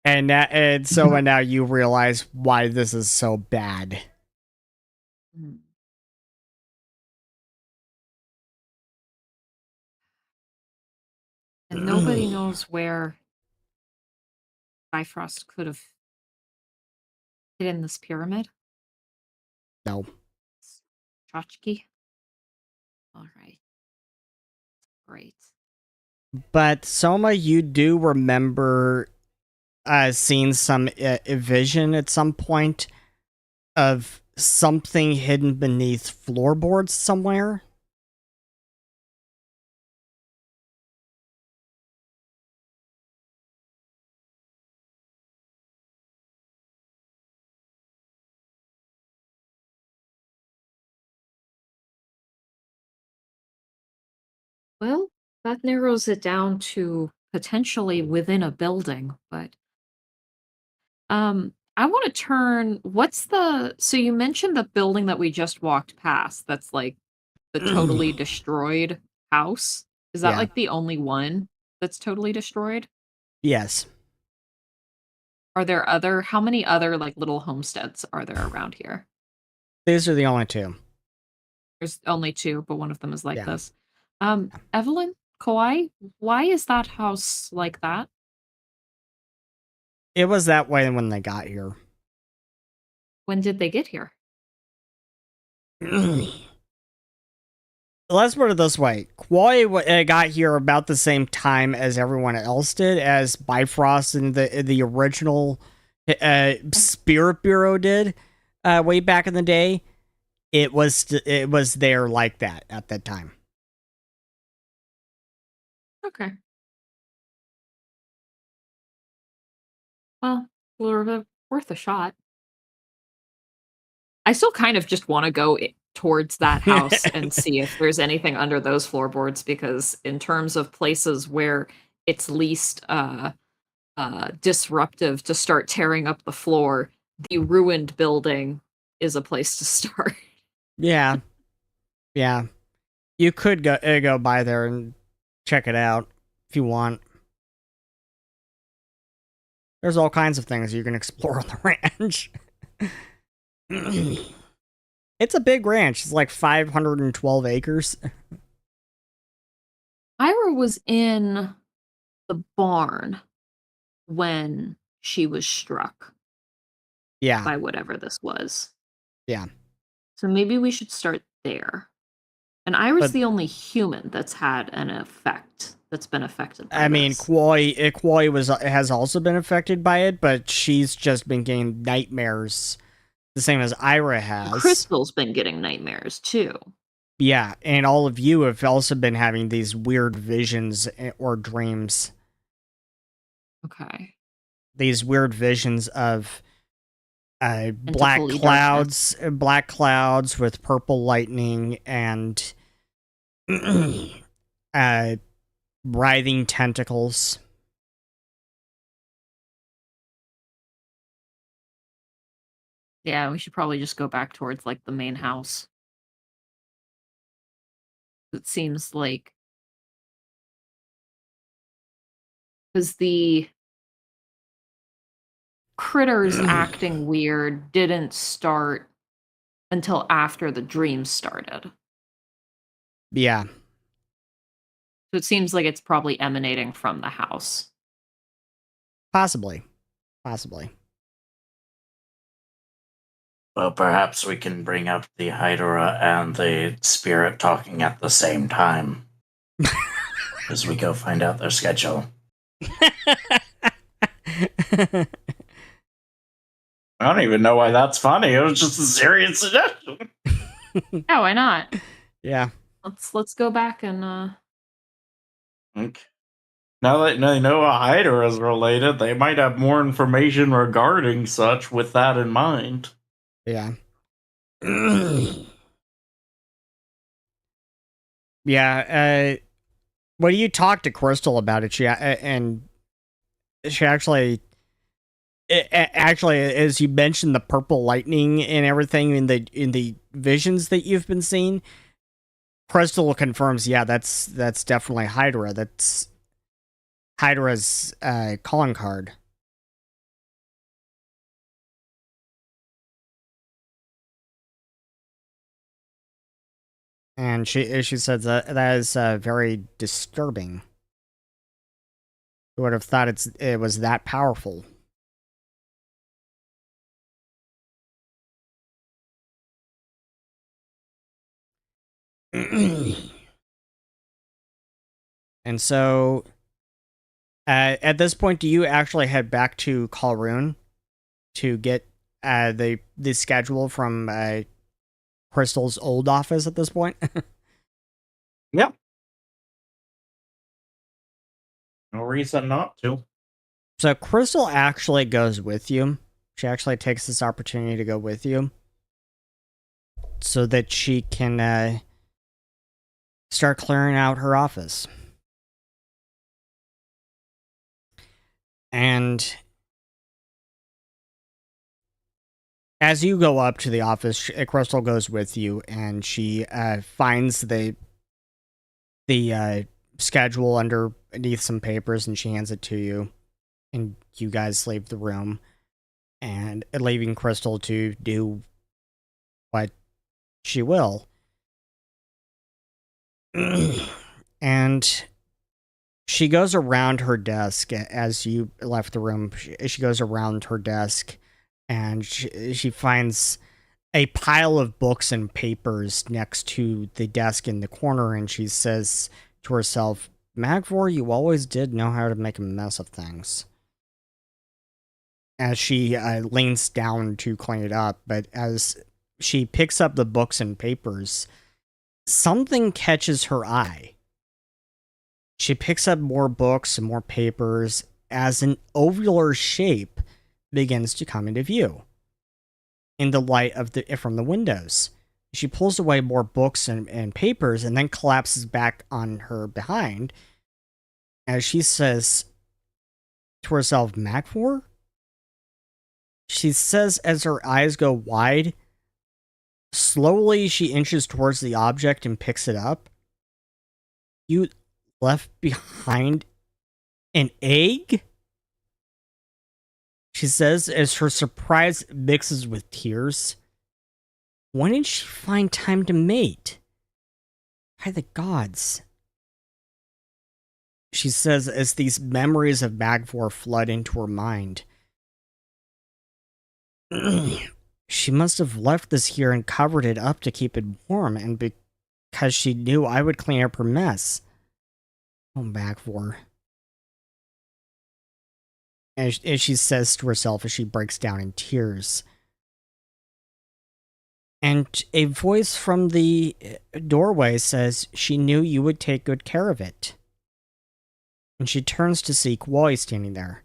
and so now you realize why this is so bad. And nobody knows where Bifrost could have hidden this pyramid. No. Tchotchke. All right. Great. But Soma, you do remember seeing some vision at some point of something hidden beneath floorboards somewhere? Well, that narrows it down to potentially within a building, but I want to turn so you mentioned the building that we just walked past that's like the totally destroyed house. Is that Yeah. like the only one that's totally destroyed? Yes. Are there how many other like little homesteads are there around here? These are the only 2. There's only 2, but one of them is like Yeah. this. Evelyn, Kawhi, why is that house like that? It was that way when they got here. When did they get here? Let's put it this way. Kwai got here about the same time as everyone else did, as Bifrost and the original Spirit Bureau did way back in the day. It was there like that at that time. Okay. Well, worth a shot. I still kind of just want to go towards that house and see if there's anything under those floorboards, because in terms of places where it's least disruptive to start tearing up the floor, the ruined building is a place to start. Yeah. Yeah. You could go by there and check it out if you want. There's all kinds of things you can explore on the ranch. It's a big ranch. It's like 512 acres. Ira was in the barn when she was struck Yeah. by whatever this was. Yeah. So maybe we should start there. And Ira's But- the only human that's had an effect, that's been affected by I mean, this. Koi has also been affected by it, but she's just been getting nightmares, the same as Ira has. Crystal's been getting nightmares too. Yeah, and all of you have also been having these weird visions or dreams. Okay. These weird visions of black fully clouds with purple lightning and writhing tentacles. Yeah, we should probably just go back towards like the main house. It seems like because the critters acting weird didn't start until after the dream started. Yeah. So it seems like it's probably emanating from the house. Possibly. Well, perhaps we can bring up the Hydra and the spirit talking at the same time as we go find out their schedule. I don't even know why that's funny. It was just a serious suggestion. Yeah, why not? Yeah. Let's go back and Okay. Now that they know a Hydra is related, they might have more information regarding such with that in mind. Yeah. Yeah, when you talk to Crystal about it, she actually as you mentioned the purple lightning and everything in the visions that you've been seeing, Crystal confirms, yeah, that's definitely Hydra. That's Hydra's calling card. And she says that is very disturbing. Who would have thought it was that powerful? And so, at this point, do you actually head back to Kalrun to get the schedule from Crystal's old office at this point? Yep. No reason not to. So Crystal actually goes with you. She actually takes this opportunity to go with you so that she can start clearing out her office. And as you go up to the office, Crystal goes with you, and she finds the schedule underneath some papers, and she hands it to you. And you guys leave the room, and leaving Crystal to do what she will. And she goes around her desk as you left the room. She goes around her desk, and she finds a pile of books and papers next to the desk in the corner, and she says to herself, Magvor, you always did know how to make a mess of things. As she leans down to clean it up, but as she picks up the books and papers, something catches her eye. She picks up more books and more papers as an ovular shape begins to come into view in the light of from the windows. She pulls away more books and papers and then collapses back on her behind as she says to herself, Magvor? She says as her eyes go wide. Slowly she inches towards the object and picks it up. You left behind an egg? She says as her surprise mixes with tears. When did she find time to mate? By the gods. She says as these memories of Bagvor flood into her mind. She must have left this here and covered it up to keep it warm, and because she knew I would clean up her mess. Oh, Bagvor. As she says to herself as she breaks down in tears. And a voice from the doorway says she knew you would take good care of it. And she turns to see Kwoi standing there.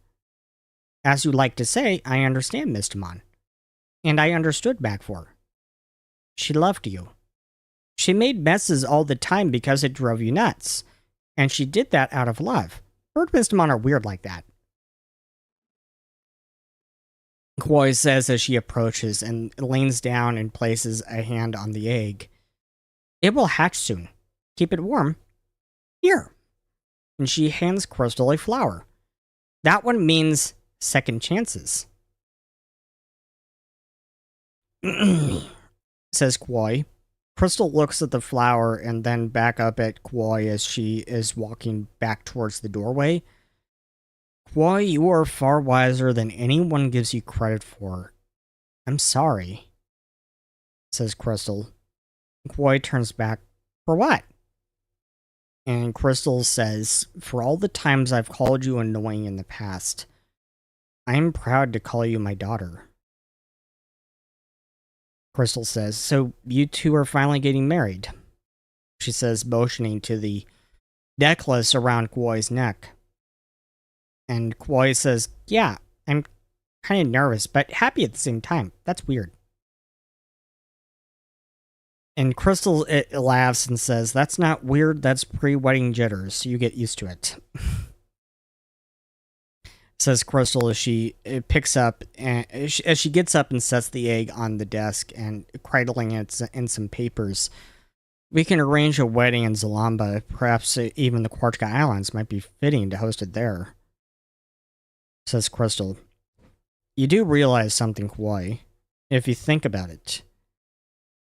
As you like to say, I understand, Mystimon. And I understood Bagvor. She loved you. She made messes all the time because it drove you nuts. And she did that out of love. Bird Mystimon are weird like that. Kwoi says as she approaches and leans down and places a hand on the egg. It will hatch soon. Keep it warm. Here. And she hands Crystal a flower. That one means second chances. Says Kwoi. Crystal looks at the flower and then back up at Kwoi as she is walking back towards the doorway. Kwoi, you are far wiser than anyone gives you credit for. I'm sorry, says Crystal. Kwoi turns back. For what? And Crystal says, for all the times I've called you annoying in the past, I am proud to call you my daughter. Crystal says, so you two are finally getting married. She says, motioning to the necklace around Kwoi's neck. And Kwoi says, yeah, I'm kind of nervous, but happy at the same time. That's weird. And Crystal laughs and says, that's not weird, that's pre-wedding jitters. You get used to it. Says Crystal as she picks up, and as she gets up and sets the egg on the desk and cradling it in some papers. We can arrange a wedding in Zalamba. Perhaps even the Kwarchka Islands might be fitting to host it there. Says Crystal. You do realize something, Kwoi, if you think about it.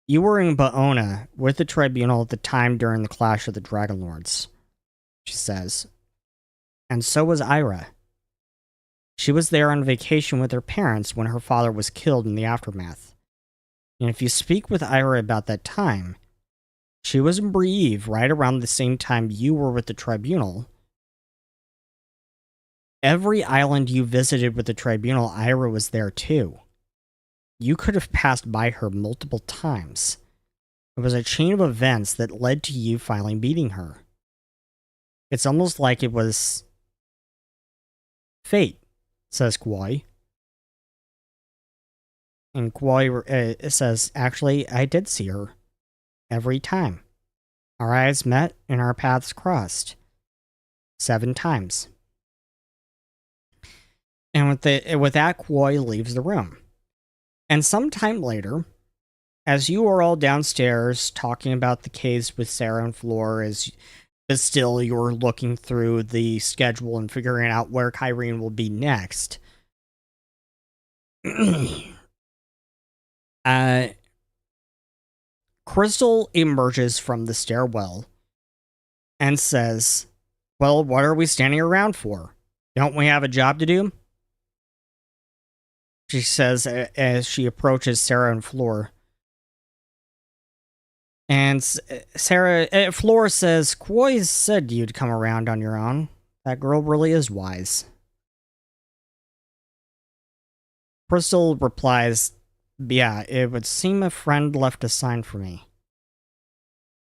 You were in Baona with the Tribunal at the time during the Clash of the Dragon Lords, she says. And so was Ira. She was there on vacation with her parents when her father was killed in the aftermath. And if you speak with Ira about that time, she was in Brieve right around the same time you were with the Tribunal. Every island you visited with the Tribunal, Ira was there too. You could have passed by her multiple times. It was a chain of events that led to you finally meeting her. It's almost like it was fate, says Kwoi. And Kwoi says, actually, I did see her. Every time. Our eyes met and our paths crossed. 7 times. And with that, Kwoi leaves the room. And sometime later, as you are all downstairs talking about the case with Sarah and Floor, but still you're looking through the schedule and figuring out where Kyrene will be next. Crystal emerges from the stairwell and says, well, what are we standing around for? Don't we have a job to do? She says as she approaches Sarah and Floor. And Floor says, Kwoi said you'd come around on your own. That girl really is wise. Crystal replies, yeah, it would seem a friend left a sign for me.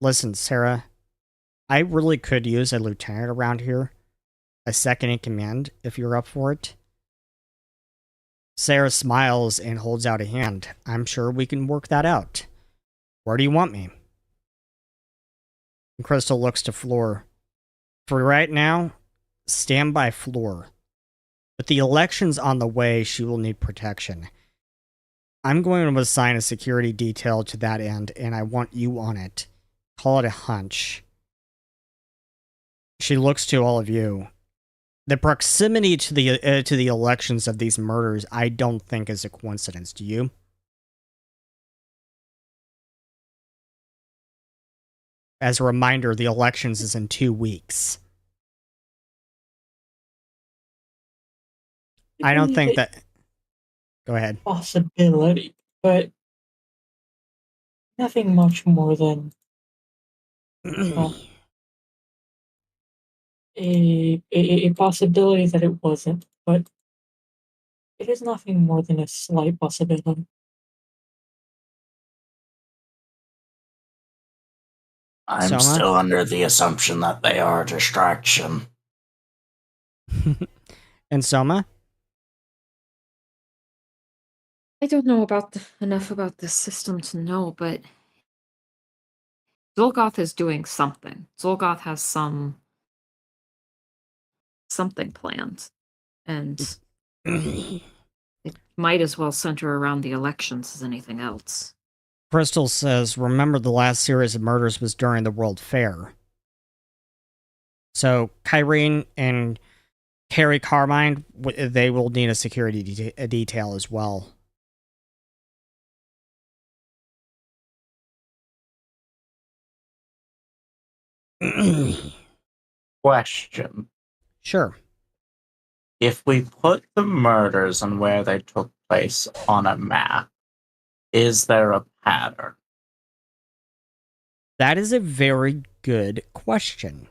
Listen, Sarah, I really could use a lieutenant around here. A second in command, if you're up for it. Sarah smiles and holds out a hand. I'm sure we can work that out. Where do you want me? And Crystal looks to Floor. For right now, stand by Floor. With the elections on the way, she will need protection. I'm going to assign a security detail to that end, and I want you on it. Call it a hunch. She looks to all of you. The proximity to the elections of these murders, I don't think is a coincidence. Do you? As a reminder, the elections is in 2 weeks. I don't think It- that. Go ahead. Possibility, but nothing much more than a possibility that it wasn't, but it is nothing more than a slight possibility. I'm Soma? still under the assumption that they are a distraction. And Soma? I don't know enough about this system to know, but Xulgoth is doing something. Xulgoth has something planned, and it might as well center around the elections as anything else. Crystal says, remember the last series of murders was during the World Fair. So, Kyrene and Carrie Carmine, they will need a security detail as well. Question. Sure. If we put the murders and where they took place on a map, is there a pattern? That is a very good question.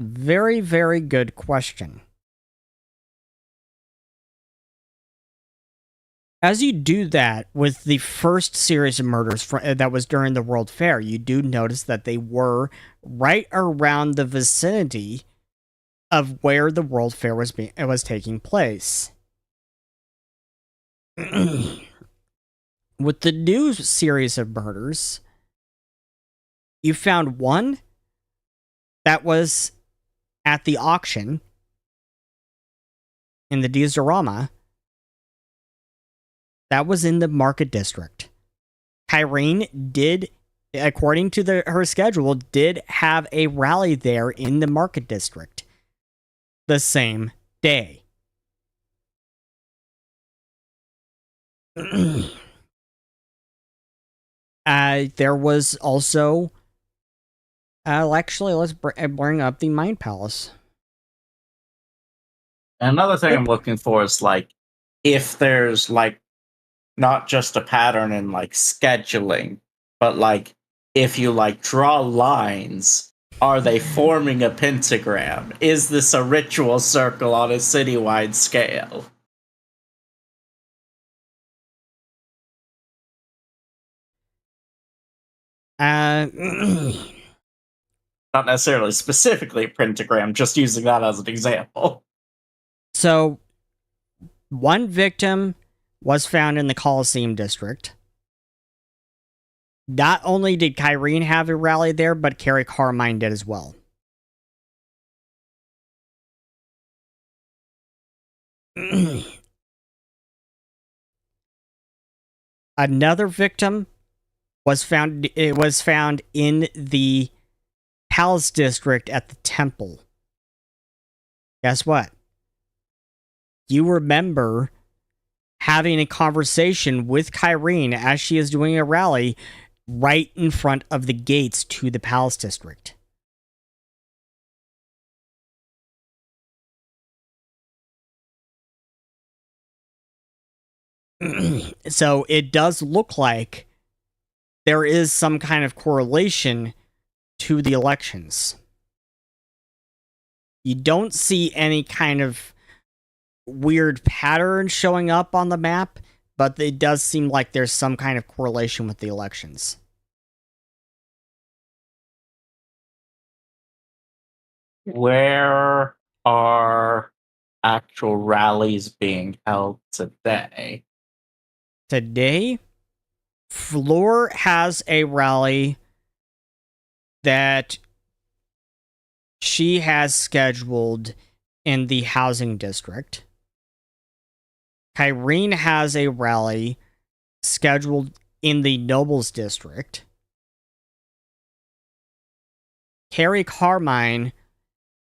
Very, very good question. As you do that with the first series of murders that was during the World Fair, you do notice that they were right around the vicinity of where the World Fair was taking place. With the new series of murders, you found one that was at the auction in the Diorama. That was in the market district. Kyrene did, according to her schedule, did have a rally there in the market district the same day. There was also... actually, let's bring up the Mind Palace. Another thing I'm looking for is, like, if there's, like, not just a pattern in, like, scheduling, but, like, if you, like, draw lines, are they forming a pentagram? Is this a ritual circle on a citywide scale? Not necessarily specifically a pentagram, just using that as an example. So, one victim was found in the Colosseum district. Not only did Kyrene have a rally there, but Carrie Carmine did as well. Another victim was found. It was found in the Palace district at the temple. Guess what? You remember having a conversation with Kyrene as she is doing a rally right in front of the gates to the Palace district. So it does look like there is some kind of correlation to the elections. You don't see any kind of weird pattern showing up on the map, but it does seem like there's some kind of correlation with the elections. Where are actual rallies being held today? Today, Floor has a rally that she has scheduled in the housing district. Kyrene has a rally scheduled in the Nobles district. Carrie Carmine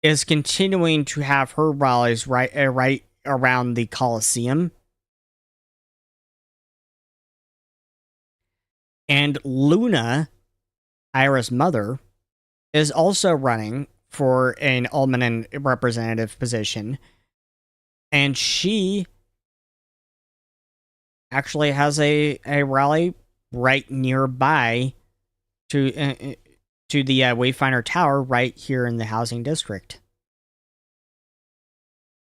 is continuing to have her rallies right around the Colosseum. And Luna, Ira's mother, is also running for an almoner representative position And she actually has a rally right nearby to the Wayfinder Tower right here in the housing district.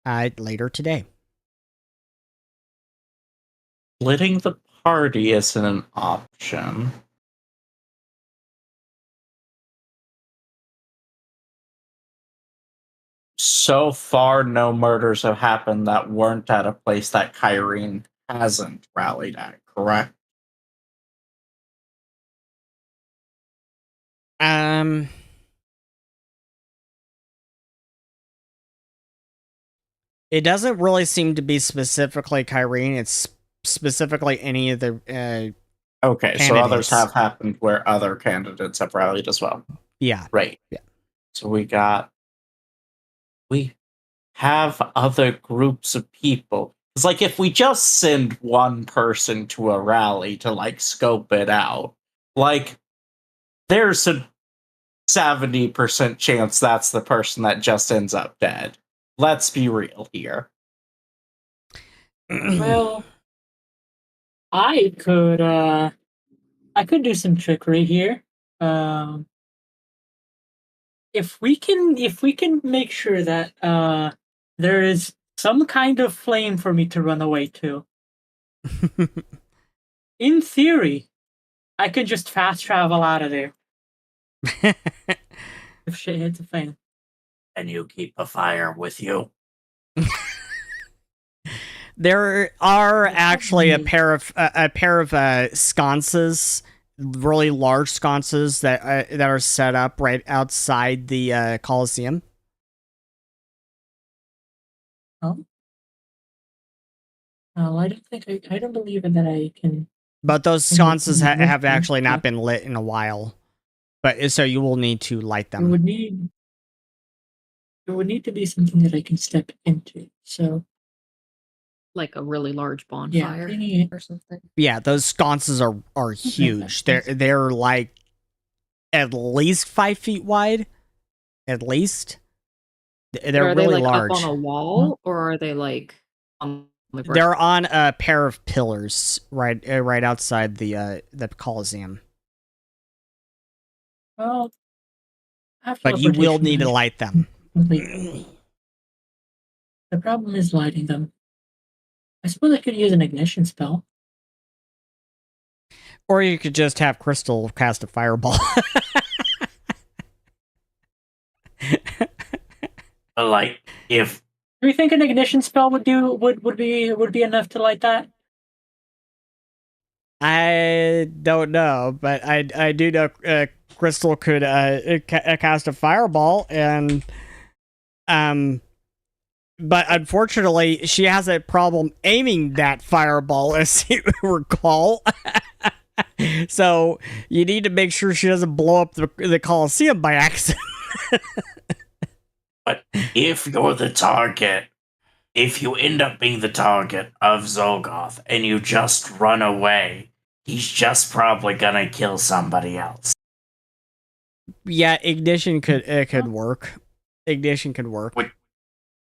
Later today. Splitting the party isn't an option. So far, no murders have happened that weren't at a place that Kyrene hasn't rallied at, correct? It doesn't really seem to be specifically Kyrene. It's specifically any of the Okay, so others candidates. have happened where other candidates have rallied as well. Yeah. Right. Yeah. So we have other groups of people. It's like if we just send one person to a rally to like scope it out, like there's a 70% chance that's the person that just ends up dead. Let's be real here. Well, I could do some trickery here. If we can make sure that there is some kind of flame for me to run away to. In theory, I could just fast travel out of there. If shit hits a fan. And you keep a fire with you. There are actually a pair of sconces, really large sconces that are set up right outside the Colosseum. Oh. I don't think I don't believe that I can. But those sconces have actually not been lit in a while. But so you will need to light them. It would need to be something that I can step into. So Like a really large bonfire or something. Yeah, those sconces are huge. They're like at least 5 feet wide. At least. They're are really they like large. up on a wall, or are they like on the ground? They're on a pair of pillars right outside the Colosseum. Well, but you will need to light them. The problem is lighting them. I suppose I could use an ignition spell. Or you could just have Crystal cast a fireball. Like if Do you think an ignition spell would be enough to light that? I don't know, but I do know Crystal could cast a fireball, and but unfortunately she has a problem aiming that fireball, as you recall. So you need to make sure she doesn't blow up the Colosseum by accident. But if you're the target, if you end up being the target of Xulgoth and you just run away, he's just probably gonna kill somebody else. Yeah, ignition could work. Ignition could work.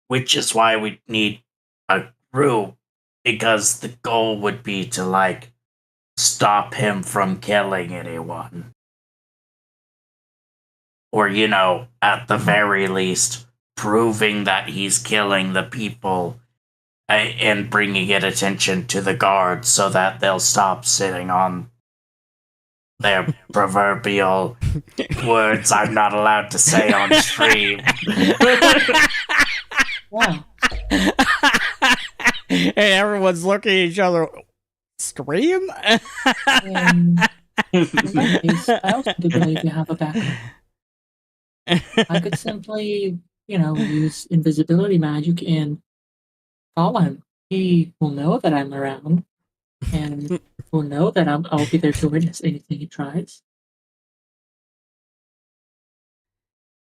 Which is why we need a group, because the goal would be to like stop him from killing anyone. Or, you know, at the very least, proving that he's killing the people and bringing it attention to the guards so that they'll stop sitting on their proverbial words I'm not allowed to say on stream. Wow. And everyone's looking at each other. Stream? In that case, I also do believe you have a backup. I could simply, use invisibility magic and follow him. He will know that I'm around, and will know that I'll be there to witness anything he tries.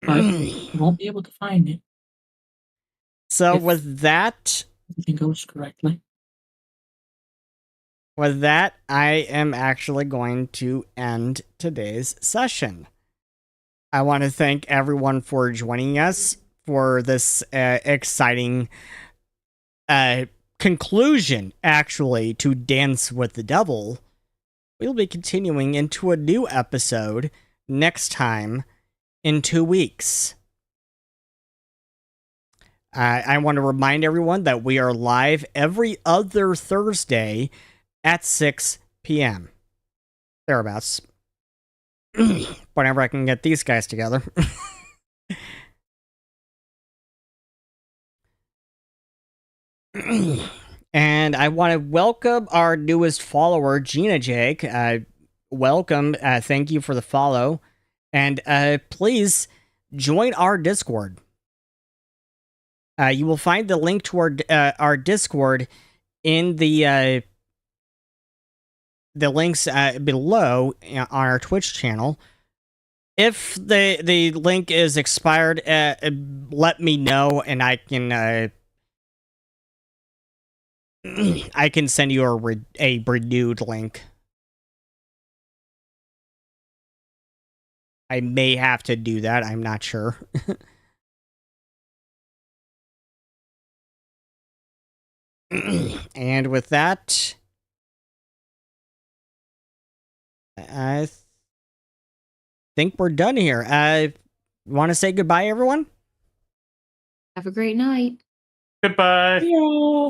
But he won't be able to find it. So If with that, everything goes correctly. I am actually going to end today's session. I want to thank everyone for joining us for this exciting conclusion, actually, to Dance with the Devil, we'll be continuing into a new episode next time in 2 weeks. I want to remind everyone that we are live every other Thursday at 6 p.m. Thereabouts. Whenever I can get these guys together. And I want to welcome our newest follower, Gina Jake. Welcome. Thank you for the follow. And please join our Discord. You will find the link to our Discord in the links below on our Twitch channel. If the link is expired, let me know, and I can I can send you a renewed link. I may have to do that. I'm not sure. And with that, I think we're done here. Want to say goodbye, everyone? Have a great night. Goodbye. Yeah.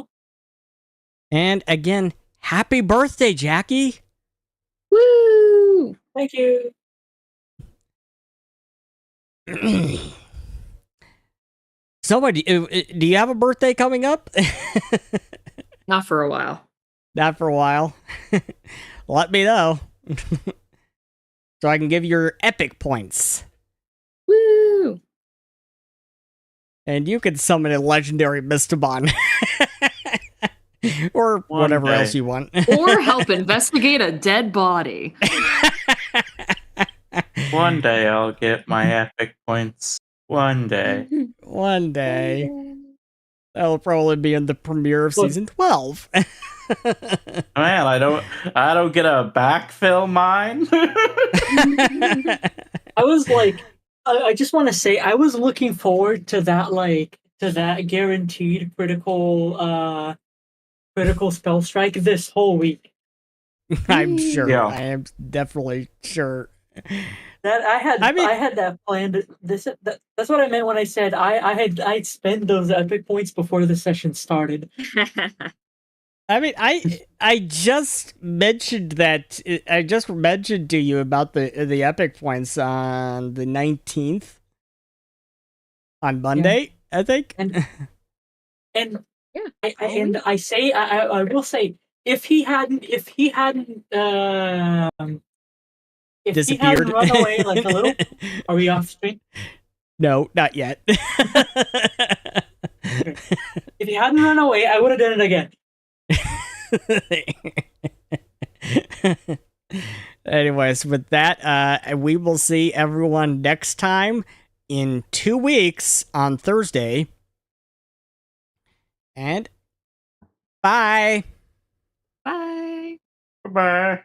And again, happy birthday, Jackie. Woo! Thank you. Somebody, do you have a birthday coming up? Not for a while. Not for a while. Let me know. So I can give you your epic points. Woo! And you can summon a legendary Mystimon. Or whatever else you want. Or help investigate a dead body. One day I'll get my epic points. One day. One day. That'll probably be in the premiere of Look. season 12. Man, I don't get a backfill mine. I was like, I just want to say, I was looking forward to that guaranteed critical spell strike this whole week. I'm sure. Yeah. I am definitely sure. That I mean- had that planned. That's what I meant when I said I'd spend those epic points before the session started. I mean, I just mentioned that. I just mentioned to you about the epic points on the 19th. On Monday, I think. And Yeah, I will say, if he hadn't Disappeared. run away like a little, are we off screen? No, not yet. If he hadn't run away, I would have done it again. Anyways, with that, we will see everyone next time in 2 weeks on Thursday. And bye. Bye. Bye.